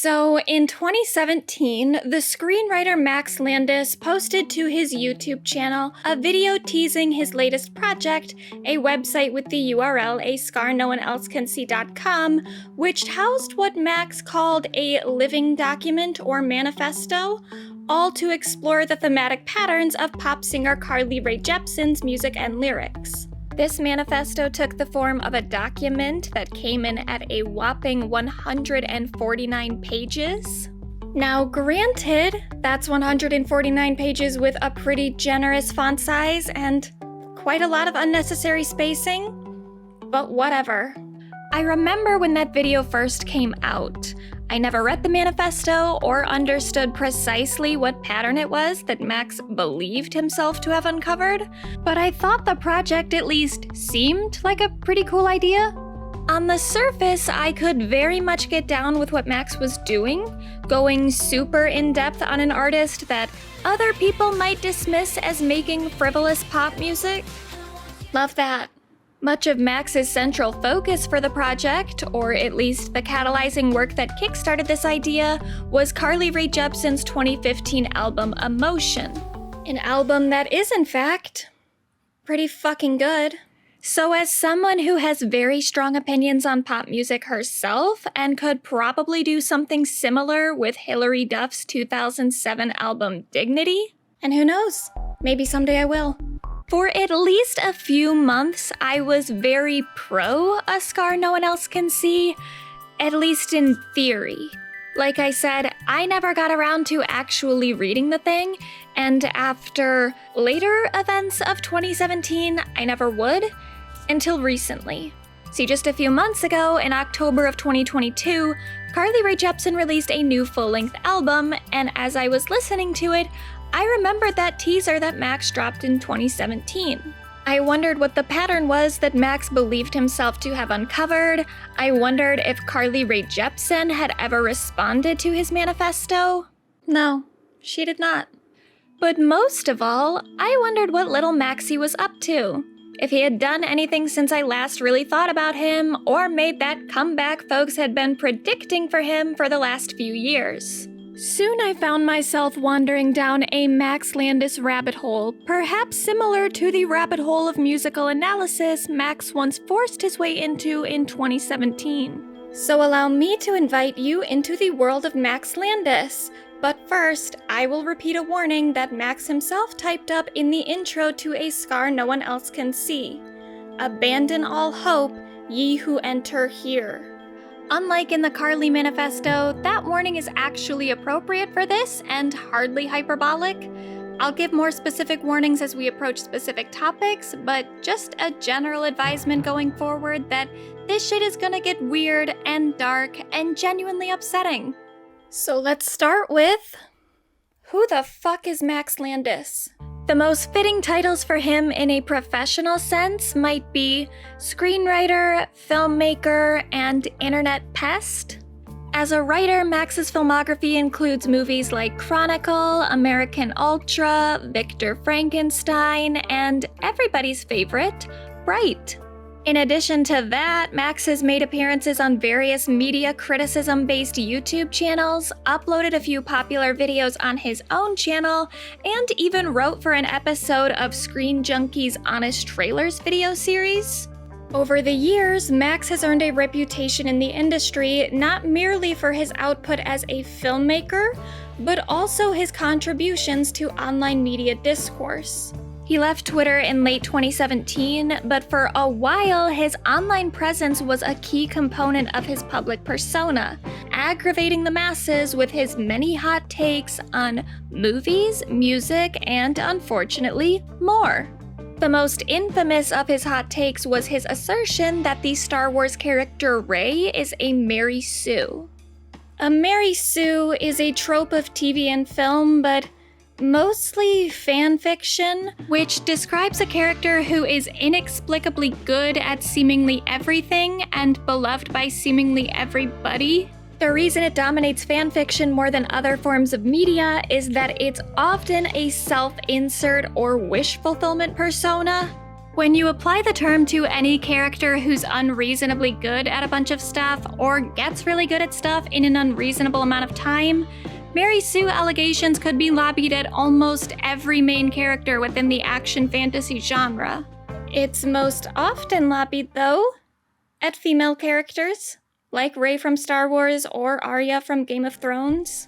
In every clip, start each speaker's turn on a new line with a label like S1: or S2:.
S1: So, in 2017, the screenwriter Max Landis posted to his YouTube channel a video teasing his latest project, a website with the URL ascarnoneelsecансee.com, which housed what Max called a living document or manifesto, all to explore the thematic patterns of pop singer Rae Jepsen's music and lyrics. This manifesto took the form of a document that came in at a whopping 149 pages. Now, granted, that's 149 pages with a pretty generous font size and quite a lot of unnecessary spacing, but whatever. I remember when that video first came out. I never read the manifesto or understood precisely what pattern it was that Max believed himself to have uncovered, but I thought the project at least seemed like a pretty cool idea. On the surface, I could very much get down with what Max was doing, going super in-depth on an artist that other people might dismiss as making frivolous pop music. Love that. Much of Max's central focus for the project, or at least the catalyzing work that kickstarted this idea, was Rae Jepsen's 2015 album Emotion. An album that is, in fact, pretty fucking good. So as someone who has very strong opinions on pop music herself, and could probably do something similar with Hilary Duff's 2007 album Dignity, and who knows, maybe someday I will. For at least a few months, I was very pro A Scar No One Else Can See, at least in theory. Like I said, I never got around to actually reading the thing, and after later events of 2017, I never would, until recently. See, just a few months ago, in October of 2022, Rae Jepsen released a new full-length album, and as I was listening to it, I remembered that teaser that Max dropped in 2017. I wondered what the pattern was that Max believed himself to have uncovered. I wondered if Rae Jepsen had ever responded to his manifesto. No, she did not. But most of all, I wondered what little Maxie was up to. If he had done anything since I last really thought about him, or made that comeback folks had been predicting for him for the last few years. Soon I found myself wandering down a Max Landis rabbit hole, perhaps similar to the rabbit hole of musical analysis Max once forced his way into in 2017. So allow me to invite you into the world of Max Landis. But first, I will repeat a warning that Max himself typed up in the intro to A Scar No One Else Can See. Abandon all hope, ye who enter here. Unlike in the Carly manifesto, that warning is actually appropriate for this and hardly hyperbolic. I'll give more specific warnings as we approach specific topics, but just a general advisement going forward that this shit is gonna get weird and dark and genuinely upsetting. So let's start with, who the fuck is Max Landis? The most fitting titles for him in a professional sense might be screenwriter, filmmaker, and internet pest. As a writer, Max's filmography includes movies like Chronicle, American Ultra, Victor Frankenstein, and everybody's favorite, Bright. In addition to that, Max has made appearances on various media criticism-based YouTube channels, uploaded a few popular videos on his own channel, and even wrote for an episode of Screen Junkie's Honest Trailers video series. Over the years, Max has earned a reputation in the industry not merely for his output as a filmmaker, but also his contributions to online media discourse. He left Twitter in late 2017, but for a while, his online presence was a key component of his public persona, aggravating the masses with his many hot takes on movies, music, and unfortunately, more. The most infamous of his hot takes was his assertion that the Star Wars character Rey is a Mary Sue. A Mary Sue is a trope of TV and film, but mostly fan fiction, which describes a character who is inexplicably good at seemingly everything and beloved by seemingly everybody. The reason it dominates fan fiction more than other forms of media is that it's often a self-insert or wish fulfillment persona. When you apply the term to any character who's unreasonably good at a bunch of stuff or gets really good at stuff in an unreasonable amount of time, Mary Sue allegations could be lobbied at almost every main character within the action fantasy genre. It's most often lobbied, though, at female characters, like Rey from Star Wars or Arya from Game of Thrones.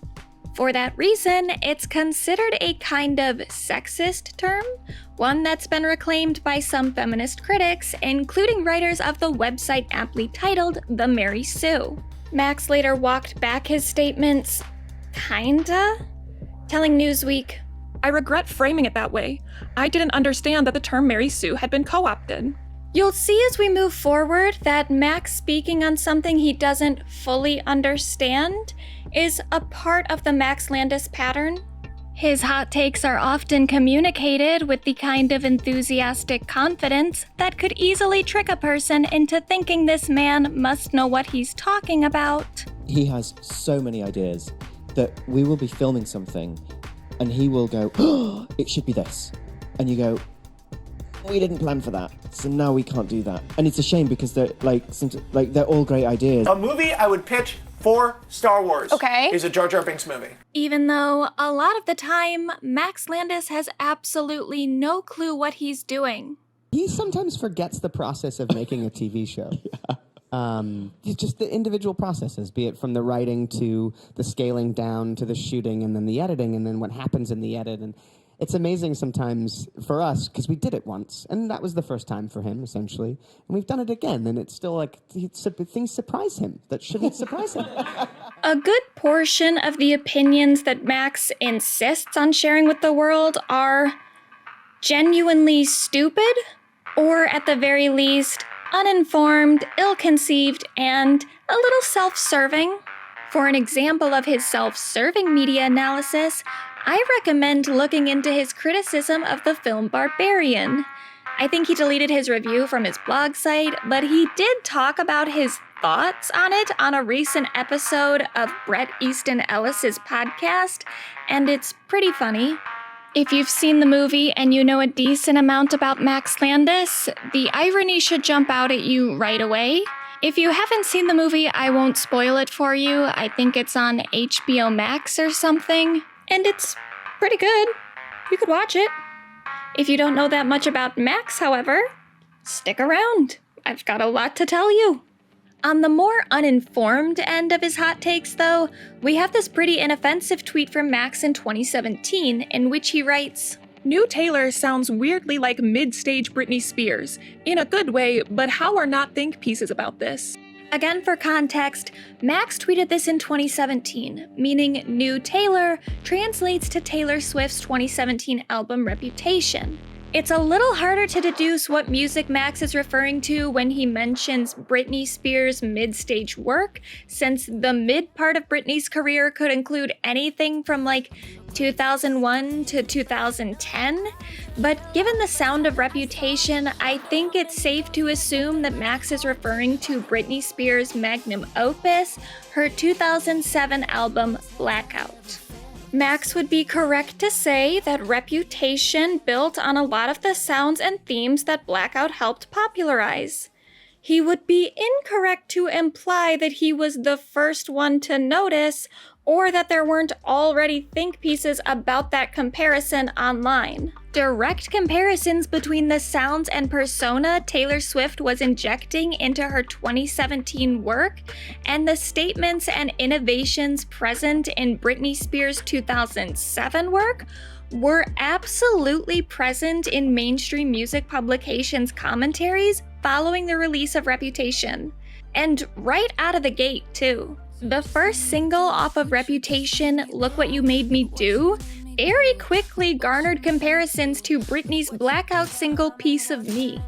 S1: For that reason, it's considered a kind of sexist term, one that's been reclaimed by some feminist critics, including writers of the website aptly titled The Mary Sue. Max later walked back his statements, kinda, telling Newsweek,
S2: "I regret framing it that way. I didn't understand that the term Mary Sue had been co-opted."
S1: You'll see as we move forward that Max speaking on something he doesn't fully understand is a part of the Max Landis pattern. His hot takes are often communicated with the kind of enthusiastic confidence that could easily trick a person into thinking this man must know what he's talking about.
S3: He has so many ideas that we will be filming something and he will go, "Oh, it should be this." And you go, "We didn't plan for that, so now we can't do that." And it's a shame because they're they're all great ideas.
S4: A movie I would pitch for Star Wars is a Jar Jar Binks movie.
S1: Even though a lot of the time, Max Landis has absolutely no clue what he's doing.
S5: He sometimes forgets the process of making a TV show. Just the individual processes, be it from the writing to the scaling down to the shooting and then the editing and then what happens in the edit. And it's amazing sometimes for us because we did it once and that was the first time for him essentially. And we've done it again and it's still like things surprise him that shouldn't surprise him.
S1: A good portion of the opinions that Max insists on sharing with the world are genuinely stupid or at the very least uninformed, ill-conceived, and a little self-serving. For an example of his self-serving media analysis, I recommend looking into his criticism of the film Barbarian. I think he deleted his review from his blog site, but he did talk about his thoughts on it on a recent episode of Bret Easton Ellis's podcast, and it's pretty funny. If you've seen the movie and you know a decent amount about Max Landis, the irony should jump out at you right away. If you haven't seen the movie, I won't spoil it for you. I think it's on HBO Max or something, and it's pretty good. You could watch it. If you don't know that much about Max, however, stick around. I've got a lot to tell you. On the more uninformed end of his hot takes, though, we have this pretty inoffensive tweet from Max in 2017 in which he writes,
S2: "New Taylor sounds weirdly like mid-stage Britney Spears. In a good way, but how are not think pieces about this?"
S1: Again, for context, Max tweeted this in 2017, meaning New Taylor translates to Taylor Swift's 2017 album Reputation. It's a little harder to deduce what music Max is referring to when he mentions Britney Spears' mid-stage work, since the mid part of Britney's career could include anything from like 2001 to 2010. But given the sound of Reputation, I think it's safe to assume that Max is referring to Britney Spears' magnum opus, her 2007 album Blackout. Max would be correct to say that Reputation built on a lot of the sounds and themes that Blackout helped popularize. He would be incorrect to imply that he was the first one to notice, or that there weren't already think pieces about that comparison online. Direct comparisons between the sounds and persona Taylor Swift was injecting into her 2017 work and the statements and innovations present in Britney Spears' 2007 work were absolutely present in mainstream music publications' commentaries following the release of Reputation. And right out of the gate, too. The first single off of Reputation, Look What You Made Me Do, very quickly garnered comparisons to Britney's Blackout single Piece of Me.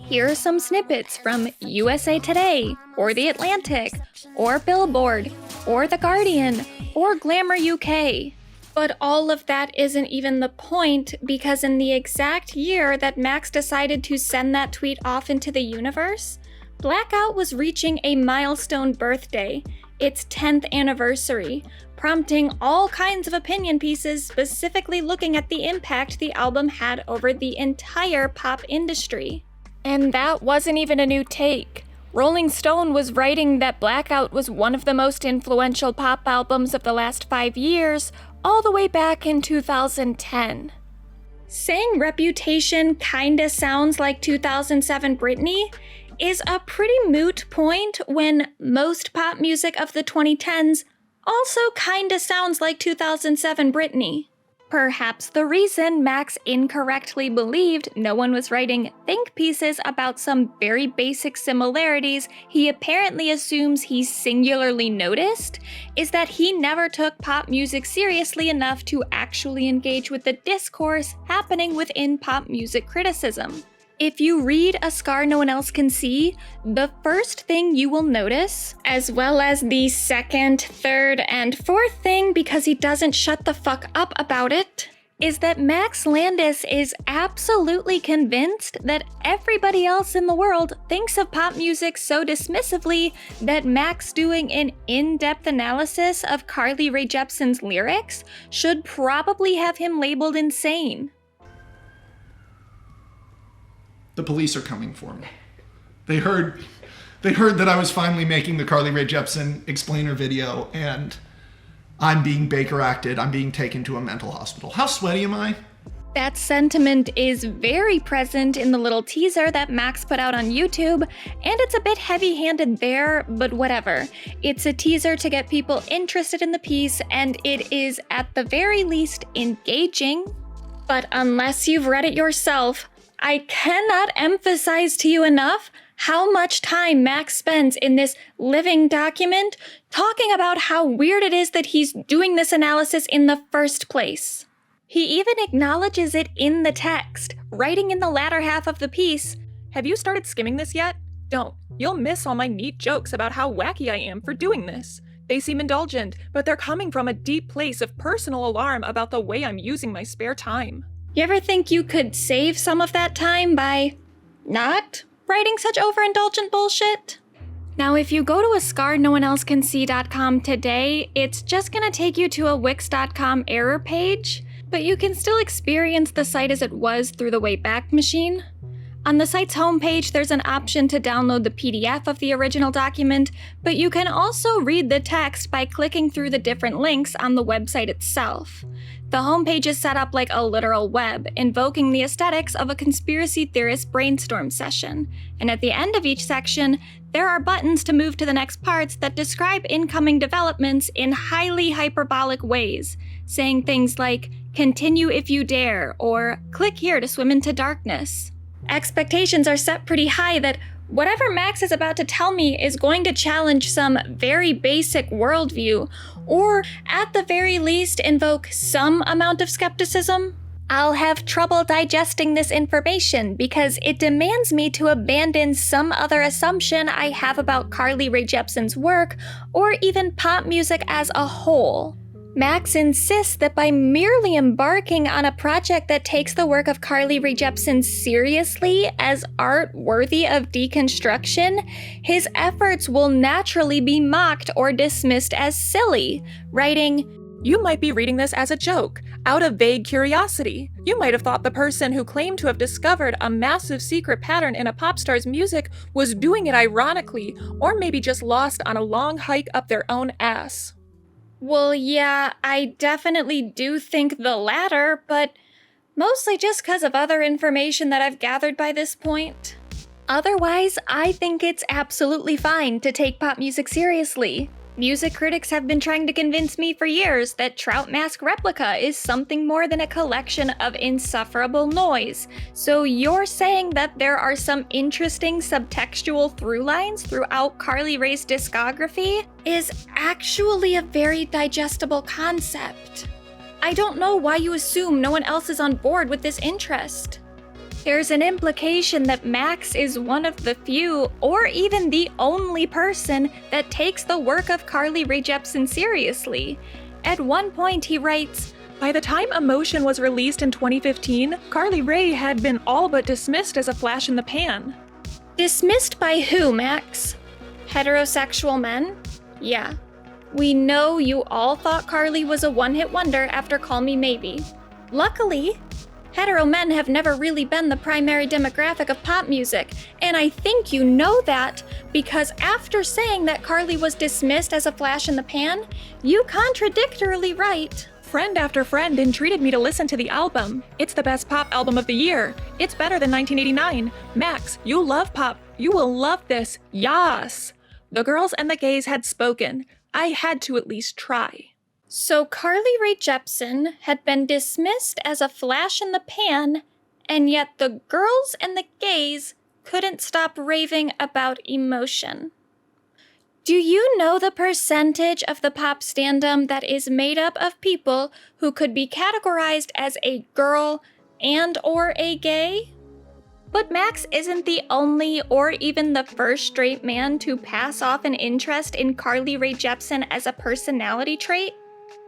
S1: Here are some snippets from USA Today, or The Atlantic, or Billboard, or The Guardian, or Glamour UK. But all of that isn't even the point, because in the exact year that Max decided to send that tweet off into the universe, Blackout was reaching a milestone birthday, its 10th anniversary, prompting all kinds of opinion pieces specifically looking at the impact the album had over the entire pop industry. And that wasn't even a new take. Rolling Stone was writing that Blackout was one of the most influential pop albums of the last 5 years, all the way back in 2010. Saying Reputation kinda sounds like 2007 Britney is a pretty moot point when most pop music of the 2010s also kinda sounds like 2007 Britney. Perhaps the reason Max incorrectly believed no one was writing think pieces about some very basic similarities he apparently assumes he singularly noticed is that he never took pop music seriously enough to actually engage with the discourse happening within pop music criticism. If you read A Scar No One Else Can See, the first thing you will notice, as well as the second, third, and fourth thing because he doesn't shut the fuck up about it, is that Max Landis is absolutely convinced that everybody else in the world thinks of pop music so dismissively that Max doing an in-depth analysis of Carly Rae Jepsen's lyrics should probably have him labeled insane.
S6: The police are coming for me. They heard that I was finally making the Carly Rae Jepsen explainer video, and I'm being Baker acted. I'm being taken to a mental hospital. How sweaty am I?
S1: That sentiment is very present in the little teaser that Max put out on YouTube, and it's a bit heavy-handed there, but whatever. It's a teaser to get people interested in the piece, and it is at the very least engaging. But unless you've read it yourself, I cannot emphasize to you enough how much time Max spends in this living document talking about how weird it is that he's doing this analysis in the first place. He even acknowledges it in the text, writing in the latter half of the piece,
S2: Have you started skimming this yet? Don't. You'll miss all my neat jokes about how wacky I am for doing this. They seem indulgent, but they're coming from a deep place of personal alarm about the way I'm using my spare time.
S1: You ever think you could save some of that time by not writing such overindulgent bullshit? Now, if you go to ascarnooneelsecansee.com today, it's just gonna take you to a wix.com error page, but you can still experience the site as it was through the Wayback machine. On the site's homepage, there's an option to download the PDF of the original document, but you can also read the text by clicking through the different links on the website itself. The homepage is set up like a literal web, invoking the aesthetics of a conspiracy theorist brainstorm session, and at the end of each section, there are buttons to move to the next parts that describe incoming developments in highly hyperbolic ways, saying things like, "Continue if you dare," or "Click here to swim into darkness." Expectations are set pretty high that whatever Max is about to tell me is going to challenge some very basic worldview, or at the very least invoke some amount of skepticism. I'll have trouble digesting this information because it demands me to abandon some other assumption I have about Carly Rae Jepsen's work, or even pop music as a whole. Max insists that by merely embarking on a project that takes the work of Carly Rae Jepsen seriously as art worthy of deconstruction, his efforts will naturally be mocked or dismissed as silly, writing,
S2: You might be reading this as a joke, out of vague curiosity. You might have thought the person who claimed to have discovered a massive secret pattern in a pop star's music was doing it ironically, or maybe just lost on a long hike up their own ass.
S1: Well, yeah, I definitely do think the latter, but mostly just because of other information that I've gathered by this point. Otherwise, I think it's absolutely fine to take pop music seriously. Music critics have been trying to convince me for years that Trout Mask Replica is something more than a collection of insufferable noise. So you're saying that there are some interesting subtextual through lines throughout Carly Rae's discography is actually a very digestible concept. I don't know why you assume no one else is on board with this interest. There's an implication that Max is one of the few, or even the only person that takes the work of Carly Rae Jepsen seriously. At one point he writes,
S2: By the time Emotion was released in 2015, Carly Rae had been all but dismissed as a flash in the pan.
S1: Dismissed by who, Max? Heterosexual men? Yeah. We know you all thought Carly was a one-hit wonder after Call Me Maybe. Luckily, Hetero men have never really been the primary demographic of pop music, and I think you know that because after saying that Carly was dismissed as a flash in the pan, you contradictorily write,
S2: Friend after friend entreated me to listen to the album. It's the best pop album of the year. It's better than 1989. Max, you love pop. You will love this. Yas. The girls and the gays had spoken. I had to at least try.
S1: So Carly Rae Jepsen had been dismissed as a flash in the pan, and yet the girls and the gays couldn't stop raving about emotion. Do you know the percentage of the pop standum that is made up of people who could be categorized as a girl and or a gay? But Max isn't the only or even the first straight man to pass off an interest in Carly Rae Jepsen as a personality trait.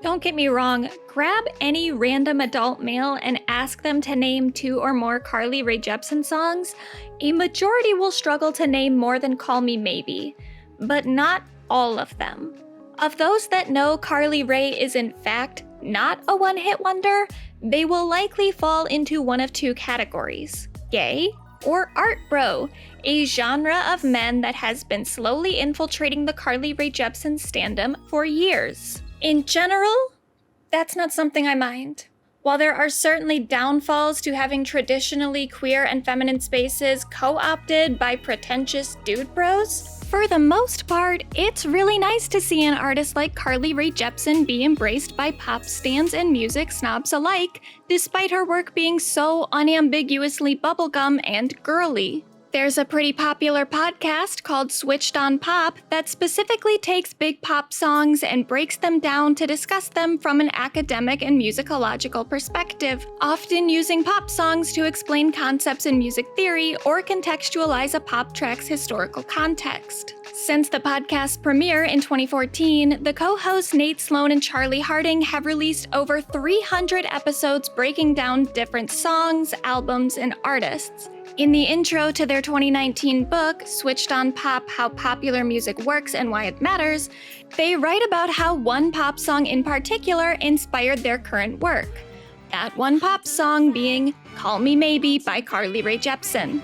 S1: Don't get me wrong, grab any random adult male and ask them to name 2 or more Carly Rae Jepsen songs. A majority will struggle to name more than Call Me Maybe, but not all of them. Of those that know Carly Rae is in fact not a one-hit wonder, they will likely fall into one of 2 categories: gay or art bro, a genre of men that has been slowly infiltrating the Carly Rae Jepsen standum for years. In general, that's not something I mind. While there are certainly downfalls to having traditionally queer and feminine spaces co-opted by pretentious dude bros, for the most part, it's really nice to see an artist like Carly Rae Jepsen be embraced by pop stans and music snobs alike, despite her work being so unambiguously bubblegum and girly. There's a pretty popular podcast called Switched on Pop that specifically takes big pop songs and breaks them down to discuss them from an academic and musicological perspective, often using pop songs to explain concepts in music theory or contextualize a pop track's historical context. Since the podcast's premiere in 2014, the co-hosts Nate Sloan and Charlie Harding have released over 300 episodes breaking down different songs, albums, and artists. In the intro to their 2019 book, Switched on Pop: How Popular Music Works and Why It Matters, they write about how one pop song in particular inspired their current work. That one pop song being Call Me Maybe by Carly Rae Jepsen.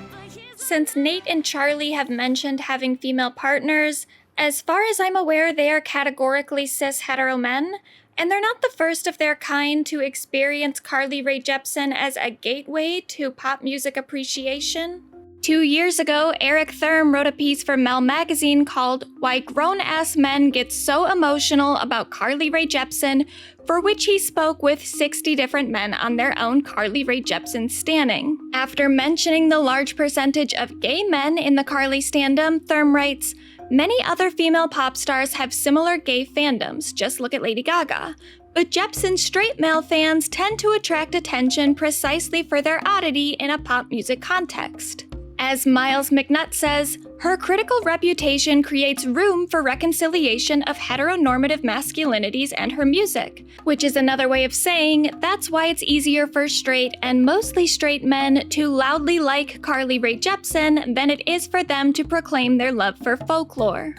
S1: Since Nate and Charlie have mentioned having female partners, as far as I'm aware, they are categorically cis hetero men, and they're not the first of their kind to experience Carly Rae Jepsen as a gateway to pop music appreciation. 2 years ago, Eric Thurm wrote a piece for Mel magazine called Why Grown-Ass Men Get So Emotional About Carly Rae Jepsen, for which he spoke with 60 different men on their own Carly Rae Jepsen standing. After mentioning the large percentage of gay men in the Carly standum, Thurm writes, many other female pop stars have similar gay fandoms, just look at Lady Gaga. But Jepsen's straight male fans tend to attract attention precisely for their oddity in a pop music context. As Miles McNutt says, her critical reputation creates room for reconciliation of heteronormative masculinities and her music, which is another way of saying that's why it's easier for straight and mostly straight men to loudly like Carly Rae Jepsen than it is for them to proclaim their love for folklore.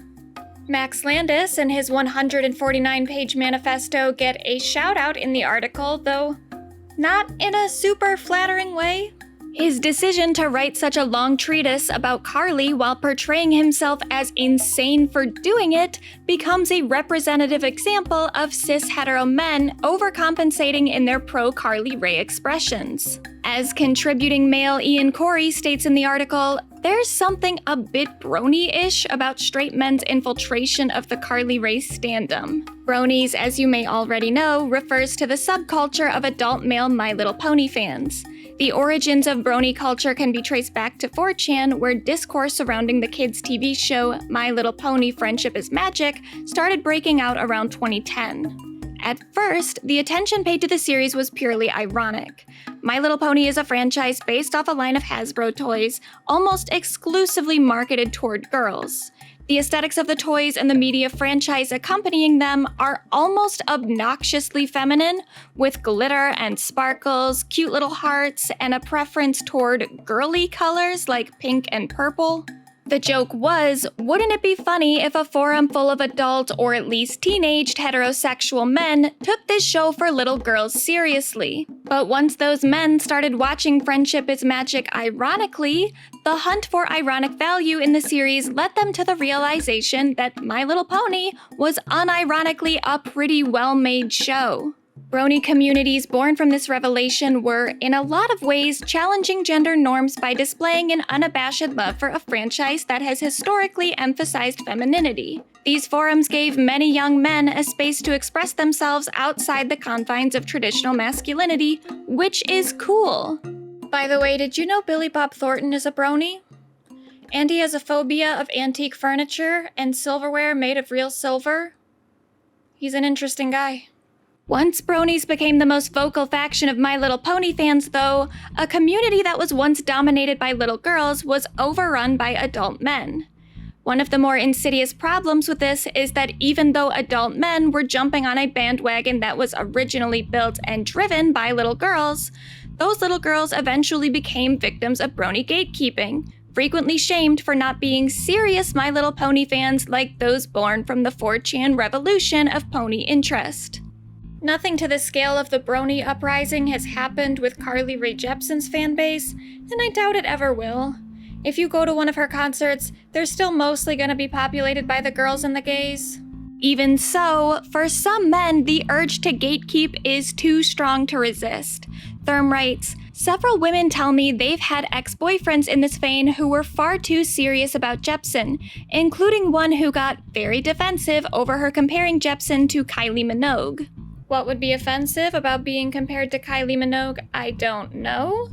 S1: Max Landis and his 149-page manifesto get a shout-out in the article, though not in a super flattering way. His decision to write such a long treatise about Carly while portraying himself as insane for doing it becomes a representative example of cis-hetero men overcompensating in their pro-Carly Rae expressions. As contributing male Ian Corey states in the article, there's something a bit brony-ish about straight men's infiltration of the Carly Rae standum. Bronies, as you may already know, refers to the subculture of adult male My Little Pony fans. The origins of brony culture can be traced back to 4chan, where discourse surrounding the kids' TV show My Little Pony: Friendship is Magic started breaking out around 2010. At first, the attention paid to the series was purely ironic. My Little Pony is a franchise based off a line of Hasbro toys, almost exclusively marketed toward girls. The aesthetics of the toys and the media franchise accompanying them are almost obnoxiously feminine, with glitter and sparkles, cute little hearts, and a preference toward girly colors like pink and purple. The joke was, wouldn't it be funny if a forum full of adult or at least teenaged heterosexual men took this show for little girls seriously? But once those men started watching Friendship is Magic ironically, the hunt for ironic value in the series led them to the realization that My Little Pony was unironically a pretty well-made show. Brony communities born from this revelation were, in a lot of ways, challenging gender norms by displaying an unabashed love for a franchise that has historically emphasized femininity. These forums gave many young men a space to express themselves outside the confines of traditional masculinity, which is cool. By the way, did you know Billy Bob Thornton is a brony? And he has a phobia of antique furniture and silverware made of real silver? He's an interesting guy. Once bronies became the most vocal faction of My Little Pony fans, though, a community that was once dominated by little girls was overrun by adult men. One of the more insidious problems with this is that even though adult men were jumping on a bandwagon that was originally built and driven by little girls, those little girls eventually became victims of brony gatekeeping, frequently shamed for not being serious My Little Pony fans like those born from the 4chan revolution of pony interest. Nothing to the scale of the brony uprising has happened with Carly Rae Jepsen's fanbase, and I doubt it ever will. If you go to one of her concerts, they're still mostly gonna be populated by the girls and the gays. Even so, for some men, the urge to gatekeep is too strong to resist. Thurm writes, "Several women tell me they've had ex-boyfriends in this vein who were far too serious about Jepsen, including one who got very defensive over her comparing Jepsen to Kylie Minogue." What would be offensive about being compared to Kylie Minogue? I don't know.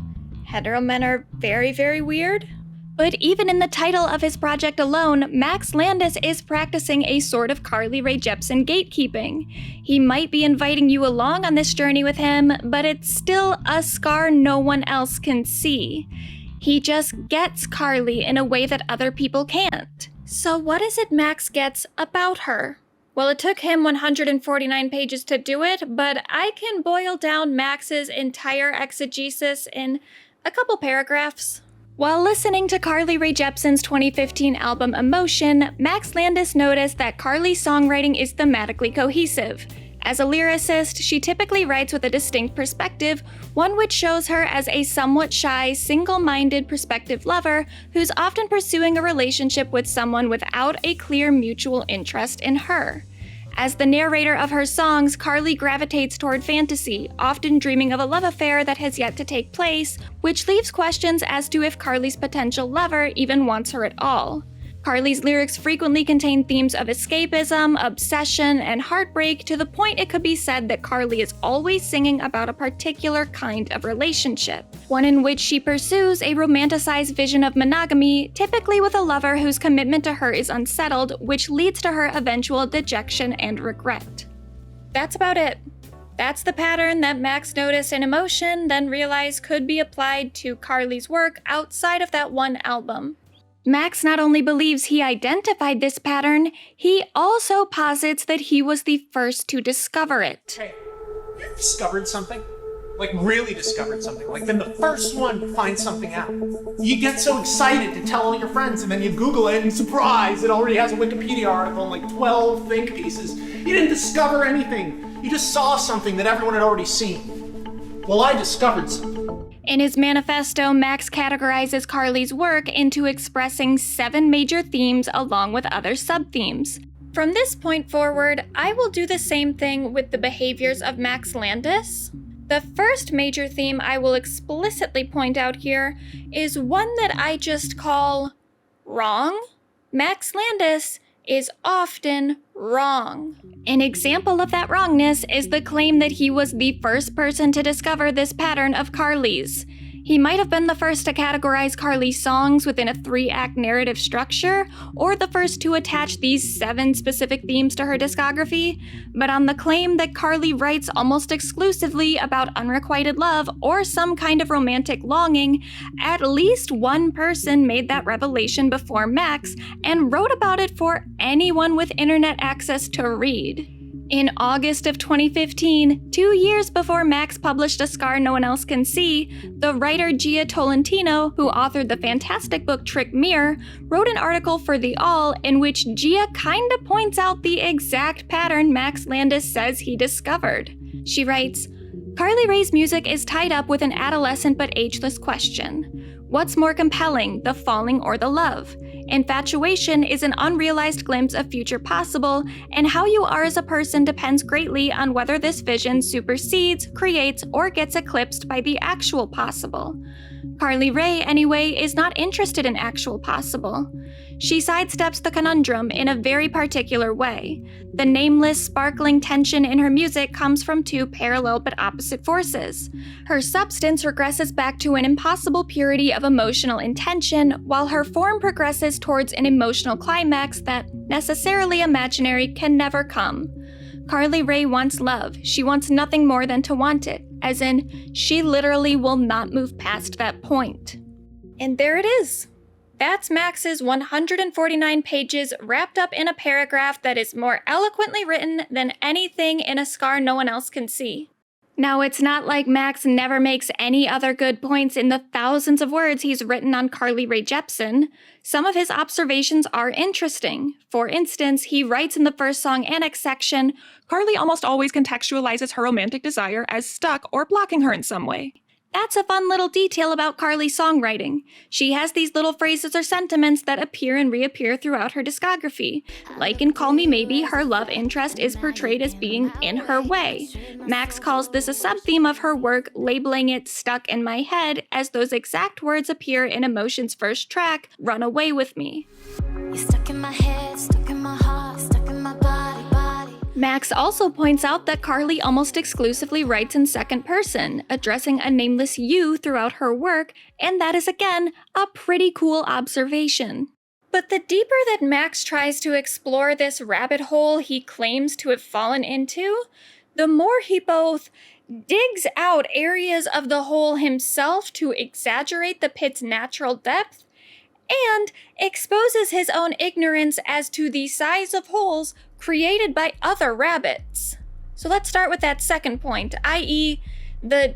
S1: Hetero men are very, very weird. But even in the title of his project alone, Max Landis is practicing a sort of Carly Rae Jepsen gatekeeping. He might be inviting you along on this journey with him, but it's still a scar no one else can see. He just gets Carly in a way that other people can't. So what is it Max gets about her? Well, it took him 149 pages to do it, but I can boil down Max's entire exegesis in a couple paragraphs. While listening to Carly Rae Jepsen's 2015 album Emotion, Max Landis noticed that Carly's songwriting is thematically cohesive. As a lyricist, she typically writes with a distinct perspective, one which shows her as a somewhat shy, single-minded prospective lover who's often pursuing a relationship with someone without a clear mutual interest in her. As the narrator of her songs, Carly gravitates toward fantasy, often dreaming of a love affair that has yet to take place, which leaves questions as to if Carly's potential lover even wants her at all. Carly's lyrics frequently contain themes of escapism, obsession, and heartbreak to the point it could be said that Carly is always singing about a particular kind of relationship, one in which she pursues a romanticized vision of monogamy, typically with a lover whose commitment to her is unsettled, which leads to her eventual dejection and regret. That's about it. That's the pattern that Max noticed in Emotion, then realized could be applied to Carly's work outside of that one album. Max not only believes he identified this pattern, he also posits that he was the first to discover it.
S4: Hey, you discovered something? Like really discovered something? Like been the first one to find something out? You get so excited to tell all your friends and then you Google it and surprise, it already has a Wikipedia article and like 12 think pieces. You didn't discover anything. You just saw something that everyone had already seen. Well, I discovered something.
S1: In his manifesto, Max categorizes Carly's work into expressing 7 major themes along with other sub-themes. From this point forward, I will do the same thing with the behaviors of Max Landis. The first major theme I will explicitly point out here is one that I just call wrong. Max Landis is often wrong. An example of that wrongness is the claim that he was the first person to discover this pattern of Carly's. He might have been the first to categorize Carly's songs within a 3-act narrative structure, or the first to attach these 7 specific themes to her discography, but on the claim that Carly writes almost exclusively about unrequited love or some kind of romantic longing, at least one person made that revelation before Max and wrote about it for anyone with internet access to read. In August of 2015, 2 years before Max published A Scar No One Else Can See, the writer Gia Tolentino, who authored the fantastic book Trick Mirror, wrote an article for The All in which Gia kinda points out the exact pattern Max Landis says he discovered. She writes, Carly Rae's music is tied up with an adolescent but ageless question. What's more compelling, the falling or the love? Infatuation is an unrealized glimpse of future possible, and how you are as a person depends greatly on whether this vision supersedes, creates, or gets eclipsed by the actual possible. Carly Rae, anyway, is not interested in actual possible. She sidesteps the conundrum in a very particular way. The nameless, sparkling tension in her music comes from two parallel but opposite forces. Her substance regresses back to an impossible purity of emotional intention, while her form progresses towards an emotional climax that, necessarily imaginary, can never come. Carly Rae wants love. She wants nothing more than to want it, as in, she literally will not move past that point. And there it is. That's Max's 149 pages wrapped up in a paragraph that is more eloquently written than anything in a scar no one else can see. Now, it's not like Max never makes any other good points in the thousands of words he's written on Carly Rae Jepsen. Some of his observations are interesting. For instance, he writes in the first song annex section,
S2: Carly almost always contextualizes her romantic desire as stuck or blocking her in some way.
S1: That's a fun little detail about Carly's songwriting. She has these little phrases or sentiments that appear and reappear throughout her discography. Like in Call Me Maybe, her love interest is portrayed as being in her way. Max calls this a sub-theme of her work, labeling it Stuck in My Head, as those exact words appear in Emotion's first track, Run Away With Me.
S7: You're stuck in my head, stuck in my heart, stuck in my body.
S1: Max also points out that Carly almost exclusively writes in second person, addressing a nameless you throughout her work, and that is again a pretty cool observation. But the deeper that Max tries to explore this rabbit hole he claims to have fallen into, the more he both digs out areas of the hole himself to exaggerate the pit's natural depth, and exposes his own ignorance as to the size of holes created by other rabbits. So let's start with that second point, i.e., the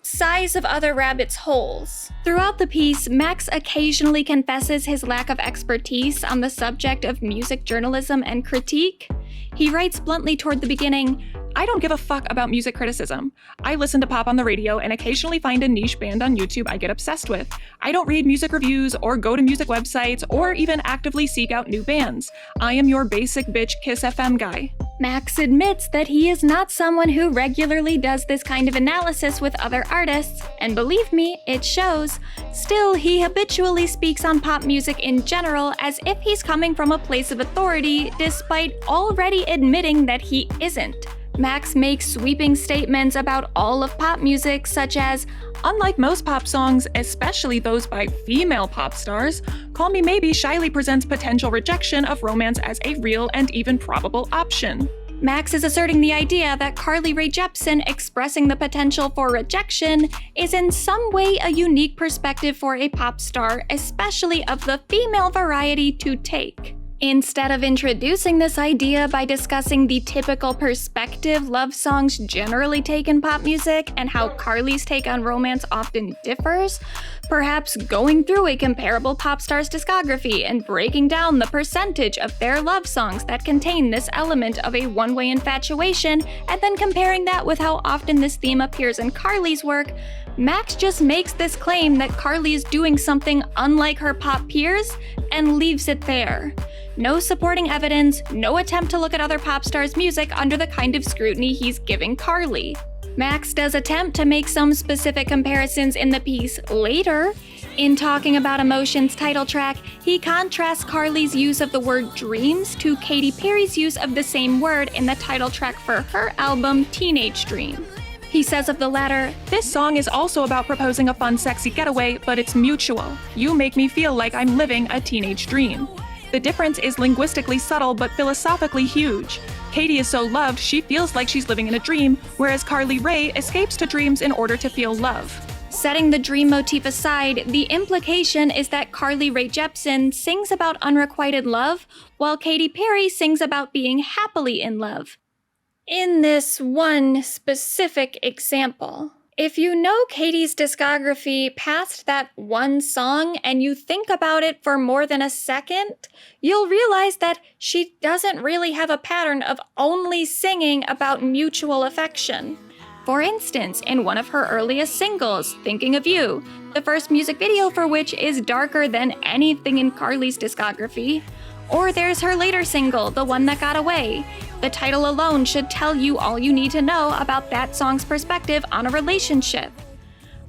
S1: size of other rabbits' holes. Throughout the piece, Max occasionally confesses his lack of expertise on the subject of music journalism and critique. He writes bluntly toward the beginning,
S2: I don't give a fuck about music criticism. I listen to pop on the radio and occasionally find a niche band on YouTube I get obsessed with. I don't read music reviews or go to music websites or even actively seek out new bands. I am your basic bitch Kiss FM guy.
S1: Max admits that he is not someone who regularly does this kind of analysis with other artists, and believe me, it shows. Still, he habitually speaks on pop music in general as if he's coming from a place of authority, despite already admitting that he isn't. Max makes sweeping statements about all of pop music, such as,
S2: unlike most pop songs, especially those by female pop stars, Call Me Maybe shyly presents potential rejection of romance as a real and even probable option.
S1: Max is asserting the idea that Carly Rae Jepsen expressing the potential for rejection is in some way a unique perspective for a pop star, especially of the female variety, to take. Instead of introducing this idea by discussing the typical perspective love songs generally take in pop music and how Carly's take on romance often differs, perhaps going through a comparable pop star's discography and breaking down the percentage of their love songs that contain this element of a one-way infatuation, and then comparing that with how often this theme appears in Carly's work, Max just makes this claim that Carly is doing something unlike her pop peers and leaves it there. No supporting evidence, no attempt to look at other pop stars' music under the kind of scrutiny he's giving Carly. Max does attempt to make some specific comparisons in the piece later. In talking about Emotion's title track, he contrasts Carly's use of the word dreams to Katy Perry's use of the same word in the title track for her album Teenage Dream. He says of the latter,
S2: this song is also about proposing a fun, sexy getaway, but it's mutual. You make me feel like I'm living a teenage dream. The difference is linguistically subtle but philosophically huge. Katy is so loved she feels like she's living in a dream, whereas Carly Rae escapes to dreams in order to feel love.
S1: Setting the dream motif aside, the implication is that Carly Rae Jepsen sings about unrequited love, while Katy Perry sings about being happily in love. In this one specific example, if you know Katy's discography past that one song and you think about it for more than a second, you'll realize that she doesn't really have a pattern of only singing about mutual affection. For instance, in one of her earliest singles, Thinking of You, the first music video for which is darker than anything in Carly's discography. Or there's her later single, The One That Got Away. The title alone should tell you all you need to know about that song's perspective on a relationship.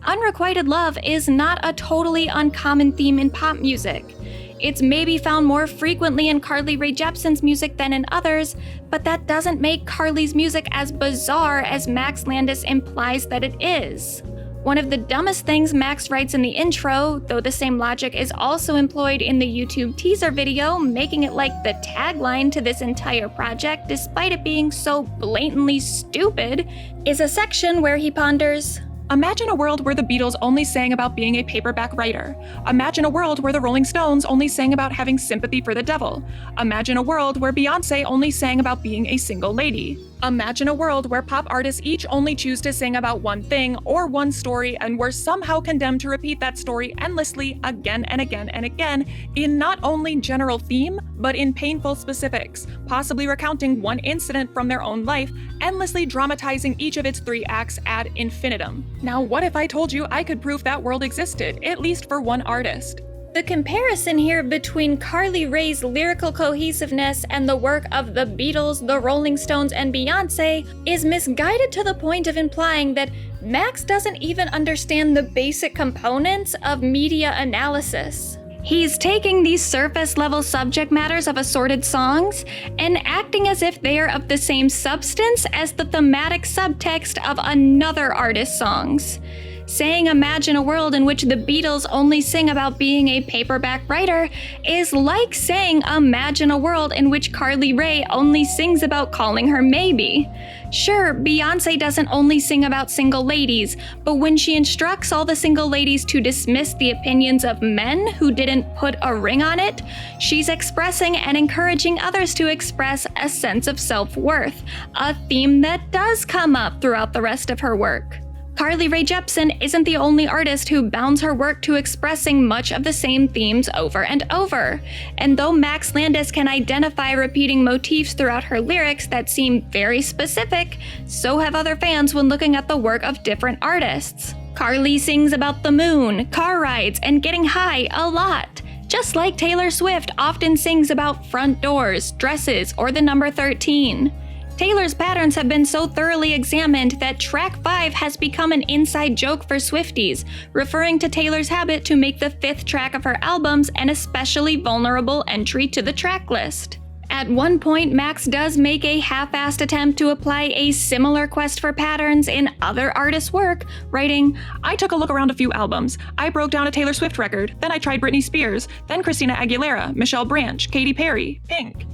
S1: Unrequited love is not a totally uncommon theme in pop music. It's maybe found more frequently in Carly Rae Jepsen's music than in others, but that doesn't make Carly's music as bizarre as Max Landis implies that it is. One of the dumbest things Max writes in the intro, though the same logic is also employed in the YouTube teaser video, making it like the tagline to this entire project despite it being so blatantly stupid, is a section where he ponders,
S2: Imagine a world where the Beatles only sang about being a paperback writer. Imagine a world where the Rolling Stones only sang about having sympathy for the devil. Imagine a world where Beyoncé only sang about being a single lady. Imagine a world where pop artists each only choose to sing about one thing or one story and we're somehow condemned to repeat that story endlessly again and again and again in not only general theme, but in painful specifics, possibly recounting one incident from their own life, endlessly dramatizing each of its 3 acts ad infinitum. Now, what if I told you I could prove that world existed, at least for one artist?
S1: The comparison here between Carly Rae's lyrical cohesiveness and the work of the Beatles, the Rolling Stones, and Beyoncé is misguided to the point of implying that Max doesn't even understand the basic components of media analysis. He's taking these surface-level subject matters of assorted songs and acting as if they are of the same substance as the thematic subtext of another artist's songs. Saying imagine a world in which the Beatles only sing about being a paperback writer is like saying imagine a world in which Carly Rae only sings about calling her maybe. Sure, Beyoncé doesn't only sing about single ladies, but when she instructs all the single ladies to dismiss the opinions of men who didn't put a ring on it, she's expressing and encouraging others to express a sense of self-worth, a theme that does come up throughout the rest of her work. Carly Rae Jepsen isn't the only artist who bounds her work to expressing much of the same themes over and over. And though Max Landis can identify repeating motifs throughout her lyrics that seem very specific, so have other fans when looking at the work of different artists. Carly sings about the moon, car rides, and getting high a lot. Just like Taylor Swift often sings about front doors, dresses, or the number 13. Taylor's patterns have been so thoroughly examined that track 5 has become an inside joke for Swifties, referring to Taylor's habit to make the 5th track of her albums an especially vulnerable entry to the track list. At one point, Max does make a half-assed attempt to apply a similar quest for patterns in other artists' work, writing,
S2: I took a look around a few albums. I broke down a Taylor Swift record, then I tried Britney Spears, then Christina Aguilera, Michelle Branch, Katy Perry, Pink.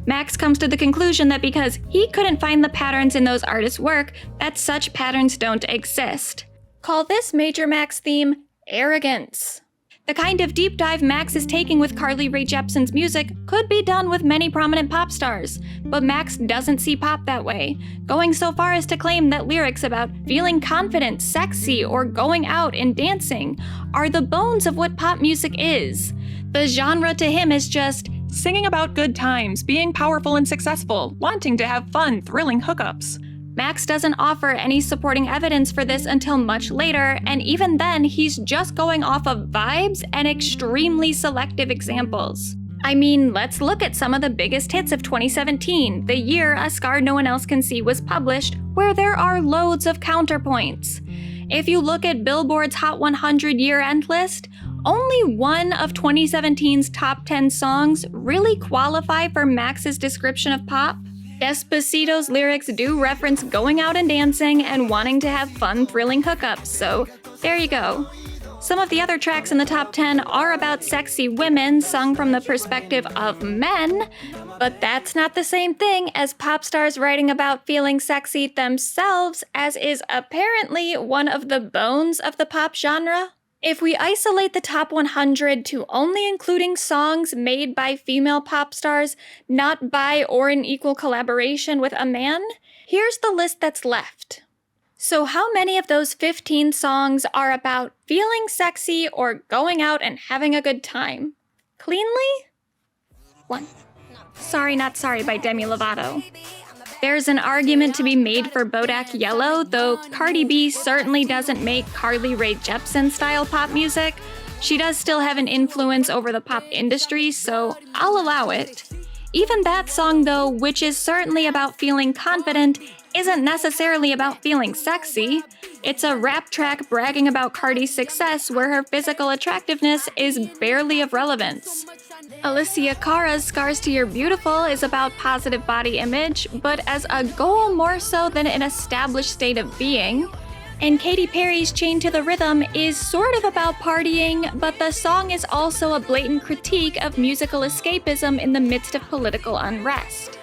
S1: Max comes to the conclusion that because he couldn't find the patterns in those artists' work, that such patterns don't exist. Call this Major Max theme arrogance. The kind of deep dive Max is taking with Carly Rae Jepsen's music could be done with many prominent pop stars, but Max doesn't see pop that way, going so far as to claim that lyrics about feeling confident, sexy, or going out and dancing are the bones of what pop music is. The genre to him is just
S2: singing about good times, being powerful and successful, wanting to have fun, thrilling hookups.
S1: Max doesn't offer any supporting evidence for this until much later, and even then, he's just going off of vibes and extremely selective examples. I mean, let's look at some of the biggest hits of 2017, the year A Scar No One Else Can See was published, where there are loads of counterpoints. If you look at Billboard's Hot 100 year-end list, only one of 2017's top 10 songs really qualify for Max's description of pop. Despacito's lyrics do reference going out and dancing and wanting to have fun, thrilling hookups, so there you go. Some of the other tracks in the top 10 are about sexy women sung from the perspective of men, but that's not the same thing as pop stars writing about feeling sexy themselves, as is apparently one of the bones of the pop genre. If we isolate the top 100 to only including songs made by female pop stars, not by or in equal collaboration with a man, here's the list that's left. So how many of those 15 songs are about feeling sexy or going out and having a good time? Cleanly? 1. Sorry Not Sorry by Demi Lovato. There's an argument to be made for Bodak Yellow, though Cardi B certainly doesn't make Carly Rae Jepsen style pop music. She does still have an influence over the pop industry, so I'll allow it. Even that song, though, which is certainly about feeling confident, isn't necessarily about feeling sexy. It's a rap track bragging about Cardi's success where her physical attractiveness is barely of relevance. Alicia Cara's Scars to Your Beautiful is about positive body image, but as a goal more so than an established state of being. And Katy Perry's Chained to the Rhythm is sort of about partying, but the song is also a blatant critique of musical escapism in the midst of political unrest.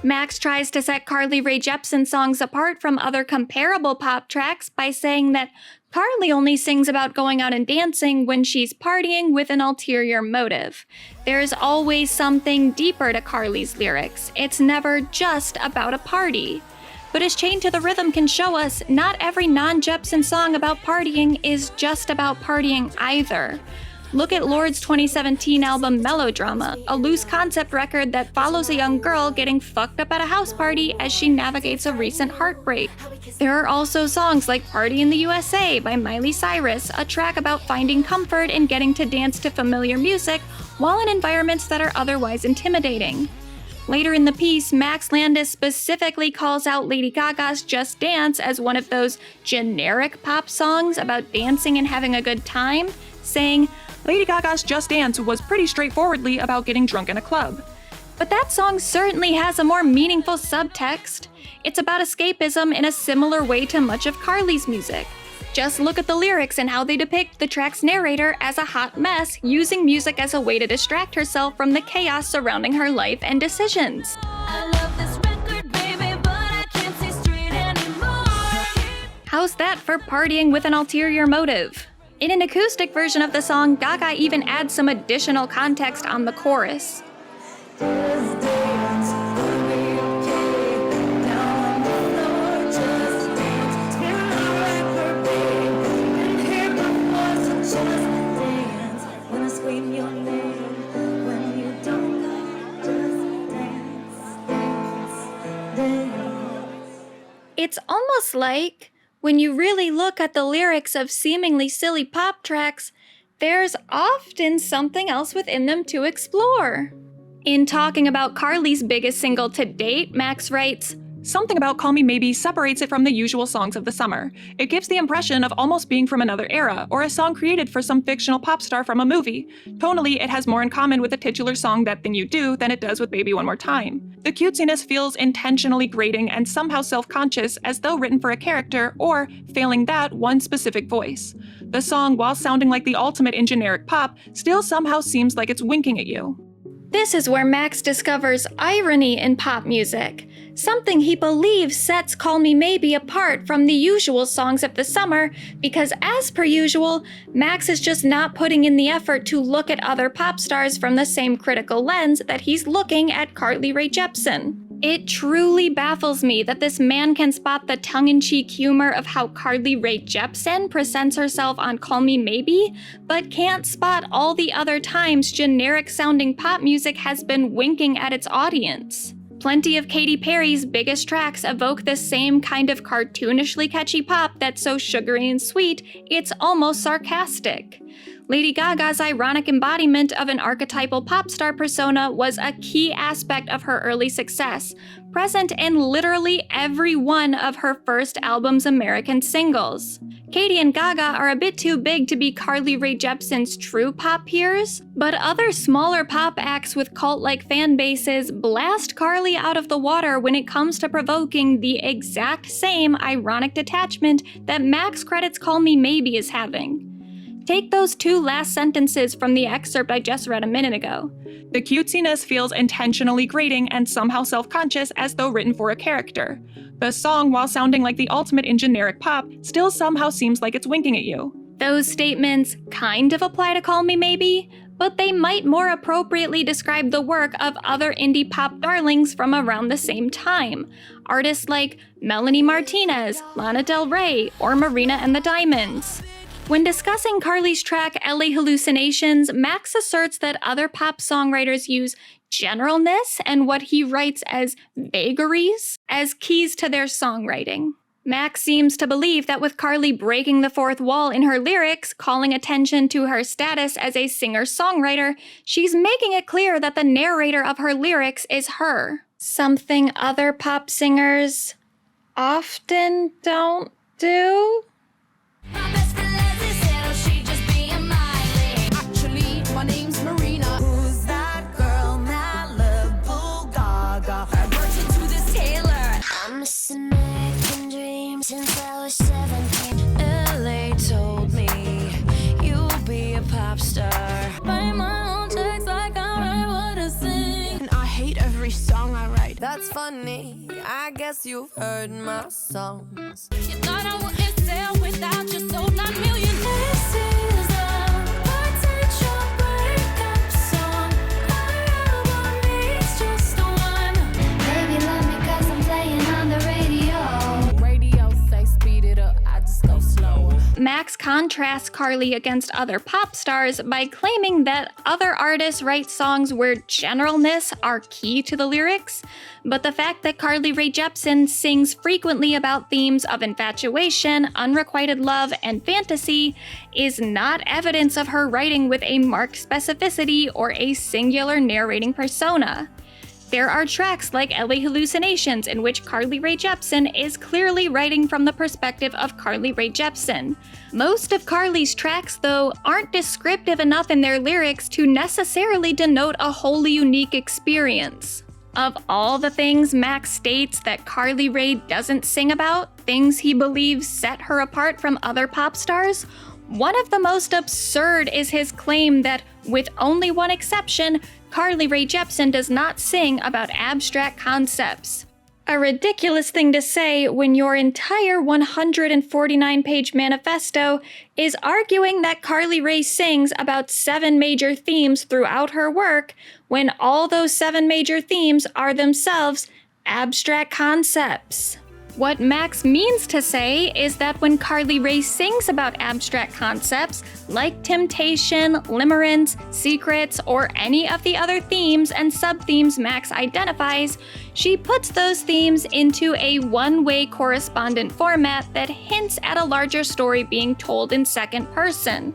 S1: Max tries to set Carly Rae Jepsen songs apart from other comparable pop tracks by saying that Carly only sings about going out and dancing when she's partying with an ulterior motive. There's always something deeper to Carly's lyrics. It's never just about a party. But as Chained to the Rhythm can show us, not every non-Jepsen song about partying is just about partying either. Look at Lord's 2017 album Melodrama, a loose concept record that follows a young girl getting fucked up at a house party as she navigates a recent heartbreak. There are also songs like Party in the USA by Miley Cyrus, a track about finding comfort in getting to dance to familiar music while in environments that are otherwise intimidating. Later in the piece, Max Landis specifically calls out Lady Gaga's Just Dance as one of those generic pop songs about dancing and having a good time, saying,
S2: Lady Gaga's Just Dance was pretty straightforwardly about getting drunk in a club.
S1: But that song certainly has a more meaningful subtext. It's about escapism in a similar way to much of Carly's music. Just look at the lyrics and how they depict the track's narrator as a hot mess, using music as a way to distract herself from the chaos surrounding her life and decisions. How's that for partying with an ulterior motive? In an acoustic version of the song, Gaga even adds some additional context on the chorus. It's almost like, when you really look at the lyrics of seemingly silly pop tracks, there's often something else within them to explore. In talking about Carly's biggest single to date, Max writes,
S2: Something about Call Me Maybe separates it from the usual songs of the summer. It gives the impression of almost being from another era, or a song created for some fictional pop star from a movie. Tonally, it has more in common with the titular song That Thing You Do than it does with Baby One More Time. The cutesiness feels intentionally grating and somehow self-conscious, as though written for a character, or, failing that, one specific voice. The song, while sounding like the ultimate in generic pop, still somehow seems like it's winking at you.
S1: This is where Max discovers irony in pop music, something he believes sets Call Me Maybe apart from the usual songs of the summer, because as per usual, Max is just not putting in the effort to look at other pop stars from the same critical lens that he's looking at Carly Rae Jepsen. It truly baffles me that this man can spot the tongue-in-cheek humor of how Carly Rae Jepsen presents herself on Call Me Maybe, but can't spot all the other times generic-sounding pop music has been winking at its audience. Plenty of Katy Perry's biggest tracks evoke the same kind of cartoonishly catchy pop that's so sugary and sweet, it's almost sarcastic. Lady Gaga's ironic embodiment of an archetypal pop star persona was a key aspect of her early success, present in literally every one of her first album's American singles. Katy and Gaga are a bit too big to be Carly Rae Jepsen's true pop peers, but other smaller pop acts with cult-like fan bases blast Carly out of the water when it comes to provoking the exact same ironic detachment that Max credits Call Me Maybe as having. Take those two last sentences from the excerpt I just read a minute ago.
S2: The cutesiness feels intentionally grating and somehow self-conscious, as though written for a character. The song, while sounding like the ultimate in generic pop, still somehow seems like it's winking at you.
S1: Those statements kind of apply to Call Me Maybe, but they might more appropriately describe the work of other indie pop darlings from around the same time. Artists like Melanie Martinez, Lana Del Rey, or Marina and the Diamonds. When discussing Carly's track LA Hallucinations, Max asserts that other pop songwriters use generalness and what he writes as vagaries as keys to their songwriting. Max seems to believe that with Carly breaking the fourth wall in her lyrics, calling attention to her status as a singer-songwriter, she's making it clear that the narrator of her lyrics is her. Something other pop singers often don't do?
S7: My best friend Leslie said, oh, she just being Miley. Actually, my name's Marina. Who's that girl, Malibu Gaga? I worked into this Taylor. I'm missing American dreams since I was 17. LA told me you'll be a pop star. Write my own checks like I write what I sing. And I hate every song I write. That's funny. I guess you've heard my songs. You thought I wouldn't sell without you, sold 9 million. This is a potential breakup song. My album needs just one. Baby, love me 'cause I'm playing on the radio. Radio say speed it up, I just go slower.
S1: Max contrasts Carly against other pop stars by claiming that other artists write songs where generalness are key to the lyrics, but the fact that Carly Rae Jepsen sings frequently about themes of infatuation, unrequited love, and fantasy is not evidence of her writing with a marked specificity or a singular narrating persona. There are tracks like LA Hallucinations in which Carly Rae Jepsen is clearly writing from the perspective of Carly Rae Jepsen. Most of Carly's tracks, though, aren't descriptive enough in their lyrics to necessarily denote a wholly unique experience. Of all the things Max states that Carly Rae doesn't sing about, things he believes set her apart from other pop stars, one of the most absurd is his claim that, with only one exception, Carly Rae Jepsen does not sing about abstract concepts. A ridiculous thing to say when your entire 149-page manifesto is arguing that Carly Rae sings about 7 major themes throughout her work, when all those 7 major themes are themselves abstract concepts. What Max means to say is that when Carly Rae sings about abstract concepts, like temptation, limerence, secrets, or any of the other themes and sub-themes Max identifies, she puts those themes into a one-way correspondent format that hints at a larger story being told in second person.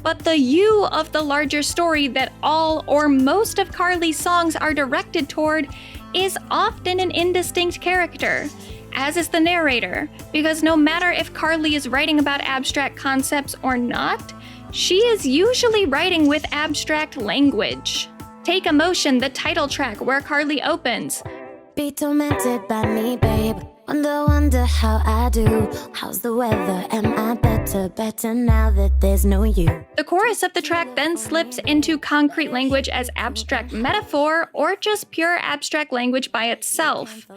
S1: But the you of the larger story that all or most of Carly's songs are directed toward is often an indistinct character, as is the narrator, because no matter if Carly is writing about abstract concepts or not, she is usually writing with abstract language. Take Emotion, the title track where Carly opens,
S7: Be tormented by me, babe. Wonder how I do. How's the weather? Am I better now that there's no you?
S1: The chorus of the track then slips into concrete language as abstract metaphor or just pure abstract language by itself.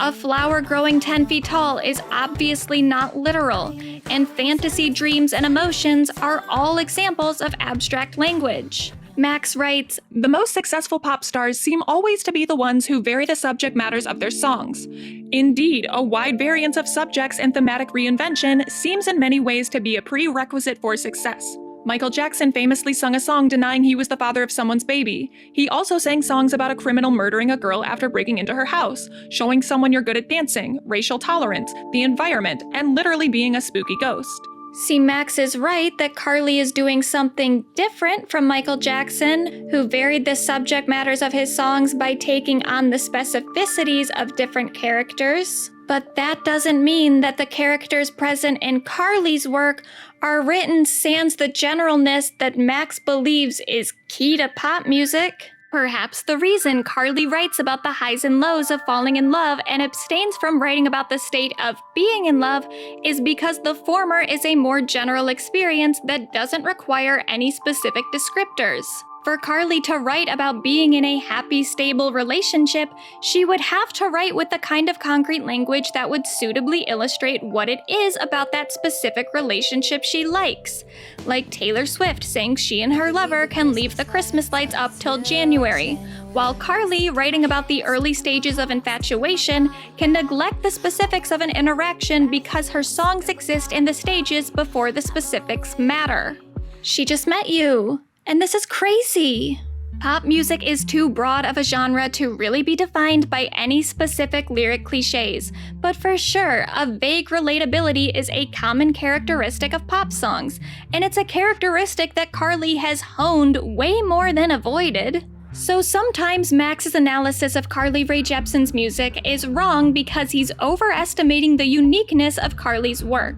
S1: A flower growing 10 feet tall is obviously not literal, and fantasy, dreams, and emotions are all examples of abstract language. Max writes,
S2: The most successful pop stars seem always to be the ones who vary the subject matters of their songs. Indeed, a wide variance of subjects and thematic reinvention seems in many ways to be a prerequisite for success. Michael Jackson famously sung a song denying he was the father of someone's baby. He also sang songs about a criminal murdering a girl after breaking into her house, showing someone you're good at dancing, racial tolerance, the environment, and literally being a spooky ghost.
S1: See, Max is right that Carly is doing something different from Michael Jackson, who varied the subject matters of his songs by taking on the specificities of different characters. But that doesn't mean that the characters present in Carly's work are written sans the generalness that Max believes is key to pop music. Perhaps the reason Carly writes about the highs and lows of falling in love and abstains from writing about the state of being in love is because the former is a more general experience that doesn't require any specific descriptors. For Carly to write about being in a happy, stable relationship, she would have to write with the kind of concrete language that would suitably illustrate what it is about that specific relationship she likes. Like Taylor Swift saying she and her lover can leave the Christmas lights up till January, while Carly, writing about the early stages of infatuation, can neglect the specifics of an interaction because her songs exist in the stages before the specifics matter. She just met you, and this is crazy. Pop music is too broad of a genre to really be defined by any specific lyric cliches, but for sure, a vague relatability is a common characteristic of pop songs, and it's a characteristic that Carly has honed way more than avoided. So sometimes Max's analysis of Carly Rae Jepsen's music is wrong because he's overestimating the uniqueness of Carly's work.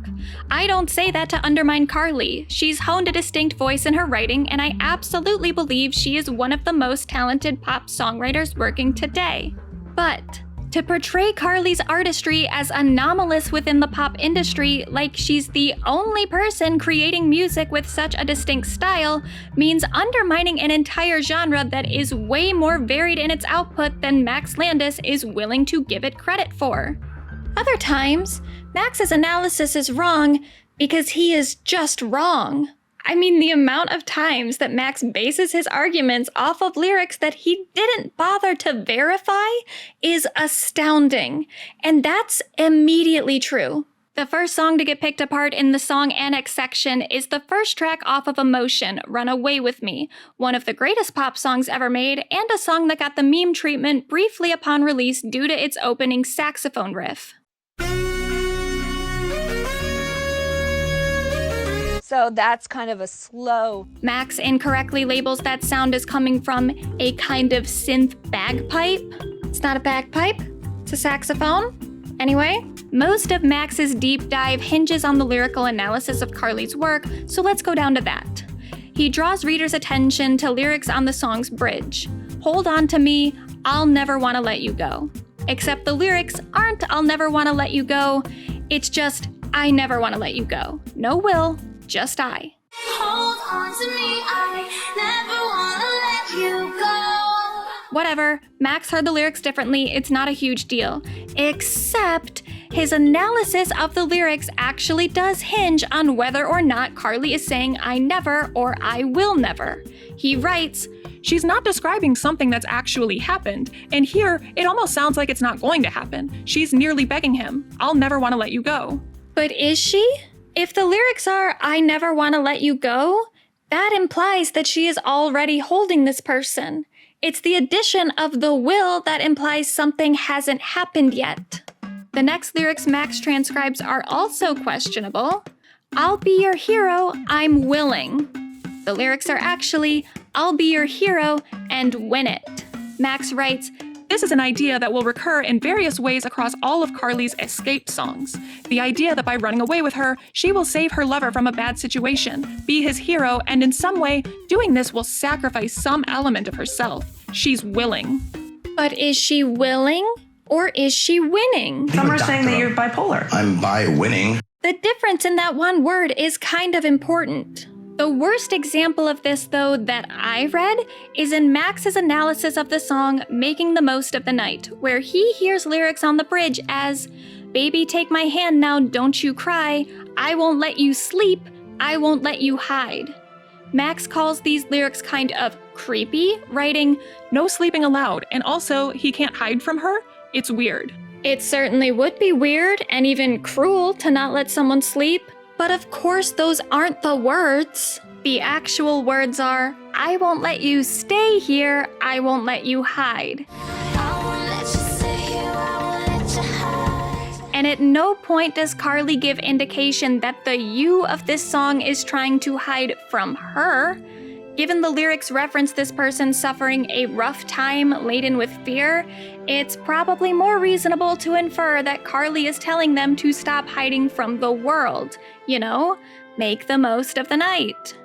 S1: I don't say that to undermine Carly. She's honed a distinct voice in her writing, and I absolutely believe she is one of the most talented pop songwriters working today. But to portray Carly's artistry as anomalous within the pop industry, like she's the only person creating music with such a distinct style, means undermining an entire genre that is way more varied in its output than Max Landis is willing to give it credit for. Other times, Max's analysis is wrong because he is just wrong. I mean, the amount of times that Max bases his arguments off of lyrics that he didn't bother to verify is astounding. And that's immediately true. The first song to get picked apart in the song annex section is the first track off of Emotion, Run Away With Me, one of the greatest pop songs ever made, and a song that got the meme treatment briefly upon release due to its opening saxophone riff.
S8: So that's kind of a slow.
S1: Max incorrectly labels that sound as coming from a kind of synth bagpipe. It's not a bagpipe, it's a saxophone. Anyway, most of Max's deep dive hinges on the lyrical analysis of Carly's work, so let's go down to that. He draws readers' attention to lyrics on the song's bridge. Hold on to me, I'll never want to let you go. Except the lyrics aren't I'll never want to let you go, it's just I never want to let you go. No will. Just I.
S7: Hold on to me, I never wanna let you go.
S1: Whatever, Max heard the lyrics differently, it's not a huge deal. Except, his analysis of the lyrics actually does hinge on whether or not Carly is saying I never or I will never. He writes,
S2: She's not describing something that's actually happened, and here, it almost sounds like it's not going to happen. She's nearly begging him, I'll never want to let you go.
S1: but is she? If the lyrics are, I never want to let you go, that implies that she is already holding this person. It's the addition of the will that implies something hasn't happened yet. The next lyrics Max transcribes are also questionable. I'll be your hero, I'm willing. The lyrics are actually, I'll be your hero and win it. Max writes,
S2: This is an idea that will recur in various ways across all of Carly's escape songs. The idea that by running away with her, she will save her lover from a bad situation, be his hero, and in some way, doing this will sacrifice some element of herself. She's willing.
S1: But is she willing or is she winning?
S9: Some are saying that you're bipolar.
S10: I'm bi-winning.
S1: The difference in that one word is kind of important. The worst example of this, though, that I read is in Max's analysis of the song Making the Most of the Night, where he hears lyrics on the bridge as, Baby, take my hand now, don't you cry. I won't let you sleep. I won't let you hide. Max calls these lyrics kind of creepy, writing,
S2: No sleeping allowed, and also, he can't hide from her? It's weird.
S1: It certainly would be weird and even cruel to not let someone sleep. But of course, those aren't the words. The actual words are, I won't let you stay here, I won't let you hide.
S7: I won't let you stay here, I won't let you hide.
S1: And at no point does Carly give indication that the you of this song is trying to hide from her. Given the lyrics reference this person suffering a rough time laden with fear, it's probably more reasonable to infer that Carly is telling them to stop hiding from the world. You know, make the most of the night.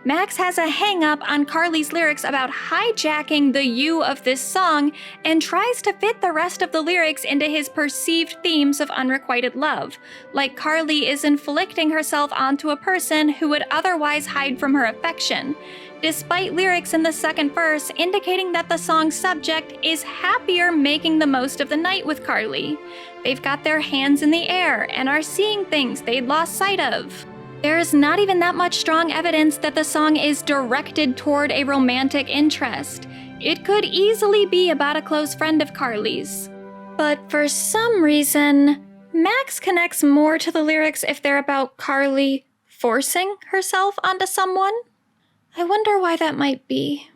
S1: Max has a hang-up on Carly's lyrics about hijacking the you of this song and tries to fit the rest of the lyrics into his perceived themes of unrequited love, like Carly is inflicting herself onto a person who would otherwise hide from her affection, despite lyrics in the second verse indicating that the song's subject is happier making the most of the night with Carly. They've got their hands in the air and are seeing things they'd lost sight of. There is not even that much strong evidence that the song is directed toward a romantic interest. It could easily be about a close friend of Carly's. But for some reason, Max connects more to the lyrics if they're about Carly forcing herself onto someone. I wonder why that might be.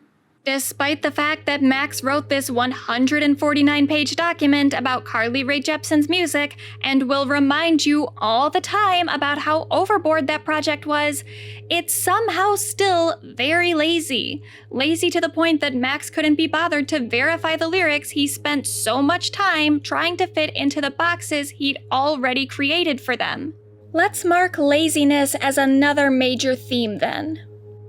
S1: Despite the fact that Max wrote this 149-page document about Carly Rae Jepsen's music and will remind you all the time about how overboard that project was, it's somehow still very lazy. Lazy to the point that Max couldn't be bothered to verify the lyrics he spent so much time trying to fit into the boxes he'd already created for them. Let's mark laziness as another major theme then.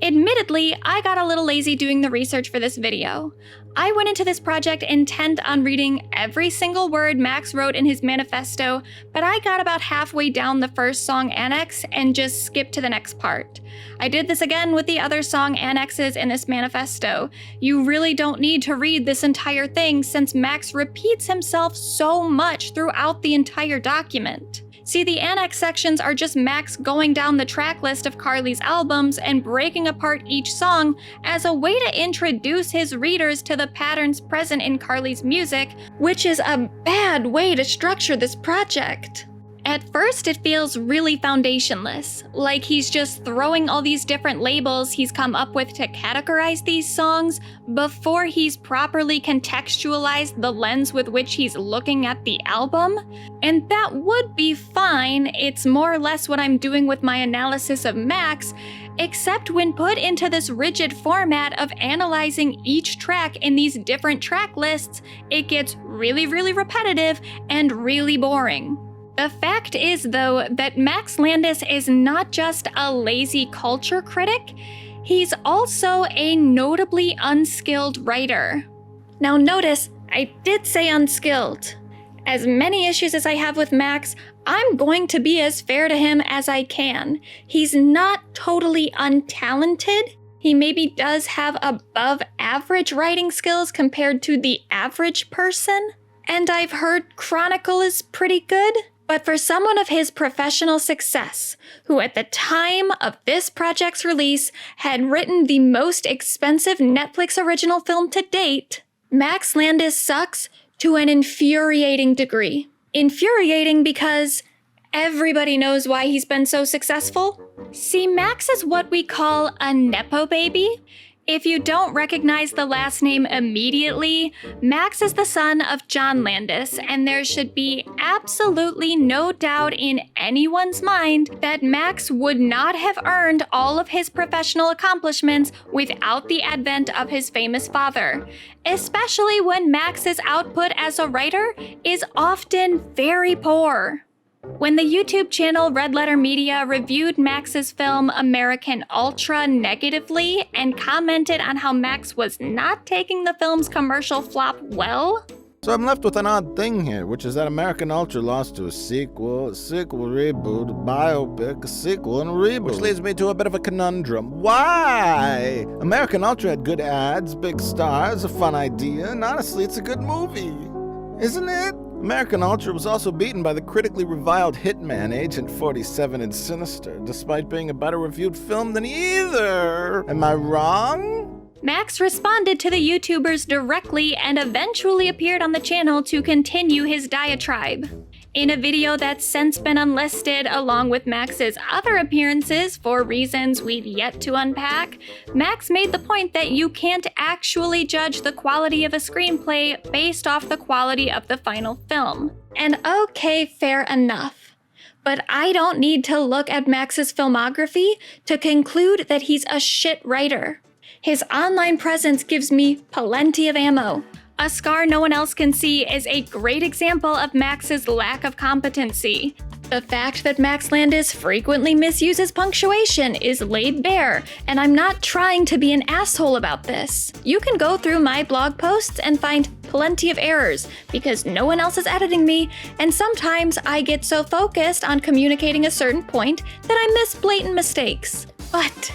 S1: Admittedly, I got a little lazy doing the research for this video. I went into this project intent on reading every single word Max wrote in his manifesto, but I got about halfway down the first song annex and just skipped to the next part. I did this again with the other song annexes in this manifesto. You really don't need to read this entire thing since Max repeats himself so much throughout the entire document. See, the annex sections are just Max going down the track list of Carly's albums and breaking apart each song as a way to introduce his readers to the patterns present in Carly's music, which is a bad way to structure this project. At first, it feels really foundationless, like he's just throwing all these different labels he's come up with to categorize these songs before he's properly contextualized the lens with which he's looking at the album. And that would be fine, it's more or less what I'm doing with my analysis of Max, except when put into this rigid format of analyzing each track in these different track lists, it gets really, really repetitive and really boring. The fact is, though, that Max Landis is not just a lazy culture critic, he's also a notably unskilled writer. Now notice, I did say unskilled. As many issues as I have with Max, I'm going to be as fair to him as I can. He's not totally untalented. He maybe does have above average writing skills compared to the average person. And I've heard Chronicle is pretty good. But for someone of his professional success, who at the time of this project's release had written the most expensive Netflix original film to date, Max Landis sucks to an infuriating degree. Infuriating because everybody knows why he's been so successful. See, Max is what we call a Nepo Baby. If you don't recognize the last name immediately, Max is the son of John Landis, and there should be absolutely no doubt in anyone's mind that Max would not have earned all of his professional accomplishments without the advent of his famous father, especially when Max's output as a writer is often very poor. When the YouTube channel Red Letter Media reviewed Max's film American Ultra negatively and commented on how Max was not taking the film's commercial flop well,
S9: So I'm left with an odd thing here, which is that American Ultra lost to a sequel reboot, a biopic, a sequel, and a reboot. Which leads me to a bit of a conundrum. Why? American Ultra had good ads, big stars, a fun idea, and honestly, it's a good movie. Isn't it? American Ultra was also beaten by the critically reviled Hitman Agent 47 and Sinister, despite being a better reviewed film than either. Am I wrong?
S1: Max responded to the YouTubers directly and eventually appeared on the channel to continue his diatribe. In a video that's since been unlisted along with Max's other appearances for reasons we've yet to unpack, Max made the point that you can't actually judge the quality of a screenplay based off the quality of the final film. And okay, fair enough. But I don't need to look at Max's filmography to conclude that he's a shit writer. His online presence gives me plenty of ammo. A scar no one else can see is a great example of Max's lack of competency. The fact that Max Landis frequently misuses punctuation is laid bare, and I'm not trying to be an asshole about this. You can go through my blog posts and find plenty of errors, because no one else is editing me, and sometimes I get so focused on communicating a certain point that I miss blatant mistakes. But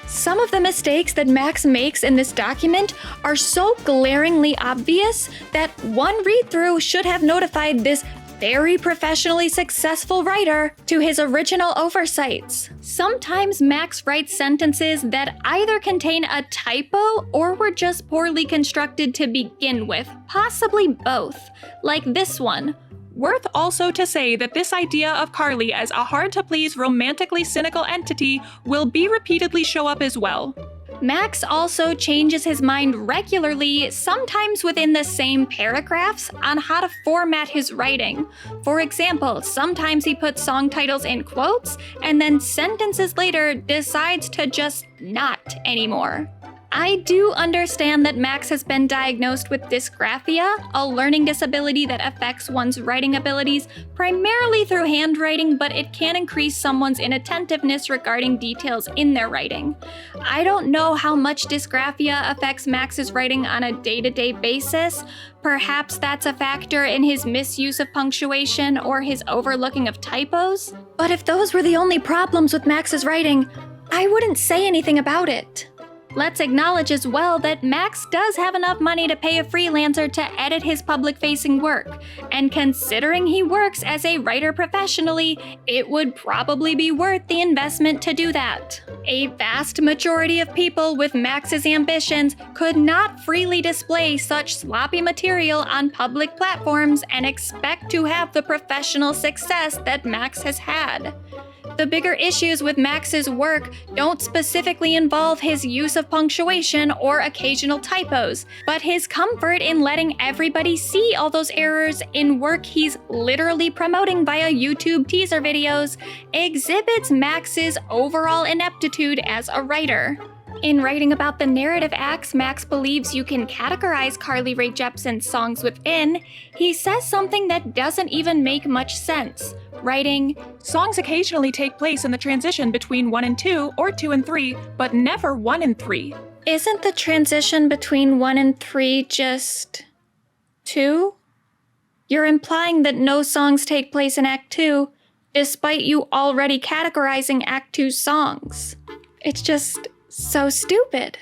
S1: some of the mistakes that Max makes in this document are so glaringly obvious that one read-through should have notified this very professionally successful writer to his original oversights. Sometimes Max writes sentences that either contain a typo or were just poorly constructed to begin with, possibly both, like this one.
S2: Worth also to say that this idea of Carly as a hard-to-please, romantically cynical entity will be repeatedly show up as well.
S1: Max also changes his mind regularly, sometimes within the same paragraphs, on how to format his writing. For example, sometimes he puts song titles in quotes, and then sentences later decides to just not anymore. I do understand that Max has been diagnosed with dysgraphia, a learning disability that affects one's writing abilities primarily through handwriting, but it can increase someone's inattentiveness regarding details in their writing. I don't know how much dysgraphia affects Max's writing on a day-to-day basis. Perhaps that's a factor in his misuse of punctuation or his overlooking of typos. But if those were the only problems with Max's writing, I wouldn't say anything about it. Let's acknowledge as well that Max does have enough money to pay a freelancer to edit his public-facing work, and considering he works as a writer professionally, it would probably be worth the investment to do that. A vast majority of people with Max's ambitions could not freely display such sloppy material on public platforms and expect to have the professional success that Max has had. The bigger issues with Max's work don't specifically involve his use of punctuation or occasional typos, but his comfort in letting everybody see all those errors in work he's literally promoting via YouTube teaser videos exhibits Max's overall ineptitude as a writer. In writing about the narrative acts Max believes you can categorize Carly Rae Jepsen's songs within, he says something that doesn't even make much sense, writing,
S2: "Songs occasionally take place in the transition between 1 and 2 or 2 and 3, but never 1 and 3.
S1: Isn't the transition between 1 and 3 just 2? You're implying that no songs take place in Act 2, despite you already categorizing Act 2's songs. It's just so stupid."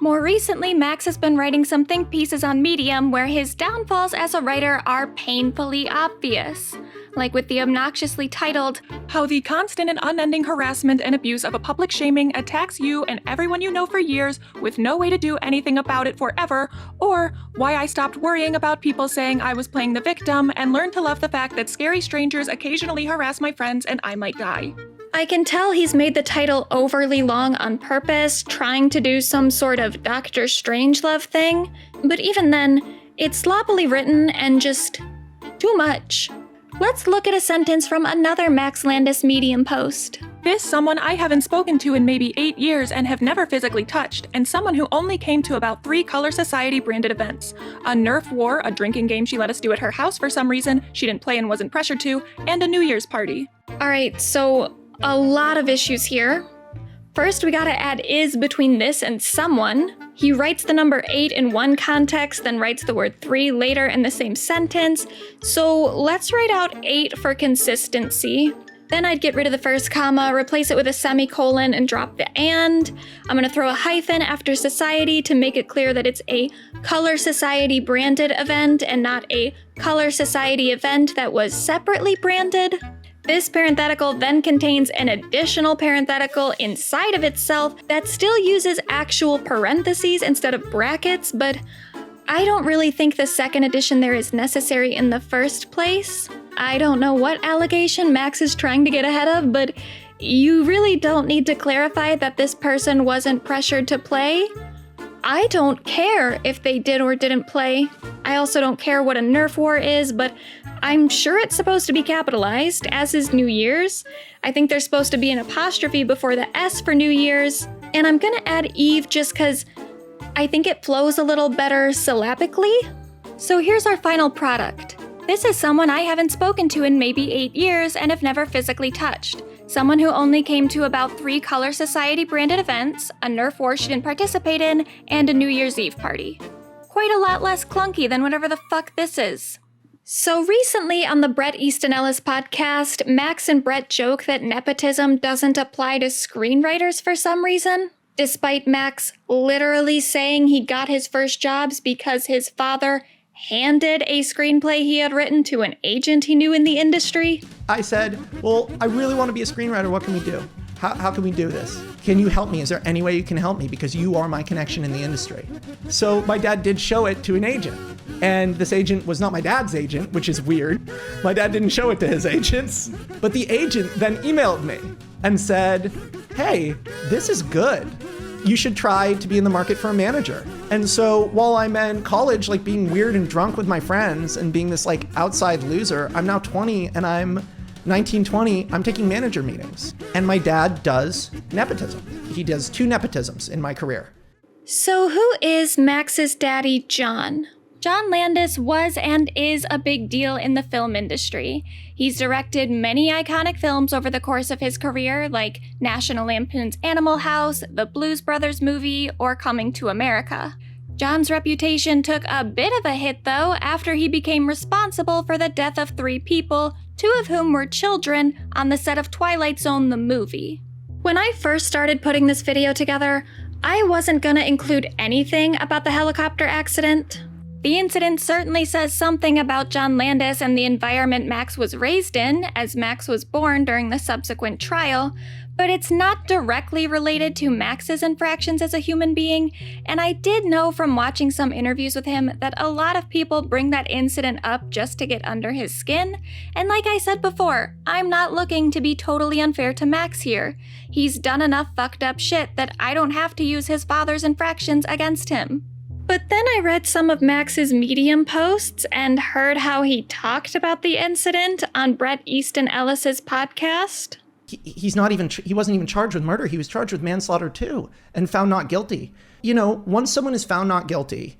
S1: More recently, Max has been writing some think pieces on Medium where his downfalls as a writer are painfully obvious, like with the obnoxiously titled,
S2: "How the constant and unending harassment and abuse of a public shaming attacks you and everyone you know for years with no way to do anything about it forever," or "Why I stopped worrying about people saying I was playing the victim and learned to love the fact that scary strangers occasionally harass my friends and I might die."
S1: I can tell he's made the title overly long on purpose, trying to do some sort of Doctor Strangelove thing, but even then, it's sloppily written and just too much. Let's look at a sentence from another Max Landis Medium post.
S2: "This someone I haven't spoken to in maybe 8 years and have never physically touched, and someone who only came to about 3 Color Society branded events. A Nerf war, a drinking game she let us do at her house for some reason she didn't play and wasn't pressured to, and a New Year's party."
S1: Alright, so a lot of issues here. First, we gotta add is between this and someone. He writes the number 8 in one context, then writes the word 3 later in the same sentence. So let's write out 8 for consistency. Then I'd get rid of the first comma, replace it with a semicolon, and drop the and. I'm gonna throw a hyphen after society to make it clear that it's a Color Society branded event and not a Color Society event that was separately branded. This parenthetical then contains an additional parenthetical inside of itself that still uses actual parentheses instead of brackets, but I don't really think the second addition there is necessary in the first place. I don't know what allegation Max is trying to get ahead of, but you really don't need to clarify that this person wasn't pressured to play. I don't care if they did or didn't play. I also don't care what a Nerf war is, but I'm sure it's supposed to be capitalized, as is New Year's. I think there's supposed to be an apostrophe before the S for New Year's, and I'm gonna add Eve just cause I think it flows a little better syllabically. So here's our final product. This is someone I haven't spoken to in maybe 8 years and have never physically touched. Someone who only came to about 3 Color Society branded events, a Nerf war she didn't participate in, and a New Year's Eve party. Quite a lot less clunky than whatever the fuck this is. So recently on the Bret Easton Ellis podcast, Max and Bret joke that nepotism doesn't apply to screenwriters for some reason, despite Max literally saying he got his first jobs because his father handed a screenplay he had written to an agent he knew in the industry.
S4: I said, well, I really want to be a screenwriter. What can we do? How can we do this? Can you help me? Is there any way you can help me? Because you are my connection in the industry. So my dad did show it to an agent. And this agent was not my dad's agent, which is weird. My dad didn't show it to his agents. But the agent then emailed me and said, hey, this is good. You should try to be in the market for a manager. And so while I'm in college, like being weird and drunk with my friends and being this like outside loser, I'm now 20 and I'm 19, 20, I'm taking manager meetings. And my dad does nepotism. He does 2 nepotisms in my career.
S1: So who is Max's daddy, John? John Landis was and is a big deal in the film industry. He's directed many iconic films over the course of his career, like National Lampoon's Animal House, the Blues Brothers movie, or Coming to America. John's reputation took a bit of a hit, though, after he became responsible for the death of 3 people, 2 of whom were children, on the set of Twilight Zone, the movie. When I first started putting this video together, I wasn't gonna include anything about the helicopter accident. The incident certainly says something about John Landis and the environment Max was raised in, as Max was born during the subsequent trial, but it's not directly related to Max's infractions as a human being, and I did know from watching some interviews with him that a lot of people bring that incident up just to get under his skin, and like I said before, I'm not looking to be totally unfair to Max here. He's done enough fucked up shit that I don't have to use his father's infractions against him. But then I read some of Max's Medium posts and heard how he talked about the incident on Bret Easton Ellis's podcast.
S4: He wasn't even charged with murder. He was charged with manslaughter too and found not guilty. You know, once someone is found not guilty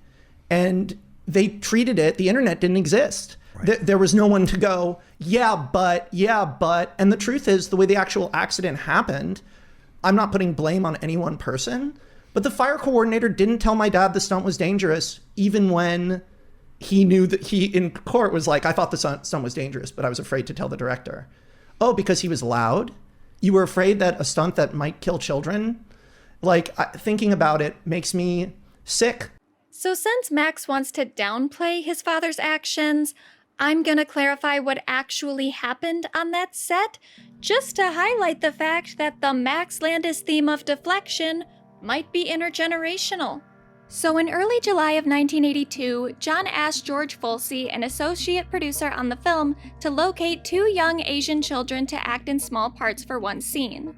S4: and they treated it, the internet didn't exist. Right. There was no one to go, yeah, but. And the truth is, the way the actual accident happened, I'm not putting blame on any one person, but the fire coordinator didn't tell my dad the stunt was dangerous, even when he knew that he, in court, was like, I thought the stunt was dangerous, but I was afraid to tell the director. Oh, because he was loud? You were afraid that a stunt that might kill children? Like, thinking about it makes me sick.
S1: So since Max wants to downplay his father's actions, I'm gonna clarify what actually happened on that set, just to highlight the fact that the Max Landis theme of deflection might be intergenerational. So in early July of 1982, John asked George Folsey, an associate producer on the film, to locate 2 young Asian children to act in small parts for one scene.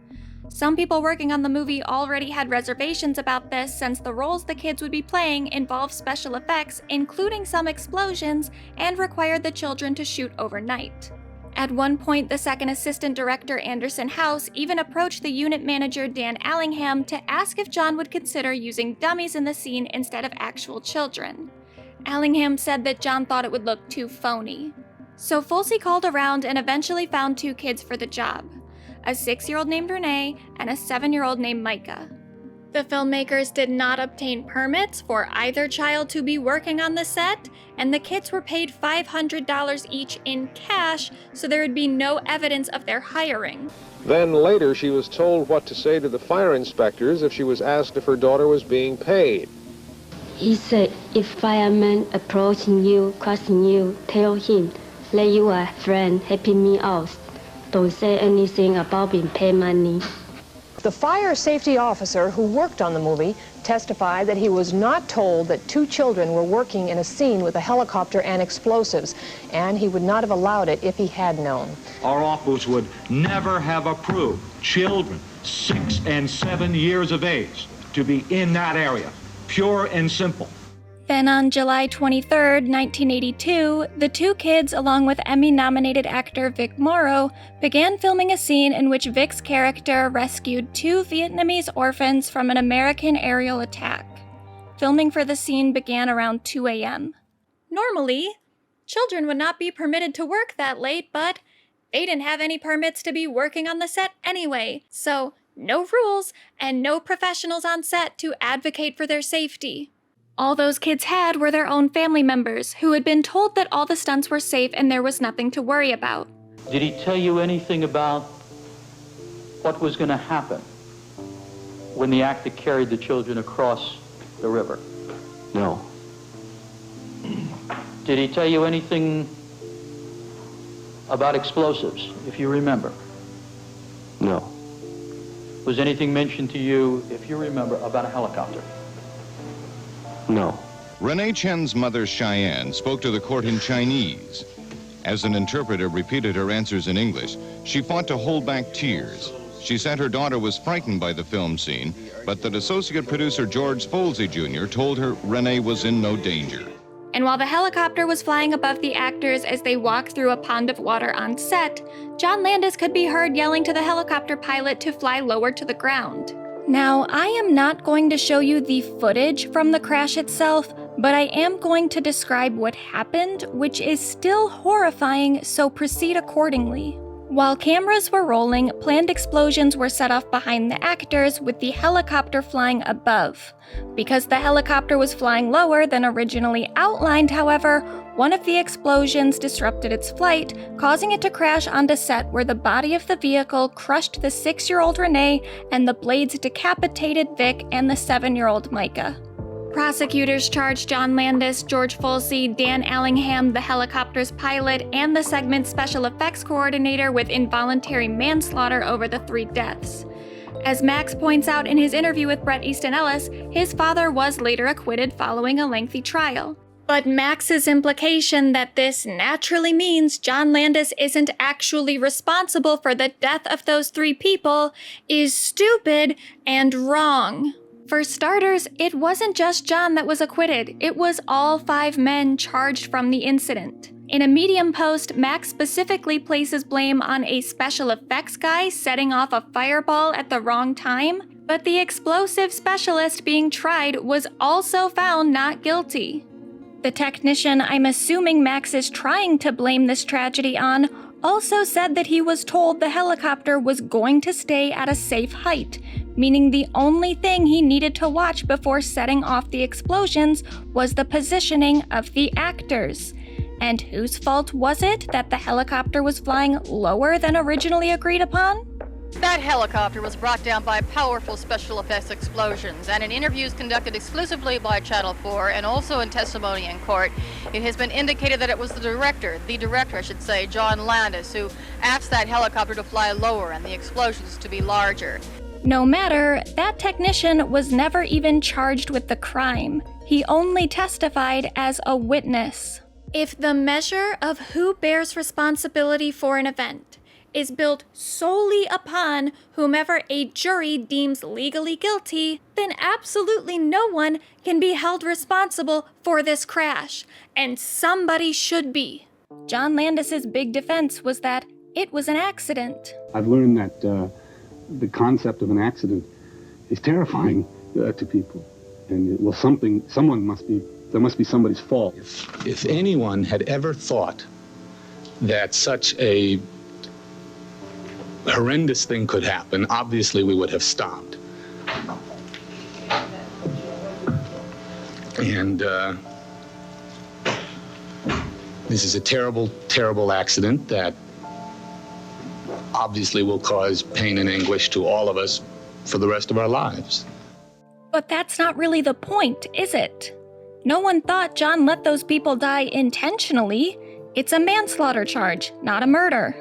S1: Some people working on the movie already had reservations about this, since the roles the kids would be playing involved special effects, including some explosions, and required the children to shoot overnight. At one point, the second assistant director, Anderson House, even approached the unit manager, Dan Allingham, to ask if John would consider using dummies in the scene instead of actual children. Allingham said that John thought it would look too phony. So Folsey called around and eventually found 2 kids for the job, a 6-year-old named Renee and a 7-year-old named Micah. The filmmakers did not obtain permits for either child to be working on the set, and the kids were paid $500 each in cash, so there would be no evidence of their hiring.
S10: Then later she was told what to say to the fire inspectors if she was asked if her daughter was being paid.
S11: He said, if fireman approaching you, question you, tell him, let your friend helping me out. Don't say anything about being paid money.
S12: The fire safety officer who worked on the movie testified that he was not told that 2 children were working in a scene with a helicopter and explosives, and he would not have allowed it if he had known.
S13: Our office would never have approved children 6 and 7 years of age to be in that area, pure and simple.
S1: Then on July 23rd, 1982, the 2 kids, along with Emmy-nominated actor Vic Morrow, began filming a scene in which Vic's character rescued 2 Vietnamese orphans from an American aerial attack. Filming for the scene began around 2 a.m. Normally, children would not be permitted to work that late, but they didn't have any permits to be working on the set anyway, so no rules and no professionals on set to advocate for their safety. All those kids had were their own family members, who had been told that all the stunts were safe and there was nothing to worry about.
S14: Did he tell you anything about what was going to happen when the actor carried the children across the river?
S13: No.
S14: Did he tell you anything about explosives, if you remember?
S10: No.
S14: Was anything mentioned to you, if you remember, about a helicopter?
S10: No.
S15: Renee Chen's mother, Cheyenne, spoke to the court in Chinese. As an interpreter repeated her answers in English, she fought to hold back tears. She said her daughter was frightened by the film scene, but that associate producer George Folsey Jr. told her Renee was in no danger.
S1: And while the helicopter was flying above the actors as they walked through a pond of water on set, John Landis could be heard yelling to the helicopter pilot to fly lower to the ground. Now, I am not going to show you the footage from the crash itself, but I am going to describe what happened, which is still horrifying, so proceed accordingly. While cameras were rolling, planned explosions were set off behind the actors, with the helicopter flying above. Because the helicopter was flying lower than originally outlined, however, one of the explosions disrupted its flight, causing it to crash onto set where the body of the vehicle crushed the 6-year-old Renee and the blades decapitated Vic and the 7-year-old Micah. Prosecutors charged John Landis, George Folsey, Dan Allingham, the helicopter's pilot, and the segment's special effects coordinator with involuntary manslaughter over the 3 deaths. As Max points out in his interview with Bret Easton Ellis, his father was later acquitted following a lengthy trial. But Max's implication that this naturally means John Landis isn't actually responsible for the death of those 3 people is stupid and wrong. For starters, it wasn't just John that was acquitted, it was all 5 men charged from the incident. In a Medium post, Max specifically places blame on a special effects guy setting off a fireball at the wrong time, but the explosive specialist being tried was also found not guilty. The technician I'm assuming Max is trying to blame this tragedy on also said that he was told the helicopter was going to stay at a safe height, meaning the only thing he needed to watch before setting off the explosions was the positioning of the actors. And whose fault was it that the helicopter was flying lower than originally agreed upon?
S16: That helicopter was brought down by powerful special effects explosions, and in interviews conducted exclusively by Channel 4 and also in testimony in court, it has been indicated that it was the director, John Landis, who asked that helicopter to fly lower and the explosions to be larger.
S1: No matter, that technician was never even charged with the crime. He only testified as a witness. If the measure of who bears responsibility for an event is built solely upon whomever a jury deems legally guilty, then absolutely no one can be held responsible for this crash, and somebody should be. John Landis's big defense was that it was an accident.
S17: I've learned that the concept of an accident is terrifying to people, and there must be somebody's fault.
S18: If anyone had ever thought that such a horrendous thing could happen, obviously we would have stopped. And this is a terrible, terrible accident that obviously will cause pain and anguish to all of us for the rest of our lives.
S1: But that's not really the point, is it? No one thought John let those people die intentionally. It's a manslaughter charge, not a murder.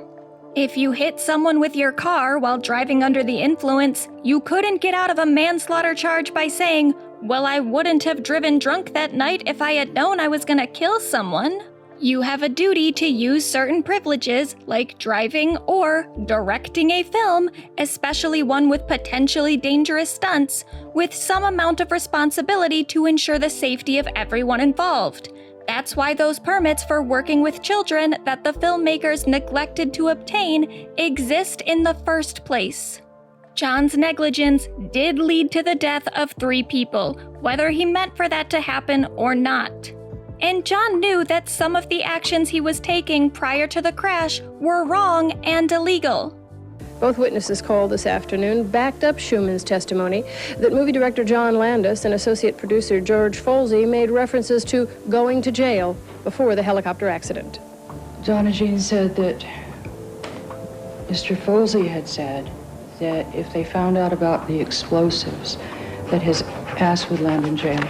S1: If you hit someone with your car while driving under the influence, you couldn't get out of a manslaughter charge by saying, "Well, I wouldn't have driven drunk that night if I had known I was gonna kill someone." You have a duty to use certain privileges, like driving or directing a film, especially one with potentially dangerous stunts, with some amount of responsibility to ensure the safety of everyone involved. That's why those permits for working with children that the filmmakers neglected to obtain exist in the first place. John's negligence did lead to the death of 3 people, whether he meant for that to happen or not. And John knew that some of the actions he was taking prior to the crash were wrong and illegal.
S12: Both witnesses called this afternoon backed up Schumann's testimony that movie director John Landis and associate producer George Folsey made references to going to jail before the helicopter accident.
S19: John and Jean said that Mr. Folsey had said that if they found out about the explosives, that his ass would land in jail.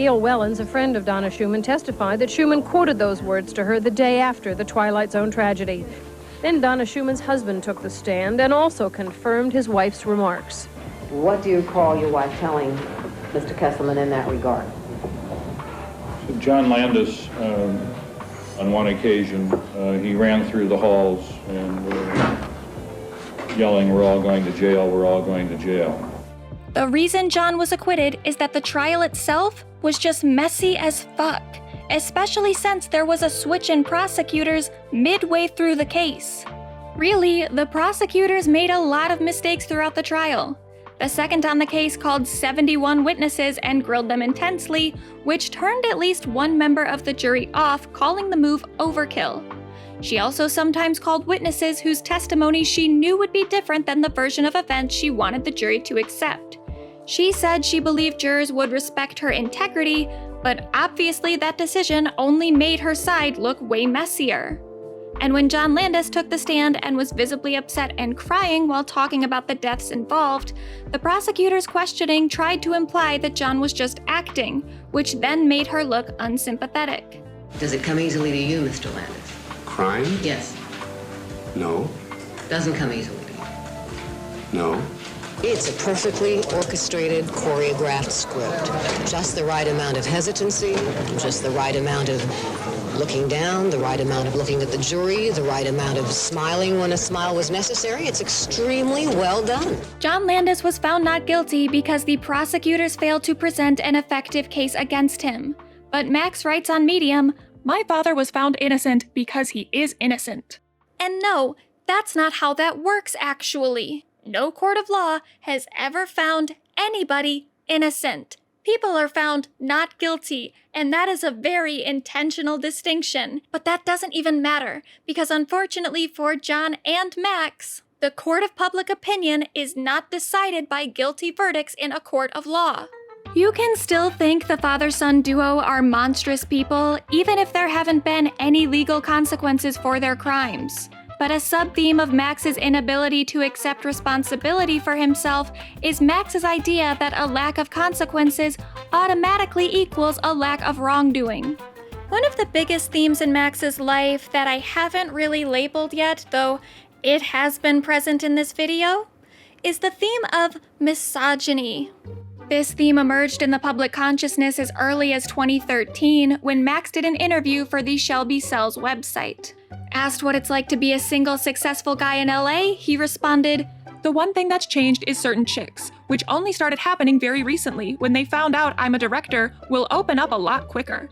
S12: Gail Wellens, a friend of Donna Schumann, testified that Schumann quoted those words to her the day after the Twilight Zone tragedy. Then Donna Schumann's husband took the stand and also confirmed his wife's remarks.
S20: What do you call your wife telling Mr. Kesselman in that regard?
S13: John Landis, on one occasion, he ran through the halls and yelling, "We're all going to jail, we're all going to jail."
S1: The reason John was acquitted is that the trial itself was just messy as fuck, especially since there was a switch in prosecutors midway through the case. Really, the prosecutors made a lot of mistakes throughout the trial. The second on the case called 71 witnesses and grilled them intensely, which turned at least one member of the jury off, calling the move overkill. She also sometimes called witnesses whose testimony she knew would be different than the version of events she wanted the jury to accept. She said she believed jurors would respect her integrity, but obviously that decision only made her side look way messier. And when John Landis took the stand and was visibly upset and crying while talking about the deaths involved, the prosecutor's questioning tried to imply that John was just acting, which then made her look unsympathetic.
S20: Does it come easily to you, Mr. Landis?
S21: Crime?
S20: Yes.
S21: No.
S20: Doesn't come easily to you.
S21: No.
S22: It's a perfectly orchestrated, choreographed script. Just the right amount of hesitancy, just the right amount of looking down, the right amount of looking at the jury, the right amount of smiling when a smile was necessary. It's extremely well done.
S1: John Landis was found not guilty because the prosecutors failed to present an effective case against him. But Max writes on Medium,
S2: "My father was found innocent because he is innocent."
S1: And no, that's not how that works actually. No court of law has ever found anybody innocent. People are found not guilty, and that is a very intentional distinction. But that doesn't even matter, because unfortunately for John and Max, the court of public opinion is not decided by guilty verdicts in a court of law. You can still think the father-son duo are monstrous people, even if there haven't been any legal consequences for their crimes. But a sub-theme of Max's inability to accept responsibility for himself is Max's idea that a lack of consequences automatically equals a lack of wrongdoing. One of the biggest themes in Max's life that I haven't really labeled yet, though it has been present in this video, is the theme of misogyny. This theme emerged in the public consciousness as early as 2013 when Max did an interview for the Shelby Cells website. Asked what it's like to be a single successful guy in LA, he responded,
S2: "The one thing that's changed is certain chicks, which only started happening very recently when they found out I'm a director, will open up a lot quicker."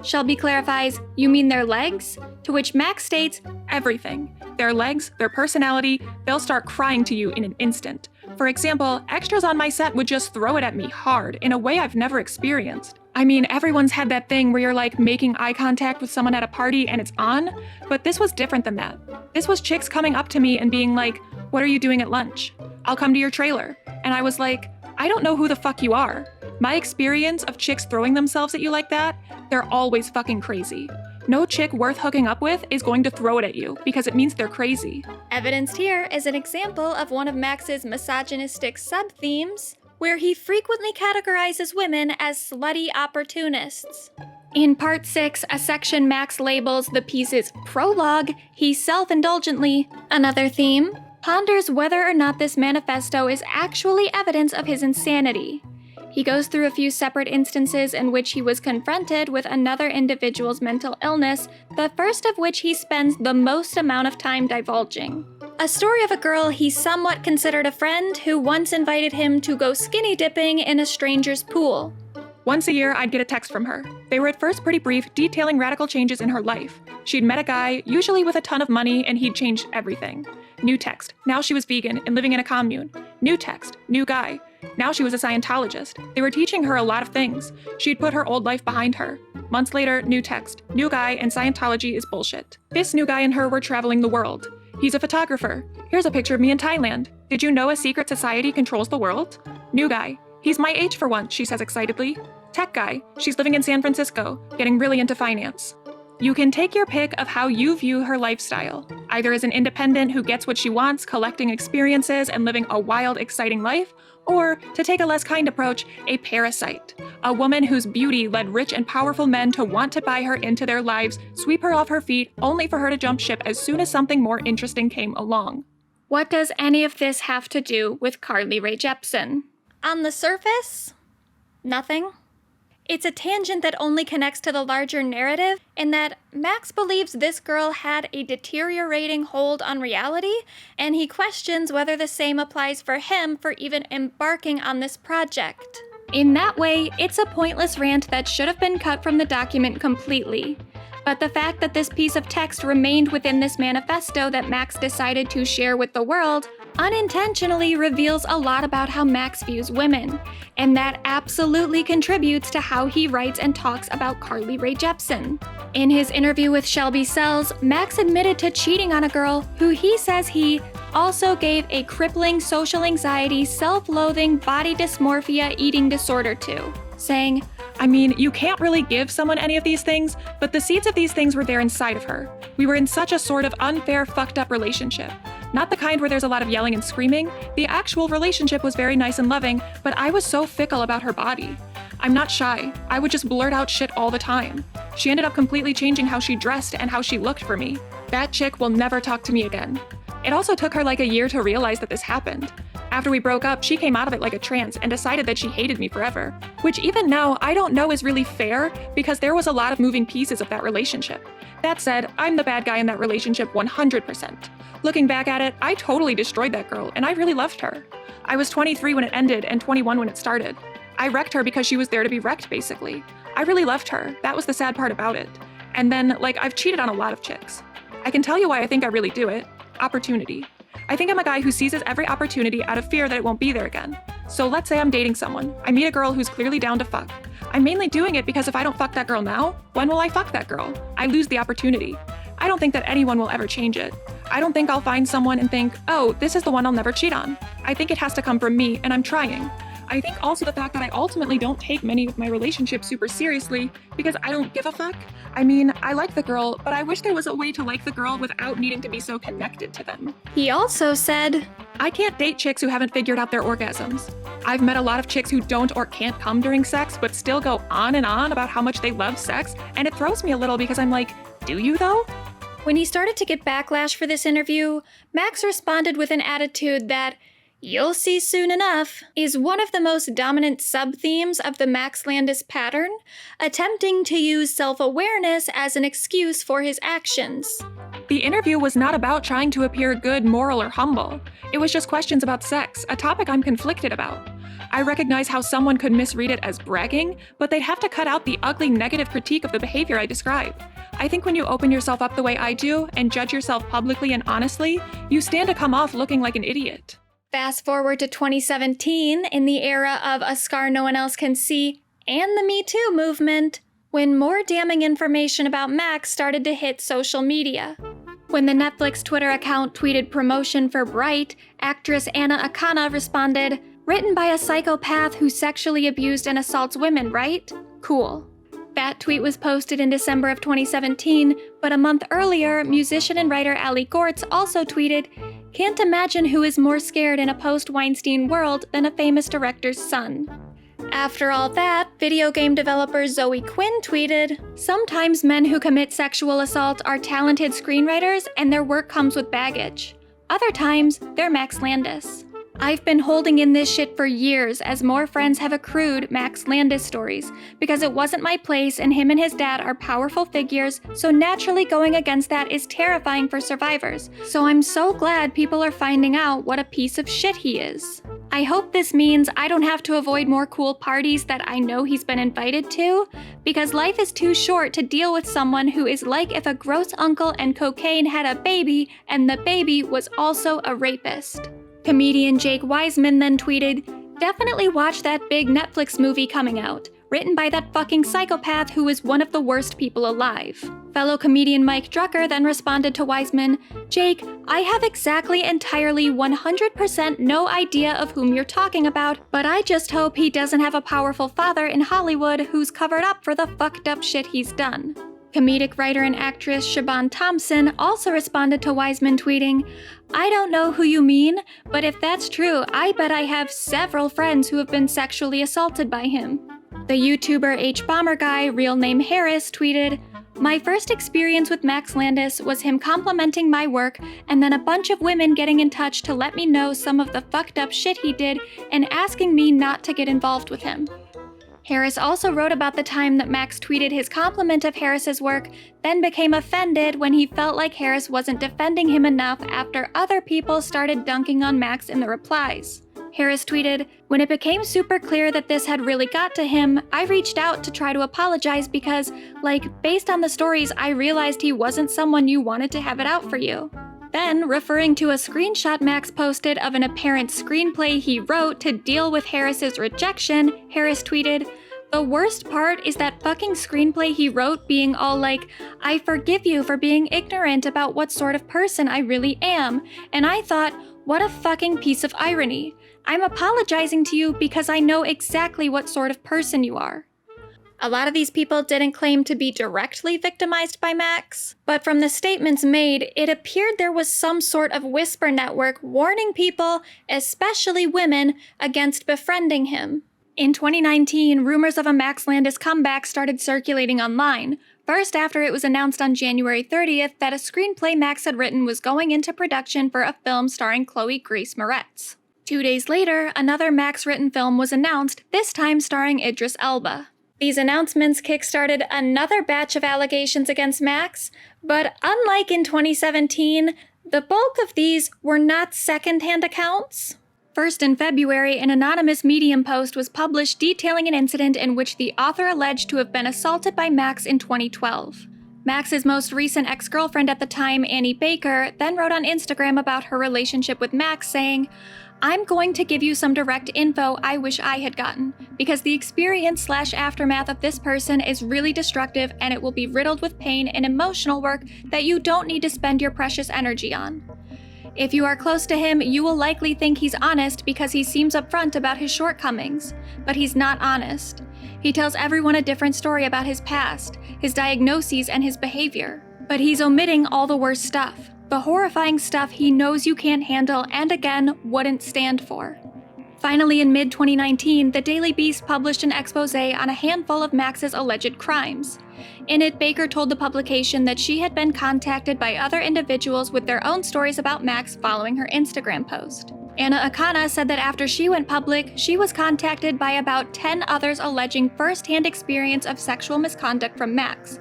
S1: Shelby clarifies, "You mean their legs?" To which Max states,
S2: "Everything. Their legs, their personality, they'll start crying to you in an instant. For example, extras on my set would just throw it at me hard in a way I've never experienced. I mean, everyone's had that thing where you're like making eye contact with someone at a party and it's on, but this was different than that. This was chicks coming up to me and being like, 'What are you doing at lunch? I'll come to your trailer.' And I was like, I don't know who the fuck you are. My experience of chicks throwing themselves at you like that, they're always fucking crazy. No chick worth hooking up with is going to throw it at you because it means they're crazy."
S1: Evidenced here is an example of one of Max's misogynistic sub-themes, where he frequently categorizes women as slutty opportunists. In Part 6, a section Max labels the piece's prologue, he self-indulgently, another theme, ponders whether or not this manifesto is actually evidence of his insanity. He goes through a few separate instances in which he was confronted with another individual's mental illness, the first of which he spends the most amount of time divulging. A story of a girl he somewhat considered a friend who once invited him to go skinny dipping in a stranger's pool.
S2: Once a year, I'd get a text from her. They were at first pretty brief, detailing radical changes in her life. She'd met a guy, usually with a ton of money, and he'd changed everything. New text. Now she was vegan and living in a commune. New text. New guy. Now she was a Scientologist. They were teaching her a lot of things. She'd put her old life behind her. Months later, new text. New guy and Scientology is bullshit. This new guy and her were traveling the world. He's a photographer. Here's a picture of me in Thailand. Did you know a secret society controls the world? New guy. He's my age for once, she says excitedly. Tech guy. She's living in San Francisco, getting really into finance. You can take your pick of how you view her lifestyle, either as an independent who gets what she wants, collecting experiences and living a wild, exciting life, or, to take a less kind approach, a parasite, a woman whose beauty led rich and powerful men to want to buy her into their lives, sweep her off her feet, only for her to jump ship as soon as something more interesting came along.
S1: What does any of this have to do with Carly Rae Jepsen? On the surface, nothing. It's a tangent that only connects to the larger narrative, in that Max believes this girl had a deteriorating hold on reality, and he questions whether the same applies for him for even embarking on this project. In that way, it's a pointless rant that should have been cut from the document completely. But the fact that this piece of text remained within this manifesto that Max decided to share with the world unintentionally reveals a lot about how Max views women, and that absolutely contributes to how he writes and talks about Carly Rae Jepsen. In his interview with Shelby Sells, Max admitted to cheating on a girl who he says he also gave a crippling social anxiety, self-loathing, body dysmorphia, eating disorder to, saying,
S2: I mean, you can't really give someone any of these things, but the seeds of these things were there inside of her. We were in such a sort of unfair, fucked up relationship. Not the kind where there's a lot of yelling and screaming. The actual relationship was very nice and loving, but I was so fickle about her body. I'm not shy. I would just blurt out shit all the time. She ended up completely changing how she dressed and how she looked for me. That chick will never talk to me again. It also took her like a year to realize that this happened. After we broke up, she came out of it like a trance and decided that she hated me forever. Which even now, I don't know is really fair, because there was a lot of moving pieces of that relationship. That said, I'm the bad guy in that relationship 100%. Looking back at it, I totally destroyed that girl, and I really loved her. I was 23 when it ended and 21 when it started. I wrecked her because she was there to be wrecked, basically. I really loved her. That was the sad part about it. And then, I've cheated on a lot of chicks. I can tell you why I think I really do it. Opportunity. I think I'm a guy who seizes every opportunity out of fear that it won't be there again. So let's say I'm dating someone. I meet a girl who's clearly down to fuck. I'm mainly doing it because if I don't fuck that girl now, when will I fuck that girl? I lose the opportunity. I don't think that anyone will ever change it. I don't think I'll find someone and think, oh, this is the one I'll never cheat on. I think it has to come from me, and I'm trying. I think also the fact that I ultimately don't take many of my relationships super seriously because I don't give a fuck. I mean, I like the girl, but I wish there was a way to like the girl without needing to be so connected to them.
S1: He also said,
S2: I can't date chicks who haven't figured out their orgasms. I've met a lot of chicks who don't or can't come during sex, but still go on and on about how much they love sex, and it throws me a little because I'm like, do you though?
S1: When he started to get backlash for this interview, Max responded with an attitude that, you'll see soon enough, is one of the most dominant sub-themes of the Max Landis pattern, attempting to use self-awareness as an excuse for his actions.
S2: The interview was not about trying to appear good, moral, or humble. It was just questions about sex, a topic I'm conflicted about. I recognize how someone could misread it as bragging, but they'd have to cut out the ugly negative critique of the behavior I described. I think when you open yourself up the way I do and judge yourself publicly and honestly, you stand to come off looking like an idiot.
S1: Fast forward to 2017, in the era of A Scar No One Else Can See and the Me Too movement, when more damning information about Max started to hit social media. When the Netflix Twitter account tweeted promotion for Bright, actress Anna Akana responded, written by a psychopath who sexually abused and assaults women, right? Cool. That tweet was posted in December of 2017, but a month earlier, musician and writer Ali Gortz also tweeted, can't imagine who is more scared in a post-Weinstein world than a famous director's son. After all that, video game developer Zoe Quinn tweeted, sometimes men who commit sexual assault are talented screenwriters and their work comes with baggage. Other times, they're Max Landis. I've been holding in this shit for years as more friends have accrued Max Landis stories, because it wasn't my place and him and his dad are powerful figures, so naturally going against that is terrifying for survivors. So I'm so glad people are finding out what a piece of shit he is. I hope this means I don't have to avoid more cool parties that I know he's been invited to, because life is too short to deal with someone who is like if a gross uncle and cocaine had a baby and the baby was also a rapist. Comedian Jake Wiseman then tweeted, definitely watch that big Netflix movie coming out, written by that fucking psychopath who is one of the worst people alive. Fellow comedian Mike Drucker then responded to Wiseman, Jake, I have exactly entirely 100% no idea of whom you're talking about, but I just hope he doesn't have a powerful father in Hollywood who's covered up for the fucked up shit he's done. Comedic writer and actress Siobhan Thompson also responded to Wiseman, tweeting, "I don't know who you mean, but if that's true, I bet I have several friends who have been sexually assaulted by him." The YouTuber H Bomber Guy, real name Harris, tweeted, "My first experience with Max Landis was him complimenting my work and then a bunch of women getting in touch to let me know some of the fucked up shit he did and asking me not to get involved with him." Harris also wrote about the time that Max tweeted his compliment of Harris's work, then became offended when he felt like Harris wasn't defending him enough after other people started dunking on Max in the replies. Harris tweeted, "When it became super clear that this had really got to him, I reached out to try to apologize because, based on the stories, I realized he wasn't someone you wanted to have it out for you." Then, referring to a screenshot Max posted of an apparent screenplay he wrote to deal with Harris's rejection, Harris tweeted, "The worst part is that fucking screenplay he wrote being all like, 'I forgive you for being ignorant about what sort of person I really am,' and I thought, what a fucking piece of irony. I'm apologizing to you because I know exactly what sort of person you are." A lot of these people didn't claim to be directly victimized by Max, but from the statements made, it appeared there was some sort of whisper network warning people, especially women, against befriending him. In 2019, rumors of a Max Landis comeback started circulating online, first after it was announced on January 30th that a screenplay Max had written was going into production for a film starring Chloe Grace Moretz. 2 days later, another Max-written film was announced, this time starring Idris Elba. These announcements kickstarted another batch of allegations against Max, but unlike in 2017, the bulk of these were not second-hand accounts. First, in February, an anonymous Medium post was published detailing an incident in which the author alleged to have been assaulted by Max in 2012. Max's most recent ex-girlfriend at the time, Annie Baker, then wrote on Instagram about her relationship with Max, saying, "I'm going to give you some direct info I wish I had gotten, because the experience/aftermath of this person is really destructive and it will be riddled with pain and emotional work that you don't need to spend your precious energy on. If you are close to him, you will likely think he's honest because he seems upfront about his shortcomings, but he's not honest. He tells everyone a different story about his past, his diagnoses, and his behavior, but he's omitting all the worst stuff. The horrifying stuff he knows you can't handle and again, wouldn't stand for." Finally, in mid-2019, the Daily Beast published an expose on a handful of Max's alleged crimes. In it, Baker told the publication that she had been contacted by other individuals with their own stories about Max following her Instagram post. Anna Akana said that after she went public, she was contacted by about 10 others alleging first-hand experience of sexual misconduct from Max.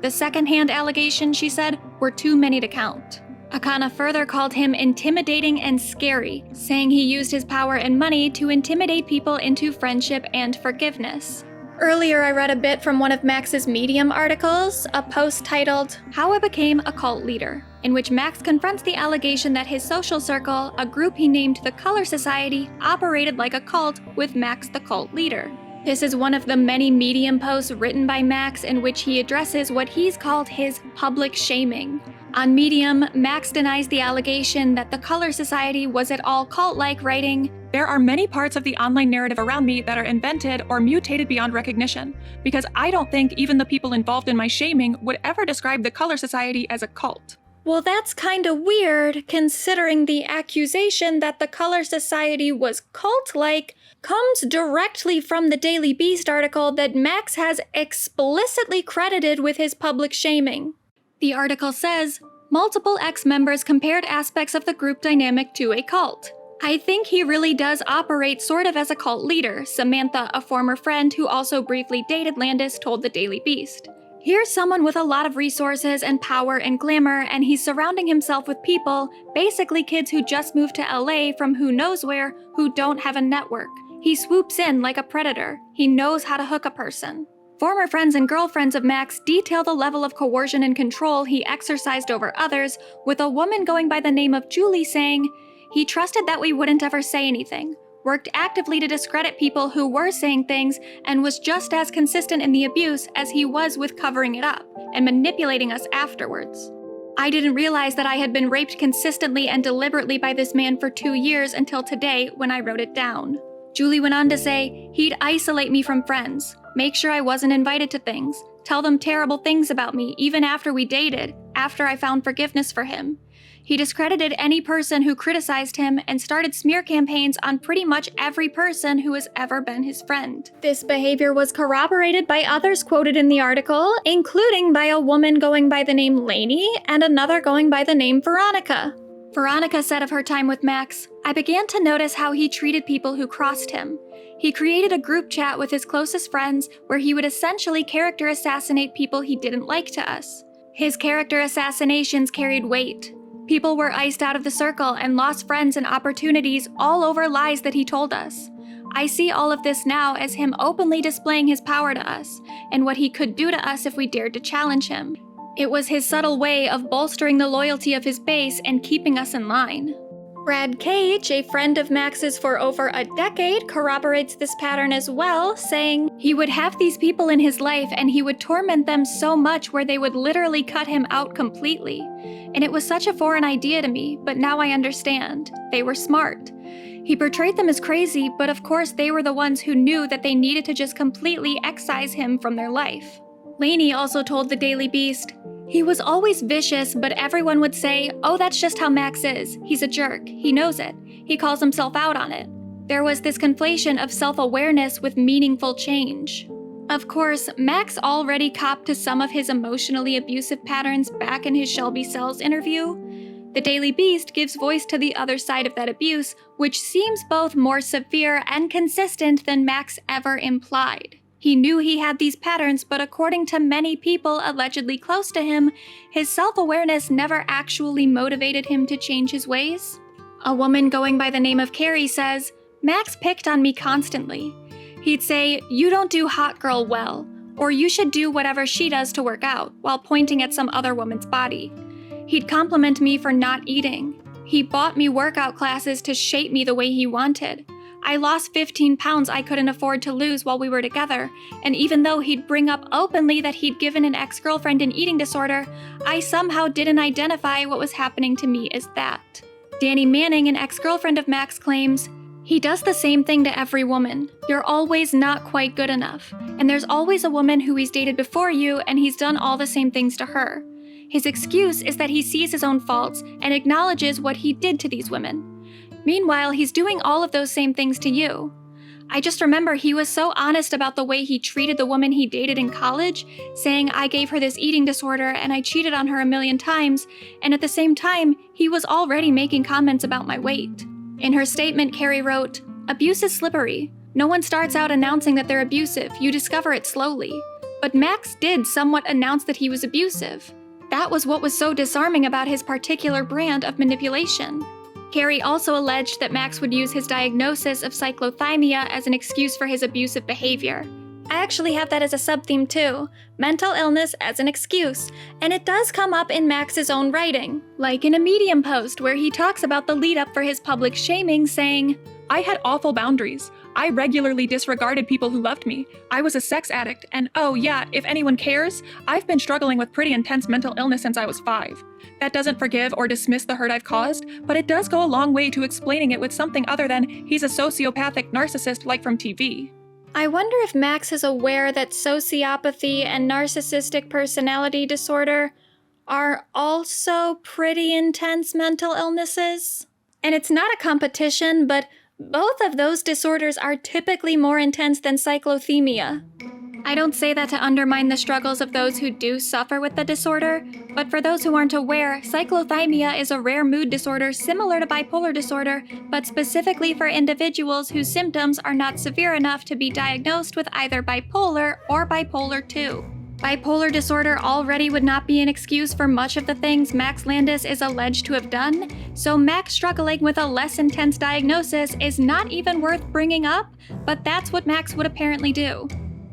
S1: The second-hand allegations, she said, were too many to count. Akana further called him intimidating and scary, saying he used his power and money to intimidate people into friendship and forgiveness. Earlier, I read a bit from one of Max's Medium articles, a post titled, "How I Became a Cult Leader," in which Max confronts the allegation that his social circle, a group he named the Color Society, operated like a cult with Max the cult leader. This is one of the many Medium posts written by Max in which he addresses what he's called his public shaming. On Medium, Max denies the allegation that the Color Society was at all cult-like, writing,
S2: "There are many parts of the online narrative around me that are invented or mutated beyond recognition, because I don't think even the people involved in my shaming would ever describe the Color Society as a cult."
S1: Well, that's kinda weird, considering the accusation that the Color Society was cult-like comes directly from the Daily Beast article that Max has explicitly credited with his public shaming. The article says, "Multiple ex-members compared aspects of the group dynamic to a cult. I think he really does operate sort of as a cult leader," Samantha, a former friend who also briefly dated Landis, told the Daily Beast. "Here's someone with a lot of resources and power and glamour, and he's surrounding himself with people, basically kids who just moved to LA from who knows where, who don't have a network. He swoops in like a predator. He knows how to hook a person." Former friends and girlfriends of Max detail the level of coercion and control he exercised over others, with a woman going by the name of Julie saying, "He trusted that we wouldn't ever say anything, worked actively to discredit people who were saying things, and was just as consistent in the abuse as he was with covering it up, and manipulating us afterwards. I didn't realize that I had been raped consistently and deliberately by this man for 2 years until today when I wrote it down." Julie went on to say, "He'd isolate me from friends, make sure I wasn't invited to things, tell them terrible things about me even after we dated, after I found forgiveness for him. He discredited any person who criticized him and started smear campaigns on pretty much every person who has ever been his friend. This behavior was corroborated by others quoted in the article, including by a woman going by the name Lainey and another going by the name Veronica. Veronica said of her time with Max, "I began to notice how he treated people who crossed him. He created a group chat with his closest friends where he would essentially character assassinate people he didn't like to us. His character assassinations carried weight. People were iced out of the circle and lost friends and opportunities all over lies that he told us. I see all of this now as him openly displaying his power to us and what he could do to us if we dared to challenge him. It was his subtle way of bolstering the loyalty of his base and keeping us in line." Brad Cage, a friend of Max's for over a decade, corroborates this pattern as well, saying, "He would have these people in his life and he would torment them so much where they would literally cut him out completely. And it was such a foreign idea to me, but now I understand. They were smart. He portrayed them as crazy, but of course they were the ones who knew that they needed to just completely excise him from their life." Lainey also told the Daily Beast, "He was always vicious, but everyone would say, 'Oh, that's just how Max is. He's a jerk. He knows it. He calls himself out on it.' There was this conflation of self-awareness with meaningful change." Of course, Max already copped to some of his emotionally abusive patterns back in his Shelby Sells interview. The Daily Beast gives voice to the other side of that abuse, which seems both more severe and consistent than Max ever implied. He knew he had these patterns, but according to many people allegedly close to him, his self-awareness never actually motivated him to change his ways. A woman going by the name of Carrie says, "Max picked on me constantly. He'd say, 'You don't do hot girl well,' or 'You should do whatever she does to work out,' while pointing at some other woman's body. He'd compliment me for not eating. He bought me workout classes to shape me the way he wanted. I lost 15 pounds I couldn't afford to lose while we were together, and even though he'd bring up openly that he'd given an ex-girlfriend an eating disorder, I somehow didn't identify what was happening to me as that." Danny Manning, an ex-girlfriend of Max, claims, "He does the same thing to every woman. You're always not quite good enough, and there's always a woman who he's dated before you and he's done all the same things to her. His excuse is that he sees his own faults and acknowledges what he did to these women. Meanwhile, he's doing all of those same things to you. I just remember he was so honest about the way he treated the woman he dated in college, saying I gave her this eating disorder and I cheated on her a million times, and at the same time, he was already making comments about my weight." In her statement, Carrie wrote, "Abuse is slippery. No one starts out announcing that they're abusive, you discover it slowly. But Max did somewhat announce that he was abusive. That was what was so disarming about his particular brand of manipulation." Carrie also alleged that Max would use his diagnosis of cyclothymia as an excuse for his abusive behavior. I actually have that as a sub-theme too, mental illness as an excuse, and it does come up in Max's own writing, like in a Medium post where he talks about the lead-up for his public shaming, saying,
S2: "I had awful boundaries. I regularly disregarded people who loved me. I was a sex addict, and oh yeah, if anyone cares, I've been struggling with pretty intense mental illness since I was 5. That doesn't forgive or dismiss the hurt I've caused, but it does go a long way to explaining it with something other than he's a sociopathic narcissist like from TV."
S1: I wonder if Max is aware that sociopathy and narcissistic personality disorder are also pretty intense mental illnesses. And it's not a competition, but both of those disorders are typically more intense than cyclothymia. I don't say that to undermine the struggles of those who do suffer with the disorder, but for those who aren't aware, cyclothymia is a rare mood disorder similar to bipolar disorder, but specifically for individuals whose symptoms are not severe enough to be diagnosed with either bipolar or bipolar 2. Bipolar disorder already would not be an excuse for much of the things Max Landis is alleged to have done, so Max struggling with a less intense diagnosis is not even worth bringing up, but that's what Max would apparently do.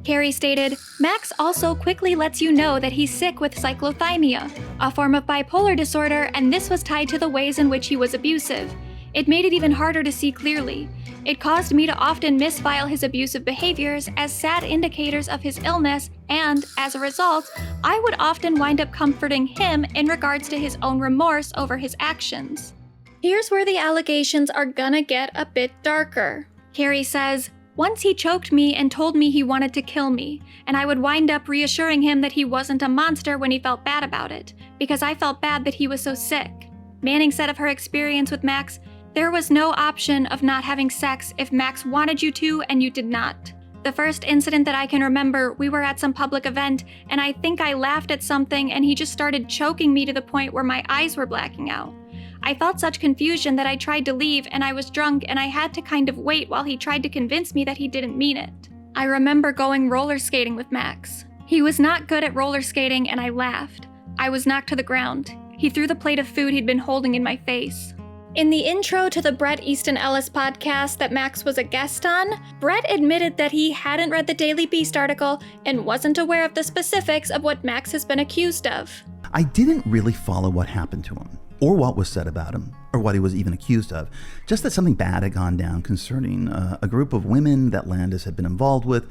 S1: Carrie stated, "Max also quickly lets you know that he's sick with cyclothymia, a form of bipolar disorder, and this was tied to the ways in which he was abusive. It made it even harder to see clearly. It caused me to often misfile his abusive behaviors as sad indicators of his illness, and, as a result, I would often wind up comforting him in regards to his own remorse over his actions." Here's where the allegations are gonna get a bit darker. Carrie says, Once he choked me and told me he wanted to kill me, and I would wind up reassuring him that he wasn't a monster when he felt bad about it, because I felt bad that he was so sick. Manning said of her experience with Max, "There was no option of not having sex if Max wanted you to and you did not." The first incident that I can remember, we were at some public event, and I think I laughed at something and he just started choking me to the point where my eyes were blacking out. I felt such confusion that I tried to leave, and I was drunk and I had to kind of wait while he tried to convince me that he didn't mean it. I remember going roller skating with Max. He was not good at roller skating and I laughed. I was knocked to the ground. He threw the plate of food he'd been holding in my face. In the intro to the Bret Easton Ellis podcast that Max was a guest on, Bret admitted that he hadn't read the Daily Beast article and wasn't aware of the specifics of what Max has been accused of.
S3: I didn't really follow what happened to him, or what was said about him, or what he was even accused of. Just that something bad had gone down concerning a group of women that Landis had been involved with,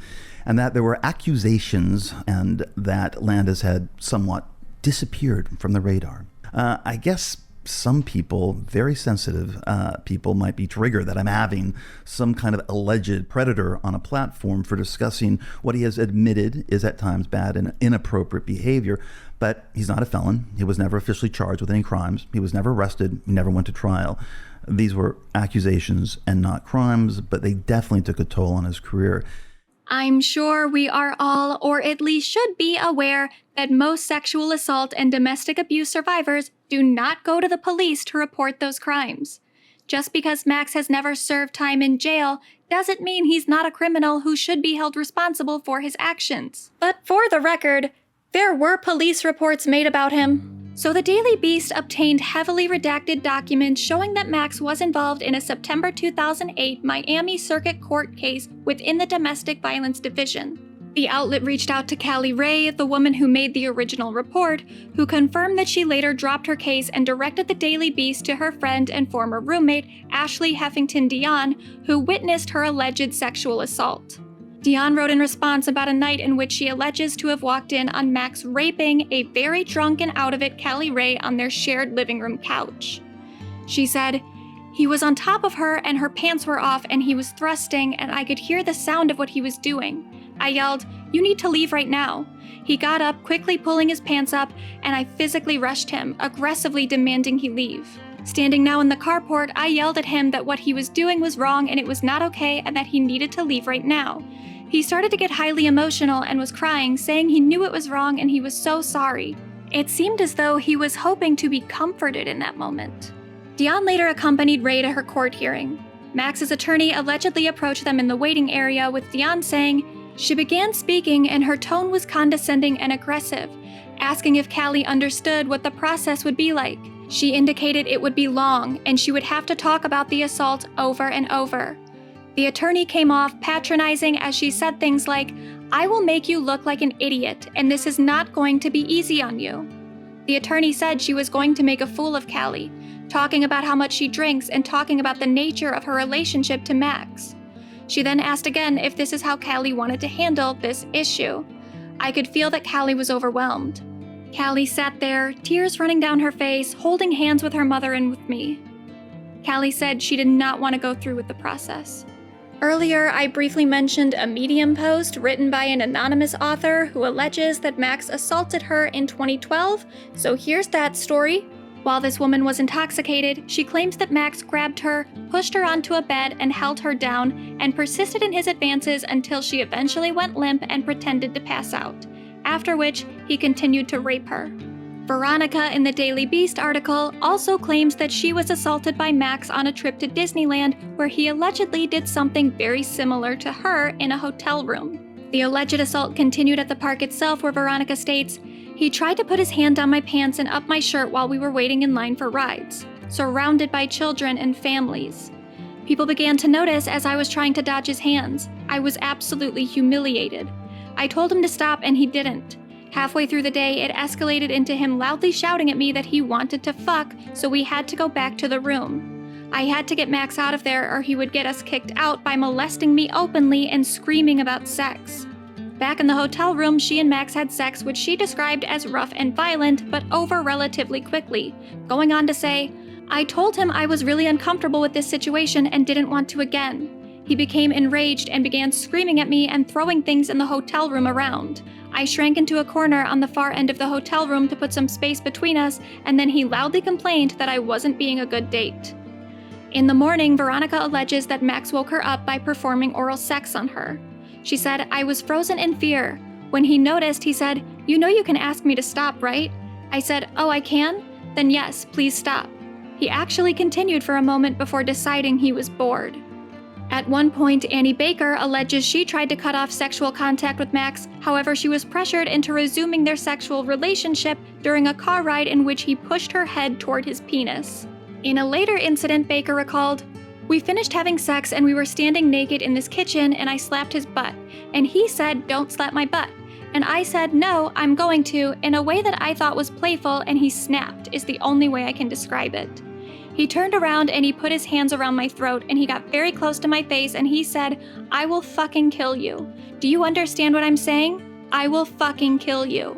S3: and that there were accusations, and that Landis had somewhat disappeared from the radar. I guess some people, very sensitive people, might be triggered that I'm having some kind of alleged predator on a platform for discussing what he has admitted is at times bad and inappropriate behavior. But he's not a felon. He was never officially charged with any crimes. He was never arrested. He never went to trial. These were accusations and not crimes, but they definitely took a toll on his career.
S1: I'm sure we are all, or at least should be, aware that most sexual assault and domestic abuse survivors do not go to the police to report those crimes. Just because Max has never served time in jail doesn't mean he's not a criminal who should be held responsible for his actions. But for the record, there were police reports made about him. So the Daily Beast obtained heavily redacted documents showing that Max was involved in a September 2008 Miami Circuit Court case within the Domestic Violence Division. The outlet reached out to Callie Rae, the woman who made the original report, who confirmed that she later dropped her case and directed the Daily Beast to her friend and former roommate, Ashley Heffington Dion, who witnessed her alleged sexual assault. Dion wrote in response about a night in which she alleges to have walked in on Max raping a very drunk and out of it Callie Rae on their shared living room couch. She said, "He was on top of her and her pants were off and he was thrusting and I could hear the sound of what he was doing. I yelled, 'You need to leave right now.' He got up, quickly pulling his pants up, and I physically rushed him, aggressively demanding he leave. Standing now in the carport, I yelled at him that what he was doing was wrong and it was not okay and that he needed to leave right now. He started to get highly emotional and was crying, saying he knew it was wrong and he was so sorry. It seemed as though he was hoping to be comforted in that moment." Dion later accompanied Rae to her court hearing. Max's attorney allegedly approached them in the waiting area, with Dion saying, "She began speaking and her tone was condescending and aggressive, asking if Callie understood what the process would be like. She indicated it would be long and she would have to talk about the assault over and over. The attorney came off patronizing as she said things like, 'I will make you look like an idiot and this is not going to be easy on you.' The attorney said she was going to make a fool of Callie, talking about how much she drinks and talking about the nature of her relationship to Max. She then asked again if this is how Callie wanted to handle this issue. I could feel that Callie was overwhelmed. Callie sat there, tears running down her face, holding hands with her mother and with me. Callie said she did not want to go through with the process." Earlier, I briefly mentioned a Medium post written by an anonymous author who alleges that Max assaulted her in 2012, so here's that story. While this woman was intoxicated, she claims that Max grabbed her, pushed her onto a bed and held her down, and persisted in his advances until she eventually went limp and pretended to pass out, after which he continued to rape her. Veronica in the Daily Beast article also claims that she was assaulted by Max on a trip to Disneyland, where he allegedly did something very similar to her in a hotel room. The alleged assault continued at the park itself, where Veronica states, "He tried to put his hand down my pants and up my shirt while we were waiting in line for rides, surrounded by children and families. People began to notice as I was trying to dodge his hands. I was absolutely humiliated. I told him to stop and he didn't. Halfway through the day, it escalated into him loudly shouting at me that he wanted to fuck, so we had to go back to the room. I had to get Max out of there or he would get us kicked out by molesting me openly and screaming about sex. Back in the hotel room, she and Max had sex, which she described as rough and violent, but over relatively quickly, going on to say, I told him I was really uncomfortable with this situation and didn't want to again. He became enraged and began screaming at me and throwing things in the hotel room around. I shrank into a corner on the far end of the hotel room to put some space between us, and then he loudly complained that I wasn't being a good date. In the morning, Veronica alleges that Max woke her up by performing oral sex on her. She said, "I was frozen in fear. When he noticed, he said, 'You know you can ask me to stop, right?' I said, 'Oh, I can? Then yes, please stop.' He actually continued for a moment before deciding he was bored." At one point, Annie Baker alleges she tried to cut off sexual contact with Max, however she was pressured into resuming their sexual relationship during a car ride in which he pushed her head toward his penis. In a later incident, Baker recalled, "We finished having sex and we were standing naked in this kitchen and I slapped his butt, and he said, 'Don't slap my butt.' And I said, 'No, I'm going to,' in a way that I thought was playful, and he snapped, is the only way I can describe it. He turned around and he put his hands around my throat and he got very close to my face and he said, 'I will fucking kill you. Do you understand what I'm saying? I will fucking kill you.'"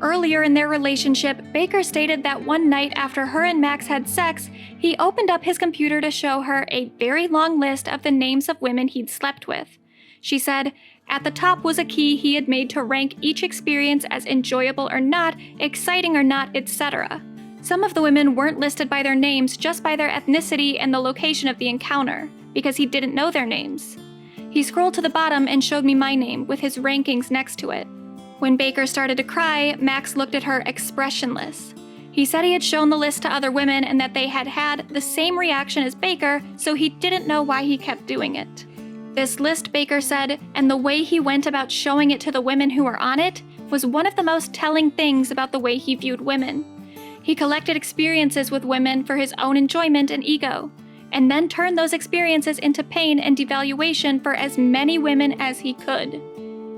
S1: Earlier in their relationship, Baker stated that one night after her and Max had sex, he opened up his computer to show her a very long list of the names of women he'd slept with. She said, "At the top was a key he had made to rank each experience as enjoyable or not, exciting or not, etc. Some of the women weren't listed by their names, just by their ethnicity and the location of the encounter, because he didn't know their names. He scrolled to the bottom and showed me my name, with his rankings next to it. When Baker started to cry, Max looked at her expressionless. He said he had shown the list to other women and that they had had the same reaction as Baker, so he didn't know why he kept doing it. This list, Baker said, and the way he went about showing it to the women who were on it, was one of the most telling things about the way he viewed women. He collected experiences with women for his own enjoyment and ego, and then turned those experiences into pain and devaluation for as many women as he could.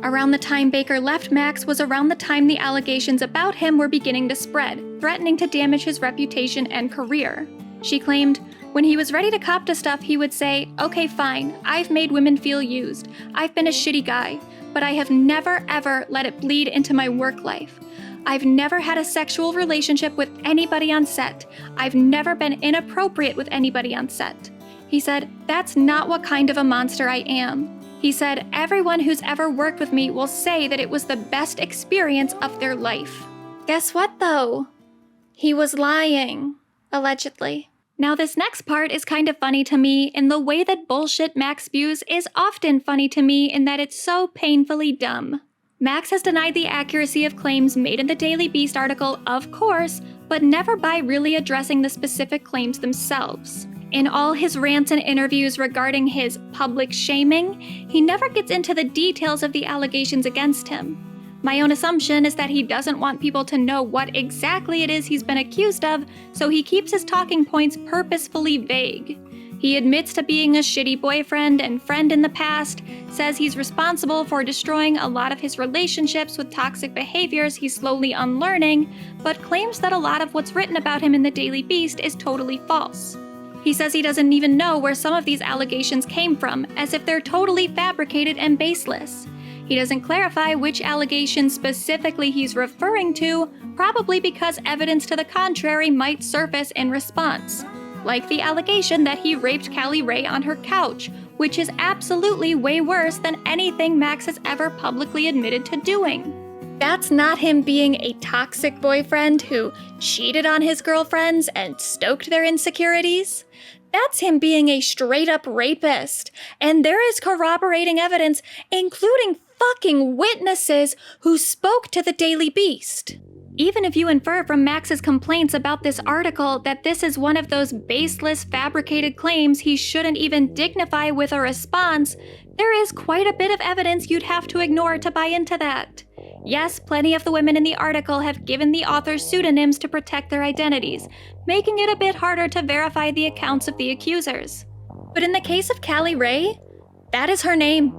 S1: Around the time Baker left Max was around the time the allegations about him were beginning to spread, threatening to damage his reputation and career. She claimed, "When he was ready to cop to stuff, he would say, 'Okay, fine, I've made women feel used. I've been a shitty guy, but I have never ever let it bleed into my work life. I've never had a sexual relationship with anybody on set. I've never been inappropriate with anybody on set.' He said, 'That's not what kind of a monster I am.' He said, 'Everyone who's ever worked with me will say that it was the best experience of their life.'" Guess what, though? He was lying. Allegedly. Now, this next part is kind of funny to me in the way that bullshit Max spews is often funny to me in that it's so painfully dumb. Max has denied the accuracy of claims made in the Daily Beast article, of course, but never by really addressing the specific claims themselves. In all his rants and interviews regarding his public shaming, he never gets into the details of the allegations against him. My own assumption is that he doesn't want people to know what exactly it is he's been accused of, so he keeps his talking points purposefully vague. He admits to being a shitty boyfriend and friend in the past, says he's responsible for destroying a lot of his relationships with toxic behaviors he's slowly unlearning, but claims that a lot of what's written about him in the Daily Beast is totally false. He says he doesn't even know where some of these allegations came from, as if they're totally fabricated and baseless. He doesn't clarify which allegations specifically he's referring to, probably because evidence to the contrary might surface in response. Like the allegation that he raped Callie Rae on her couch, which is absolutely way worse than anything Max has ever publicly admitted to doing. That's not him being a toxic boyfriend who cheated on his girlfriends and stoked their insecurities. That's him being a straight-up rapist, and there is corroborating evidence, including fucking witnesses who spoke to the Daily Beast. Even if you infer from Max's complaints about this article that this is one of those baseless, fabricated claims he shouldn't even dignify with a response, there is quite a bit of evidence you'd have to ignore to buy into that. Yes, plenty of the women in the article have given the authors pseudonyms to protect their identities, making it a bit harder to verify the accounts of the accusers. But in the case of Callie Rae, that is her name.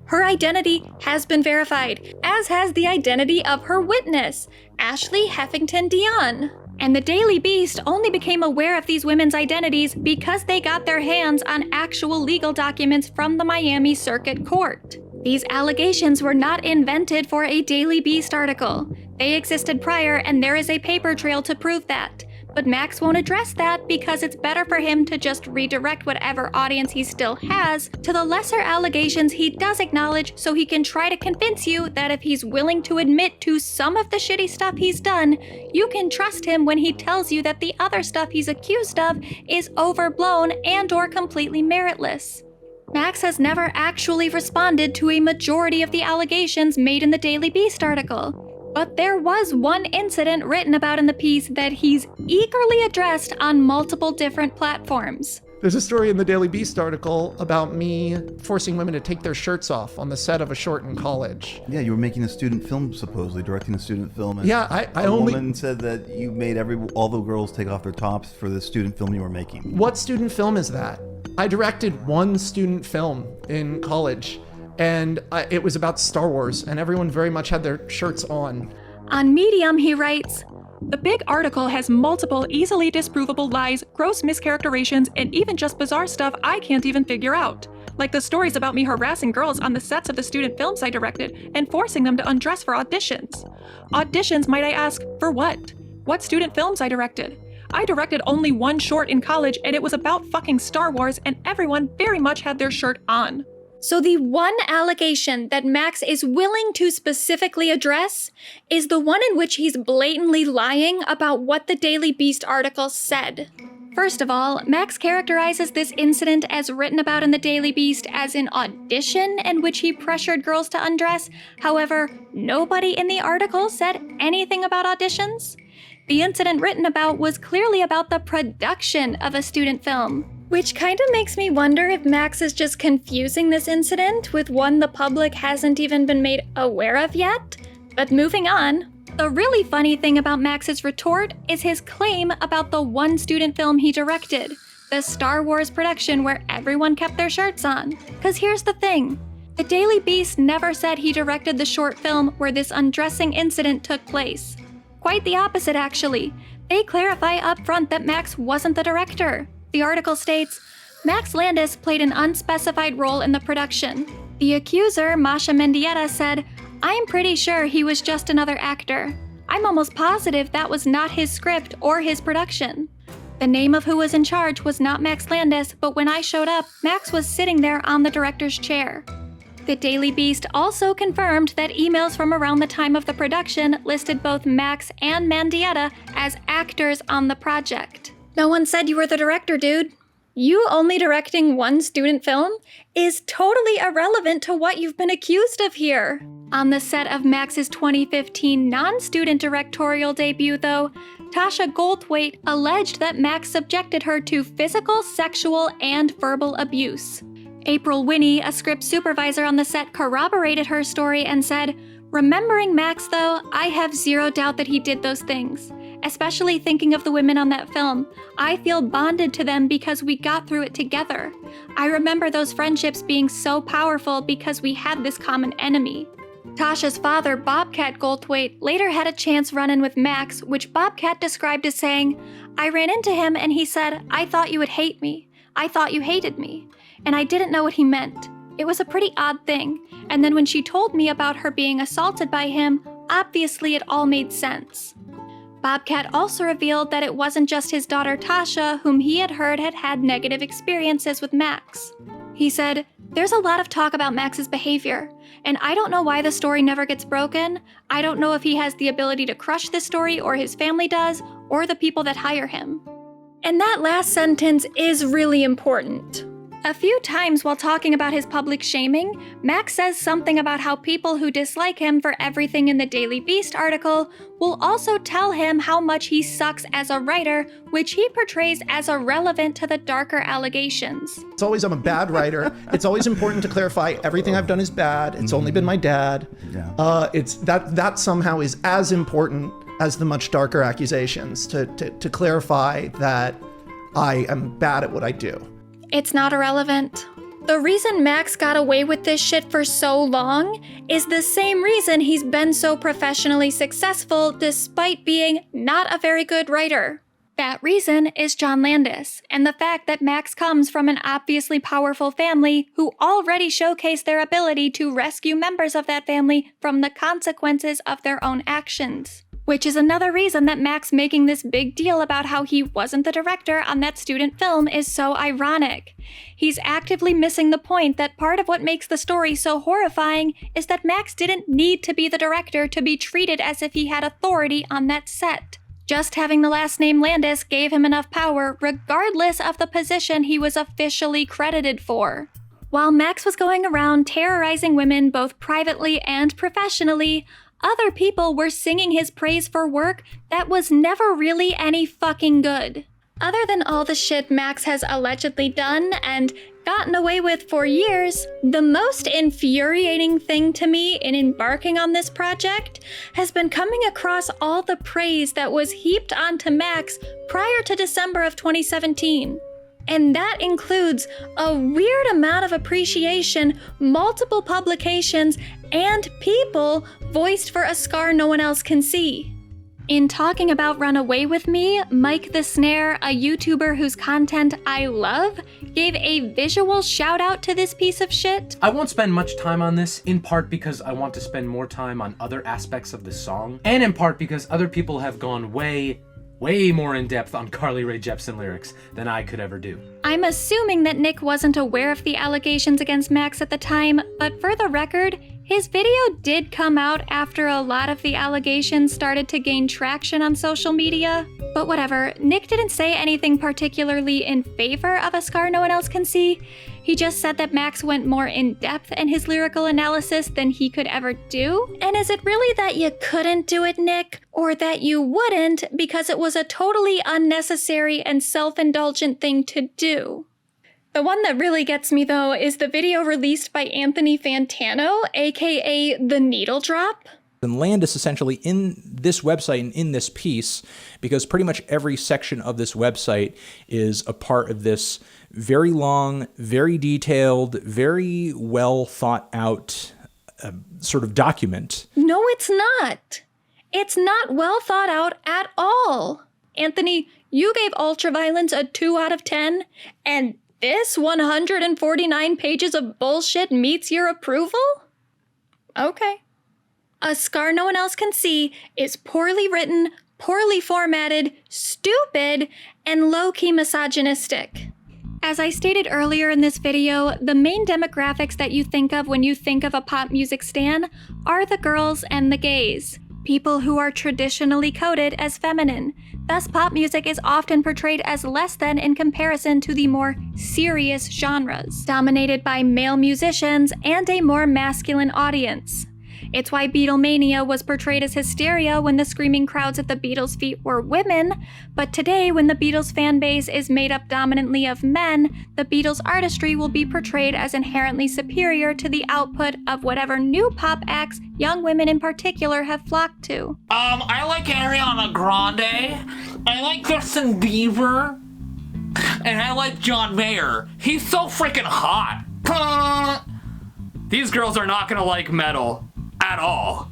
S1: Her identity has been verified, as has the identity of her witness, Ashley Heffington Dion. And the Daily Beast only became aware of these women's identities because they got their hands on actual legal documents from the Miami Circuit Court. These allegations were not invented for a Daily Beast article. They existed prior, and there is a paper trail to prove that. But Max won't address that because it's better for him to just redirect whatever audience he still has to the lesser allegations he does acknowledge, so he can try to convince you that if he's willing to admit to some of the shitty stuff he's done, you can trust him when he tells you that the other stuff he's accused of is overblown and/or completely meritless. Max has never actually responded to a majority of the allegations made in the Daily Beast article. But there was one incident written about in the piece that he's eagerly addressed on multiple different platforms.
S4: There's a story in the Daily Beast article about me forcing women to take their shirts off on the set of a short in college.
S3: Yeah, you were making a student film, supposedly, directing a student film. And
S4: Yeah,
S3: a woman said that you made all the girls take off their tops for the student film you were making.
S4: What student film is that? I directed one student film in college, and it was about Star Wars, and everyone very much had their shirts on.
S1: On Medium, he writes,
S2: The big article has multiple easily disprovable lies, gross mischaracterizations, and even just bizarre stuff I can't even figure out. Like the stories about me harassing girls on the sets of the student films I directed and forcing them to undress for auditions. Auditions, might I ask, for what? What student films I directed? I directed only one short in college, and it was about fucking Star Wars, and everyone very much had their shirt on.
S1: So the one allegation that Max is willing to specifically address is the one in which he's blatantly lying about what the Daily Beast article said. First of all, Max characterizes this incident as written about in the Daily Beast as an audition in which he pressured girls to undress. However, nobody in the article said anything about auditions. The incident written about was clearly about the production of a student film. Which kind of makes me wonder if Max is just confusing this incident with one the public hasn't even been made aware of yet. But moving on, the really funny thing about Max's retort is his claim about the one student film he directed, the Star Wars production where everyone kept their shirts on. Cause here's the thing, the Daily Beast never said he directed the short film where this undressing incident took place. Quite the opposite, actually. They clarify up front that Max wasn't the director. The article states, Max Landis played an unspecified role in the production. The accuser, Masha Mendieta, said, I'm pretty sure he was just another actor. I'm almost positive that was not his script or his production. The name of who was in charge was not Max Landis, but when I showed up, Max was sitting there on the director's chair. The Daily Beast also confirmed that emails from around the time of the production listed both Max and Mendieta as actors on the project. No one said you were the director, dude. You only directing one student film is totally irrelevant to what you've been accused of here. On the set of Max's 2015 non-student directorial debut, though, Tasha Goldthwait alleged that Max subjected her to physical, sexual, and verbal abuse. April Winnie, a script supervisor on the set, corroborated her story and said, Remembering Max, though, I have zero doubt that he did those things. Especially thinking of the women on that film. I feel bonded to them because we got through it together. I remember those friendships being so powerful because we had this common enemy. Tasha's father, Bobcat Goldthwait, later had a chance run-in with Max, which Bobcat described as saying, I ran into him and he said, I thought you would hate me. I thought you hated me. And I didn't know what he meant. It was a pretty odd thing. And then when she told me about her being assaulted by him, obviously it all made sense. Bobcat also revealed that it wasn't just his daughter Tasha, whom he had heard had negative experiences with Max. He said, There's a lot of talk about Max's behavior, and I don't know why the story never gets broken. I don't know if he has the ability to crush this story or his family does, or the people that hire him. And that last sentence is really important. A few times while talking about his public shaming, Max says something about how people who dislike him for everything in the Daily Beast article will also tell him how much he sucks as a writer, which he portrays as irrelevant to the darker allegations.
S4: It's always I'm a bad writer. It's always important to clarify everything I've done is bad. It's only been my dad.
S3: Yeah.
S4: It's that somehow is as important as the much darker accusations to clarify that I am bad at what I do.
S1: It's not irrelevant. The reason Max got away with this shit for so long is the same reason he's been so professionally successful despite being not a very good writer. That reason is John Landis, and the fact that Max comes from an obviously powerful family who already showcased their ability to rescue members of that family from the consequences of their own actions. Which is another reason that Max making this big deal about how he wasn't the director on that student film is so ironic. He's actively missing the point that part of what makes the story so horrifying is that Max didn't need to be the director to be treated as if he had authority on that set. Just having the last name Landis gave him enough power, regardless of the position he was officially credited for. While Max was going around terrorizing women both privately and professionally, other people were singing his praise for work that was never really any fucking good. Other than all the shit Max has allegedly done and gotten away with for years, the most infuriating thing to me in embarking on this project has been coming across all the praise that was heaped onto Max prior to December of 2017. And that includes a weird amount of appreciation, multiple publications, and people voiced for a scar no one else can see. In talking about Run Away With Me, Mike the Snare, a YouTuber whose content I love, gave a visual shout out to this piece of shit.
S5: I won't spend much time on this, in part because I want to spend more time on other aspects of the song, and in part because other people have gone way more in depth on Rae Jepsen lyrics than I could ever do.
S1: I'm assuming that Nick wasn't aware of the allegations against Max at the time, but for the record, his video did come out after a lot of the allegations started to gain traction on social media. But whatever, Nick didn't say anything particularly in favor of a scar no one else can see. He just said that Max went more in depth in his lyrical analysis than he could ever do. And is it really that you couldn't do it, Nick? Or that you wouldn't because it was a totally unnecessary and self-indulgent thing to do? The one that really gets me, though, is the video released by Anthony Fantano, aka The Needle Drop.
S6: And Landis essentially in this website and in this piece, because pretty much every section of this website is a part of this very long, very detailed, very well thought out sort of document.
S1: No, it's not. It's not well thought out at all. Anthony, you gave Ultraviolence a 2 out of 10, and this 149 pages of bullshit meets your approval? Okay. A Scar No One Else Can See is poorly written, poorly formatted, stupid, and low-key misogynistic. As I stated earlier in this video, the main demographics that you think of when you think of a pop music stan are the girls and the gays, people who are traditionally coded as feminine. Thus, pop music is often portrayed as less than in comparison to the more serious genres, dominated by male musicians and a more masculine audience. It's why Beatlemania was portrayed as hysteria when the screaming crowds at the Beatles' feet were women, but today when the Beatles fan base is made up dominantly of men, the Beatles' artistry will be portrayed as inherently superior to the output of whatever new pop acts young women in particular have flocked to.
S23: I like Ariana Grande, I like Justin Bieber, and I like John Mayer. He's so freaking hot. These girls are not gonna like metal. At all.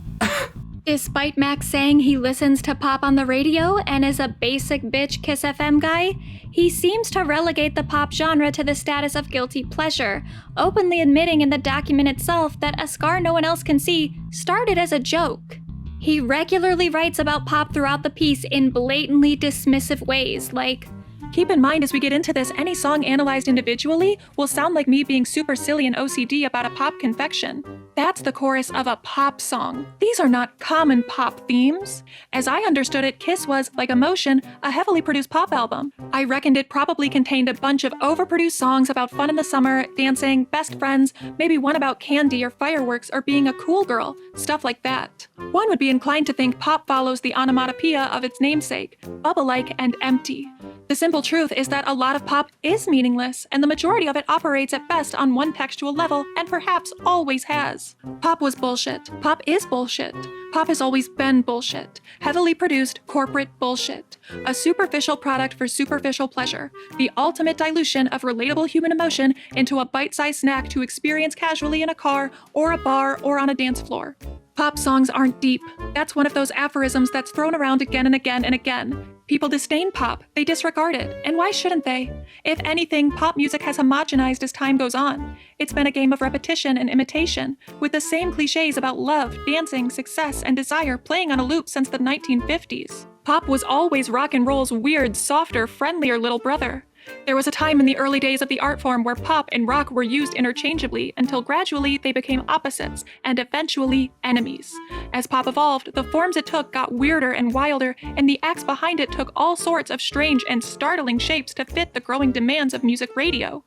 S1: Despite Max saying he listens to pop on the radio and is a basic bitch Kiss FM guy, he seems to relegate the pop genre to the status of guilty pleasure, openly admitting in the document itself that A Scar No One Else Can See started as a joke. He regularly writes about pop throughout the piece in blatantly dismissive ways, like,
S2: keep in mind as we get into this, any song analyzed individually will sound like me being super silly and OCD about a pop confection. That's the chorus of a pop song. These are not common pop themes. As I understood it, Kiss was, like Emotion, a heavily produced pop album. I reckoned it probably contained a bunch of overproduced songs about fun in the summer, dancing, best friends, maybe one about candy or fireworks or being a cool girl, stuff like that. One would be inclined to think pop follows the onomatopoeia of its namesake, bubble-like and empty. The simple truth is that a lot of pop is meaningless, and the majority of it operates at best on one textual level, and perhaps always has. Pop was bullshit. Pop is bullshit. Pop has always been bullshit. Heavily produced corporate bullshit. A superficial product for superficial pleasure. The ultimate dilution of relatable human emotion into a bite-sized snack to experience casually in a car, or a bar, or on a dance floor. Pop songs aren't deep. That's one of those aphorisms that's thrown around again and again and again. People disdain pop, they disregard it, and why shouldn't they? If anything, pop music has homogenized as time goes on. It's been a game of repetition and imitation, with the same cliches about love, dancing, success, and desire playing on a loop since the 1950s. Pop was always rock and roll's weird, softer, friendlier little brother. There was a time in the early days of the art form where pop and rock were used interchangeably until gradually they became opposites and eventually enemies. As pop evolved, the forms it took got weirder and wilder, and the acts behind it took all sorts of strange and startling shapes to fit the growing demands of music radio.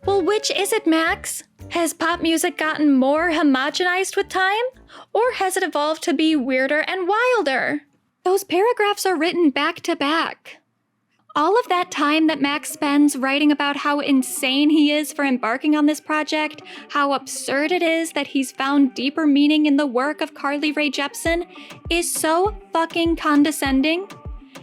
S1: Well, which is it, Max? Has pop music gotten more homogenized with time? Or has it evolved to be weirder and wilder? Those paragraphs are written back to back. All of that time that Max spends writing about how insane he is for embarking on this project, how absurd it is that he's found deeper meaning in the work of Carly Rae Jepsen, is so fucking condescending.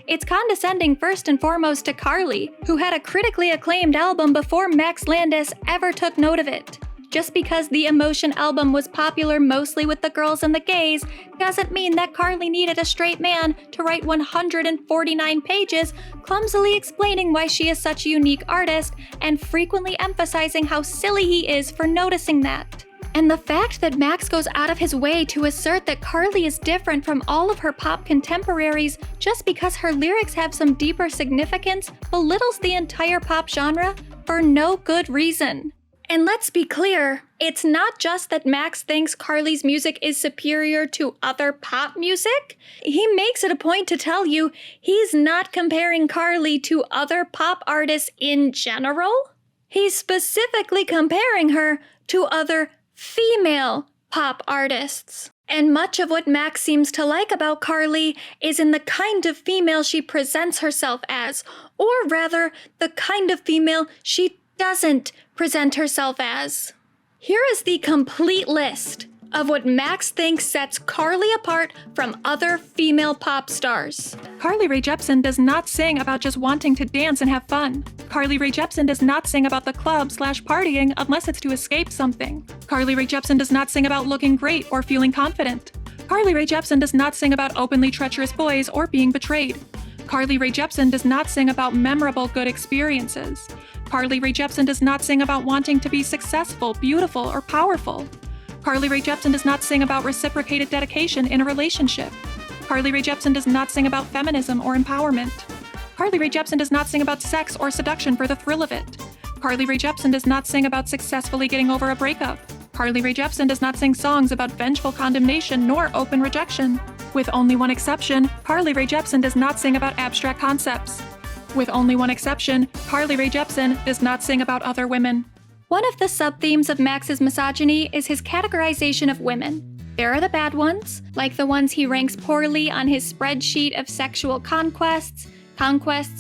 S1: It's condescending first and foremost to Carly, who had a critically acclaimed album before Max Landis ever took note of it. Just because the Emotion album was popular mostly with the girls and the gays doesn't mean that Carly needed a straight man to write 149 pages clumsily explaining why she is such a unique artist and frequently emphasizing how silly he is for noticing that. And the fact that Max goes out of his way to assert that Carly is different from all of her pop contemporaries just because her lyrics have some deeper significance belittles the entire pop genre for no good reason. And let's be clear, it's not just that Max thinks Carly's music is superior to other pop music. He makes it a point to tell you he's not comparing Carly to other pop artists in general. He's specifically comparing her to other female pop artists. And much of what Max seems to like about Carly is in the kind of female she presents herself as, or rather, the kind of female she doesn't present herself as. Here is the complete list of what Max thinks sets Carly apart from other female pop stars.
S2: Carly Rae Jepsen does not sing about just wanting to dance and have fun. Carly Rae Jepsen does not sing about the club/partying unless it's to escape something. Carly Rae Jepsen does not sing about looking great or feeling confident. Carly Rae Jepsen does not sing about openly treacherous boys or being betrayed. Carly Rae Jepsen does not sing about memorable good experiences. Carly Rae Jepsen does not sing about wanting to be successful, beautiful, or powerful. Carly Rae Jepsen does not sing about reciprocated dedication in a relationship. Carly Rae Jepsen does not sing about feminism or empowerment. Carly Rae Jepsen does not sing about sex or seduction for the thrill of it. Carly Rae Jepsen does not sing about successfully getting over a breakup. Carly Rae Jepsen does not sing songs about vengeful condemnation nor open rejection. With only one exception, Carly Rae Jepsen does not sing about abstract concepts. With only one exception, Carly Rae Jepsen does not sing about other women.
S1: One of the sub-themes of Max's misogyny is his categorization of women. There are the bad ones, like the ones he ranks poorly on his spreadsheet of sexual conquests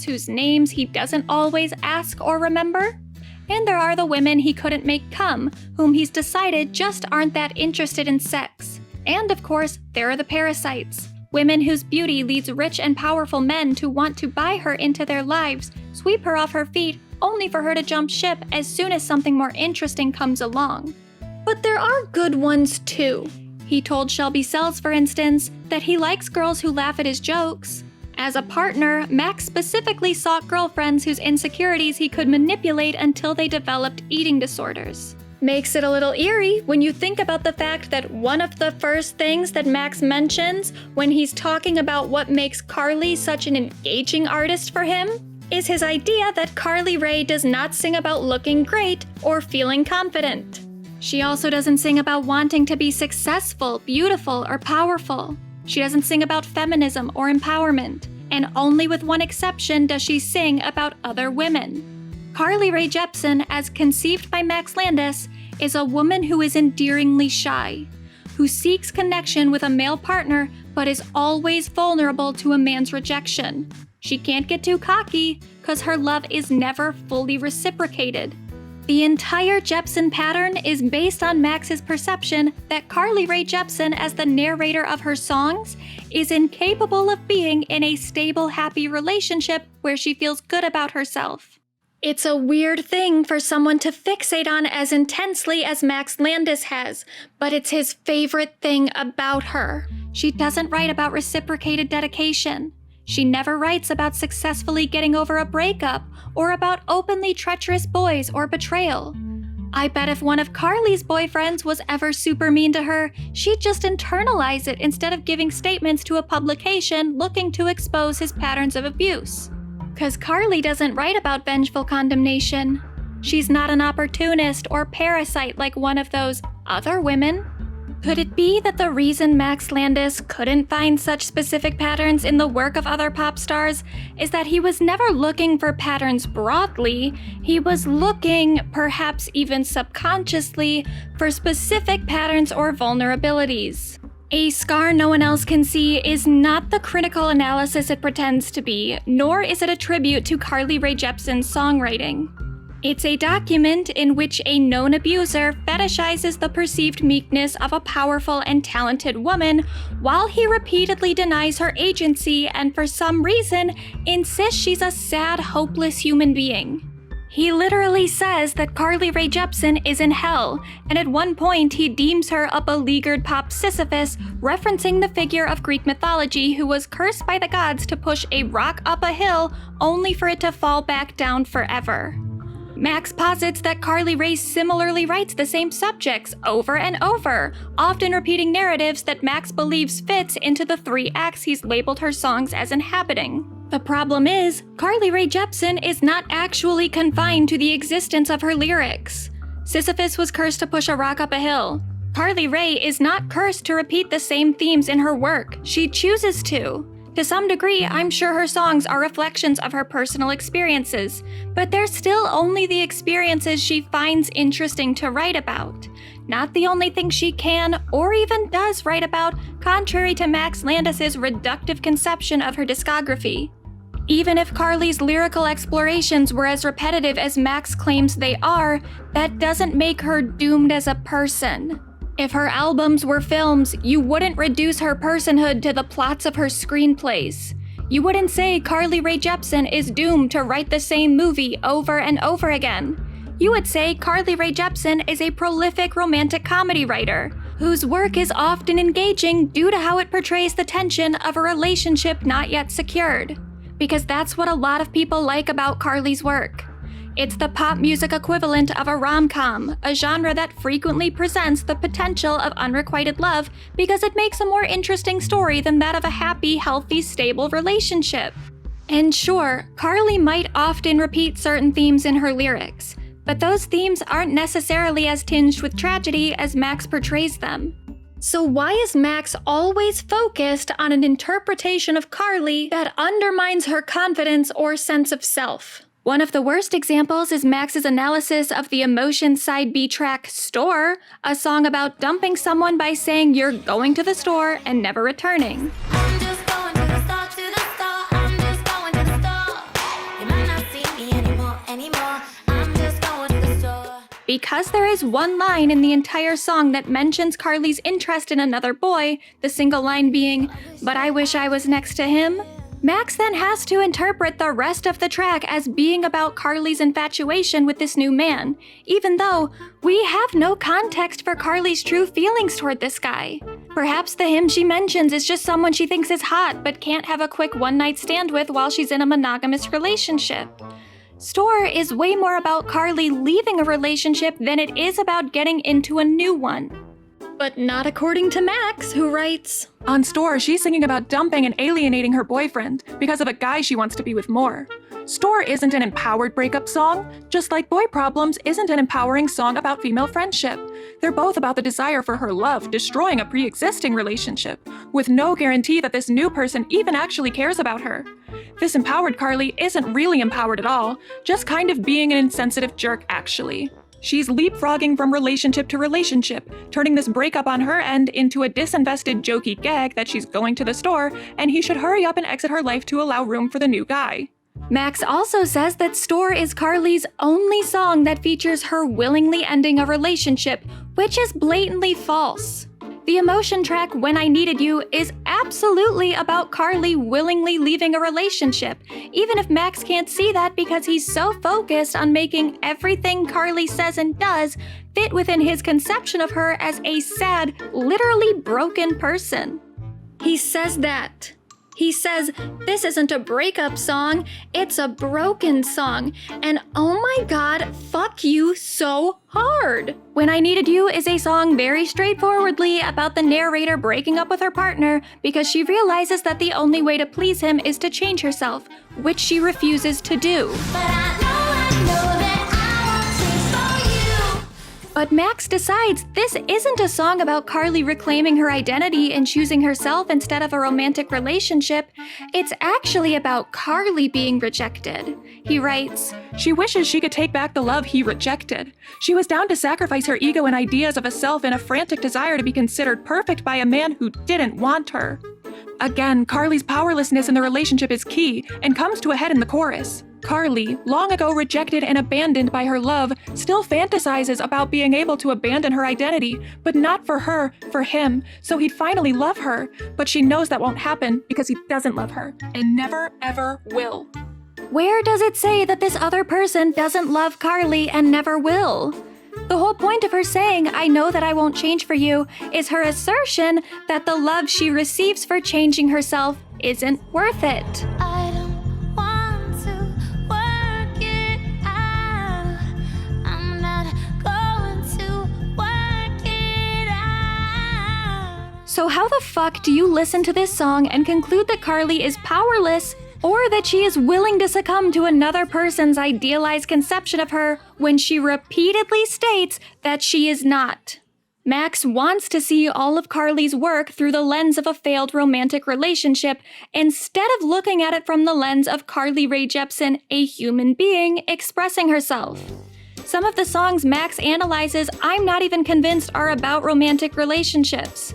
S1: whose names he doesn't always ask or remember. And there are the women he couldn't make come, whom he's decided just aren't that interested in sex. And of course, there are the parasites. Women whose beauty leads rich and powerful men to want to buy her into their lives, sweep her off her feet, only for her to jump ship as soon as something more interesting comes along. But there are good ones too. He told Shelby Sells, for instance, that he likes girls who laugh at his jokes. As a partner, Max specifically sought girlfriends whose insecurities he could manipulate until they developed eating disorders. Makes it a little eerie when you think about the fact that one of the first things that Max mentions when he's talking about what makes Carly such an engaging artist for him is his idea that Carly Rae does not sing about looking great or feeling confident. She also doesn't sing about wanting to be successful, beautiful, or powerful. She doesn't sing about feminism or empowerment, and only with one exception does she sing about other women. Carly Rae Jepsen, as conceived by Max Landis, is a woman who is endearingly shy, who seeks connection with a male partner but is always vulnerable to a man's rejection. She can't get too cocky because her love is never fully reciprocated. The entire Jepsen pattern is based on Max's perception that Carly Rae Jepsen, as the narrator of her songs, is incapable of being in a stable, happy relationship where she feels good about herself. It's a weird thing for someone to fixate on as intensely as Max Landis has, but it's his favorite thing about her. She doesn't write about reciprocated dedication. She never writes about successfully getting over a breakup or about openly treacherous boys or betrayal. I bet if one of Carly's boyfriends was ever super mean to her, she'd just internalize it instead of giving statements to a publication looking to expose his patterns of abuse. 'Cause Carly doesn't write about vengeful condemnation. She's not an opportunist or parasite like one of those other women. Could it be that the reason Max Landis couldn't find such specific patterns in the work of other pop stars is that he was never looking for patterns broadly, he was looking, perhaps even subconsciously, for specific patterns or vulnerabilities. A scar no one else can see is not the critical analysis it pretends to be, nor is it a tribute to Carly Rae Jepsen's songwriting. It's a document in which a known abuser fetishizes the perceived meekness of a powerful and talented woman while he repeatedly denies her agency and for some reason insists she's a sad, hopeless human being. He literally says that Carly Rae Jepsen is in hell, and at one point he deems her a beleaguered pop Sisyphus, referencing the figure of Greek mythology who was cursed by the gods to push a rock up a hill only for it to fall back down forever. Max posits that Carly Rae similarly writes the same subjects over and over, often repeating narratives that Max believes fits into the 3 acts he's labeled her songs as inhabiting. The problem is, Carly Rae Jepsen is not actually confined to the existence of her lyrics. Sisyphus was cursed to push a rock up a hill. Carly Rae is not cursed to repeat the same themes in her work. She chooses to. To some degree, I'm sure her songs are reflections of her personal experiences, but they're still only the experiences she finds interesting to write about, not the only thing she can or even does write about, contrary to Max Landis's reductive conception of her discography. Even if Carly's lyrical explorations were as repetitive as Max claims they are, that doesn't make her doomed as a person. If her albums were films, you wouldn't reduce her personhood to the plots of her screenplays. You wouldn't say Carly Rae Jepsen is doomed to write the same movie over and over again. You would say Carly Rae Jepsen is a prolific romantic comedy writer, whose work is often engaging due to how it portrays the tension of a relationship not yet secured. Because that's what a lot of people like about Carly's work. It's the pop music equivalent of a rom-com, a genre that frequently presents the potential of unrequited love because it makes a more interesting story than that of a happy, healthy, stable relationship. And sure, Carly might often repeat certain themes in her lyrics, but those themes aren't necessarily as tinged with tragedy as Max portrays them. So why is Max always focused on an interpretation of Carly that undermines her confidence or sense of self? One of the worst examples is Max's analysis of the Emotion side B track Store, a song about dumping someone by saying you're going to the store and never returning. Because there is one line in the entire song that mentions Carly's interest in another boy, the single line being, "But I wish I was next to him," Max then has to interpret the rest of the track as being about Carly's infatuation with this new man, even though we have no context for Carly's true feelings toward this guy. Perhaps the him she mentions is just someone she thinks is hot but can't have a quick one-night stand with while she's in a monogamous relationship. Store is way more about Carly leaving a relationship than it is about getting into a new one. But not according to Max, who writes,
S2: On Store, she's singing about dumping and alienating her boyfriend because of a guy she wants to be with more. Store isn't an empowered breakup song, just like Boy Problems isn't an empowering song about female friendship. They're both about the desire for her love destroying a pre-existing relationship, with no guarantee that this new person even actually cares about her. This empowered Carly isn't really empowered at all, just kind of being an insensitive jerk actually. She's leapfrogging from relationship to relationship, turning this breakup on her end into a disinvested jokey gag that she's going to the store and he should hurry up and exit her life to allow room for the new guy.
S1: Max also says that Store is Carly's only song that features her willingly ending a relationship, which is blatantly false. The Emotion track When I Needed You is absolutely about Carly willingly leaving a relationship, even if Max can't see that because he's so focused on making everything Carly says and does fit within his conception of her as a sad, literally broken person. He says that He says, this isn't a breakup song, it's a broken song, and oh my god, fuck you so hard. When I Needed You is a song very straightforwardly about the narrator breaking up with her partner because she realizes that the only way to please him is to change herself, which she refuses to do. But Max decides this isn't a song about Carly reclaiming her identity and choosing herself instead of a romantic relationship. It's actually about Carly being rejected. He writes,
S2: "She wishes she could take back the love he rejected. She was down to sacrifice her ego and ideas of a self in a frantic desire to be considered perfect by a man who didn't want her." Again, Carly's powerlessness in the relationship is key and comes to a head in the chorus. Carly, long ago rejected and abandoned by her love, still fantasizes about being able to abandon her identity, but not for her, for him, so he'd finally love her. But she knows that won't happen because he doesn't love her, and never ever will.
S1: Where does it say that this other person doesn't love Carly and never will? The whole point of her saying, "I know that I won't change for you," is her assertion that the love she receives for changing herself isn't worth it. So how the fuck do you listen to this song and conclude that Carly is powerless or that she is willing to succumb to another person's idealized conception of her when she repeatedly states that she is not? Max wants to see all of Carly's work through the lens of a failed romantic relationship instead of looking at it from the lens of Carly Rae Jepsen, a human being expressing herself. Some of the songs Max analyzes, I'm not even convinced are about romantic relationships.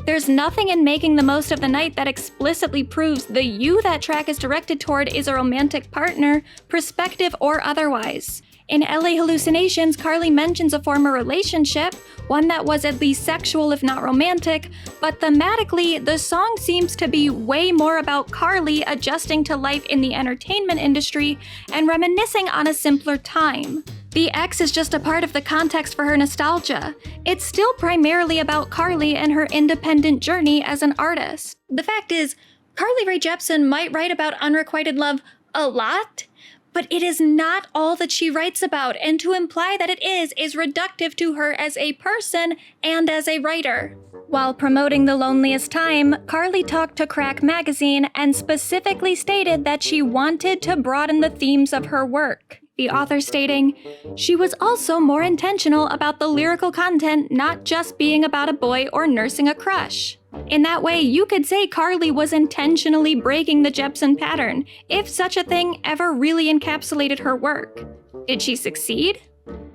S1: There's nothing in Making the Most of the Night that explicitly proves the you that track is directed toward is a romantic partner, prospective or otherwise. In LA Hallucinations, Carly mentions a former relationship, one that was at least sexual if not romantic, but thematically, the song seems to be way more about Carly adjusting to life in the entertainment industry and reminiscing on a simpler time. The X is just a part of the context for her nostalgia. It's still primarily about Carly and her independent journey as an artist. The fact is, Carly Rae Jepsen might write about unrequited love a lot, but it is not all that she writes about, and to imply that it is reductive to her as a person and as a writer. While promoting The Loneliest Time, Carly talked to Crack magazine and specifically stated that she wanted to broaden the themes of her work. The author stating, "She was also more intentional about the lyrical content not just being about a boy or nursing a crush." In that way, you could say Carly was intentionally breaking the Jepsen pattern, if such a thing ever really encapsulated her work. Did she succeed?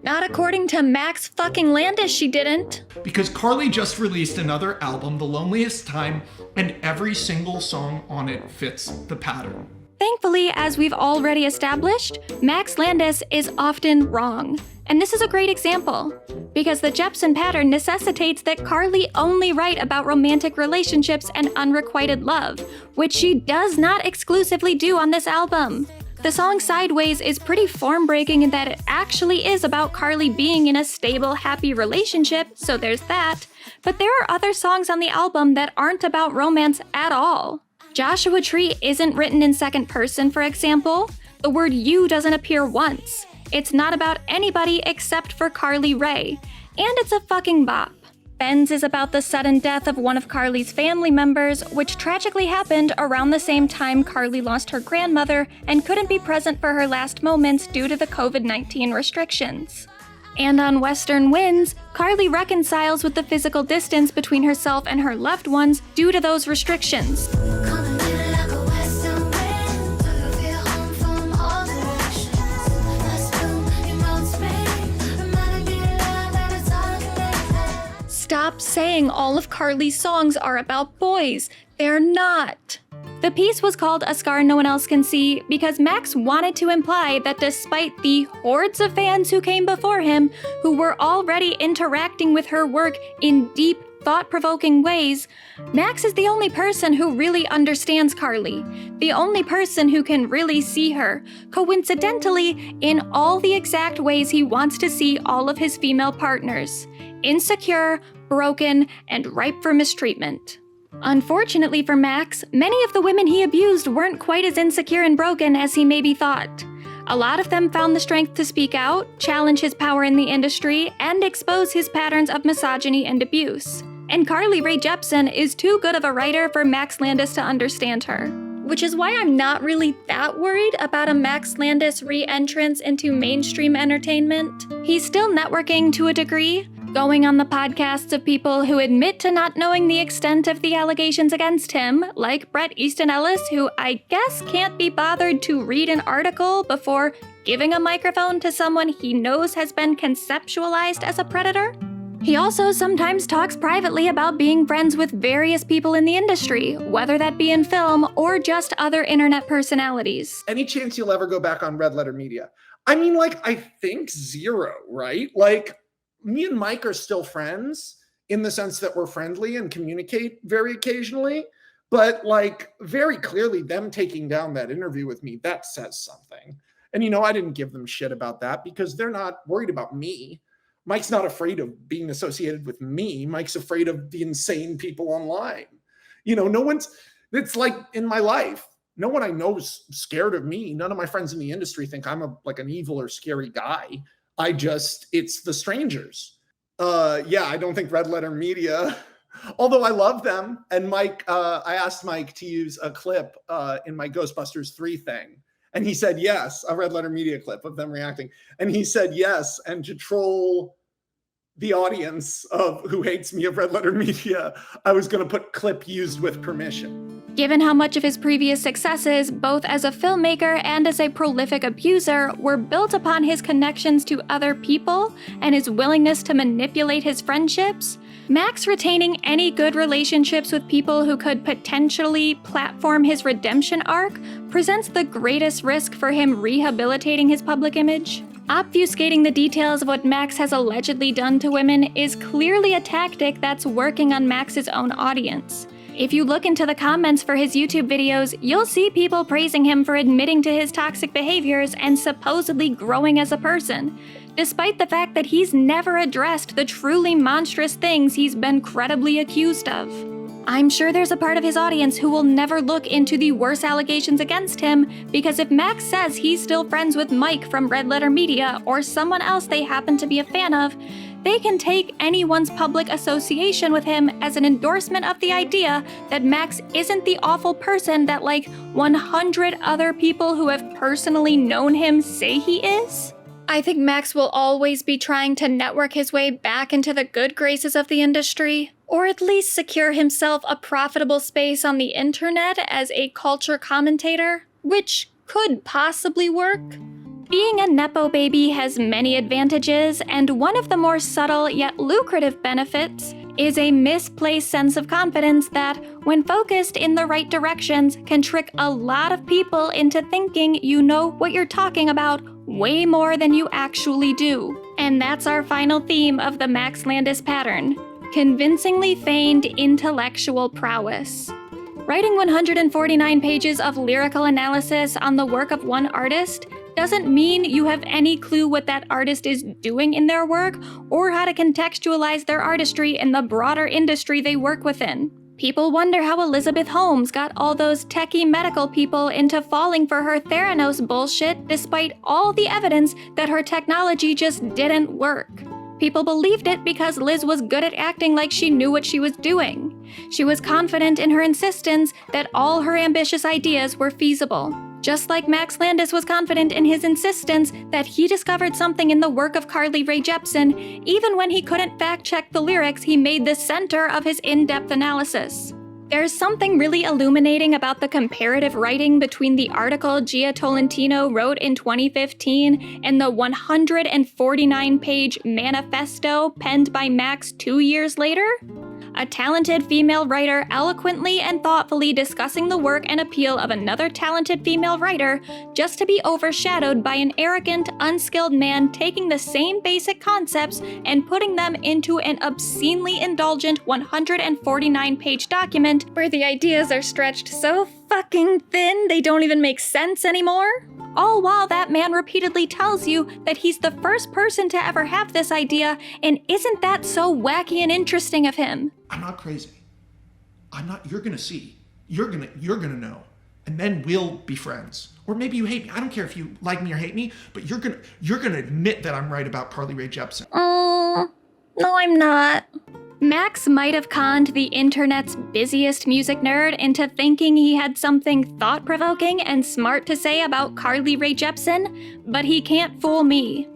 S1: Not according to Max fucking Landis, she didn't.
S4: Because Carly just released another album, The Loneliest Time, and every single song on it fits the pattern.
S1: Thankfully, as we've already established, Max Landis is often wrong. And this is a great example, because the Jepsen pattern necessitates that Carly only write about romantic relationships and unrequited love, which she does not exclusively do on this album. The song Sideways is pretty form-breaking in that it actually is about Carly being in a stable, happy relationship, so there's that. But there are other songs on the album that aren't about romance at all. Joshua Tree isn't written in second person, for example. The word you doesn't appear once. It's not about anybody except for Carly Rae. And it's a fucking bop. Benz is about the sudden death of one of Carly's family members, which tragically happened around the same time Carly lost her grandmother and couldn't be present for her last moments due to the COVID-19 restrictions. And on Western Winds, Carly reconciles with the physical distance between herself and her loved ones due to those restrictions. Stop saying all of Carly's songs are about boys. They're not. The piece was called A Scar No One Else Can See because Max wanted to imply that despite the hordes of fans who came before him, who were already interacting with her work in deep, thought-provoking ways, Max is the only person who really understands Carly, the only person who can really see her, coincidentally, in all the exact ways he wants to see all of his female partners: insecure, broken, and ripe for mistreatment. Unfortunately for Max, many of the women he abused weren't quite as insecure and broken as he maybe thought. A lot of them found the strength to speak out, challenge his power in the industry, and expose his patterns of misogyny and abuse. And Carly Rae Jepsen is too good of a writer for Max Landis to understand her. Which is why I'm not really that worried about a Max Landis re-entrance into mainstream entertainment. He's still networking to a degree, going on the podcasts of people who admit to not knowing the extent of the allegations against him, like Bret Easton Ellis, who I guess can't be bothered to read an article before giving a microphone to someone he knows has been conceptualized as a predator. He also sometimes talks privately about being friends with various people in the industry, whether that be in film or just other internet personalities.
S4: Any chance you'll ever go back on Red Letter Media? I mean, like, I think zero, right? Like, me and Mike are still friends in the sense that we're friendly and communicate very occasionally. But, like, very clearly them taking down that interview with me, that says something. And, you know, I didn't give them shit about that because they're not worried about me. Mike's not afraid of being associated with me. Mike's afraid of the insane people online. You know, it's like in my life, no one I know is scared of me. None of my friends in the industry think I'm like an evil or scary guy. It's the strangers. Yeah, I don't think Red Letter Media, although I love them. And Mike, I asked Mike to use a clip in my Ghostbusters 3 thing. And he said yes, a Red Letter Media clip of them reacting. And he said yes, and to troll the audience of who hates me of Red Letter Media, I was going to put clip used with permission.
S1: Given how much of his previous successes, both as a filmmaker and as a prolific abuser, were built upon his connections to other people and his willingness to manipulate his friendships, Max retaining any good relationships with people who could potentially platform his redemption arc presents the greatest risk for him rehabilitating his public image. Obfuscating the details of what Max has allegedly done to women is clearly a tactic that's working on Max's own audience. If you look into the comments for his YouTube videos, you'll see people praising him for admitting to his toxic behaviors and supposedly growing as a person, despite the fact that he's never addressed the truly monstrous things he's been credibly accused of. I'm sure there's a part of his audience who will never look into the worst allegations against him, because if Max says he's still friends with Mike from Red Letter Media or someone else they happen to be a fan of, they can take anyone's public association with him as an endorsement of the idea that Max isn't the awful person that like 100 other people who have personally known him say he is. I think Max will always be trying to network his way back into the good graces of the industry, or at least secure himself a profitable space on the internet as a culture commentator, which could possibly work. Being a Nepo baby has many advantages, and one of the more subtle yet lucrative benefits is a misplaced sense of confidence that, when focused in the right directions, can trick a lot of people into thinking you know what you're talking about way more than you actually do. And that's our final theme of the Max Landis pattern: convincingly feigned intellectual prowess. Writing 149 pages of lyrical analysis on the work of one artist doesn't mean you have any clue what that artist is doing in their work or how to contextualize their artistry in the broader industry they work within. People wonder how Elizabeth Holmes got all those techie medical people into falling for her Theranos bullshit despite all the evidence that her technology just didn't work. People believed it because Liz was good at acting like she knew what she was doing. She was confident in her insistence that all her ambitious ideas were feasible. Just like Max Landis was confident in his insistence that he discovered something in the work of Carly Rae Jepsen, even when he couldn't fact-check the lyrics he made the center of his in-depth analysis. There's something really illuminating about the comparative writing between the article Gia Tolentino wrote in 2015 and the 149-page manifesto penned by Max 2 years later. A talented female writer eloquently and thoughtfully discussing the work and appeal of another talented female writer, just to be overshadowed by an arrogant, unskilled man taking the same basic concepts and putting them into an obscenely indulgent 149-page document where the ideas are stretched so fucking thin they don't even make sense anymore. All while that man repeatedly tells you that he's the first person to ever have this idea, and isn't that so wacky and interesting of him?
S4: I'm not crazy. you're gonna see. You're gonna know. And then we'll be friends. Or maybe you hate me. I don't care if you like me or hate me, but you're gonna admit that I'm right about Carly Rae Jepsen.
S1: No, I'm not. Max might have conned the internet's busiest music nerd into thinking he had something thought-provoking and smart to say about Carly Rae Jepsen, but he can't fool me.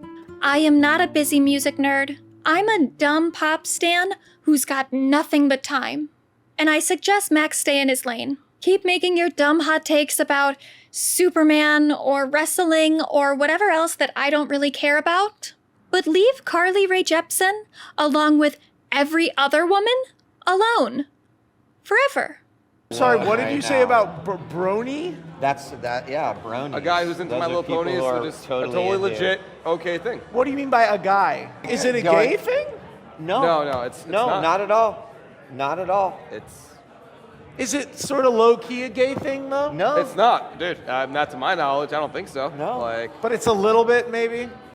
S1: I am not a busy music nerd. I'm a dumb pop stan who's got nothing but time. And I suggest Max stay in his lane. Keep making your dumb hot takes about Superman or wrestling or whatever else that I don't really care about. But leave Carly Rae Jepsen, along with every other woman, alone. Forever.
S7: Sorry, what did you say about Brony?
S8: Yeah, Brony.
S7: A guy who's into My Little Ponies, so just a totally legit, okay thing. What do you mean by a guy? Is it a gay thing?
S8: No.
S7: No, it's
S8: no, not at all. Not at all.
S7: Is it sort of low-key a gay thing, though?
S8: No.
S7: It's not, dude. Not to my knowledge. I don't think so.
S8: No.
S7: But it's a little bit, maybe?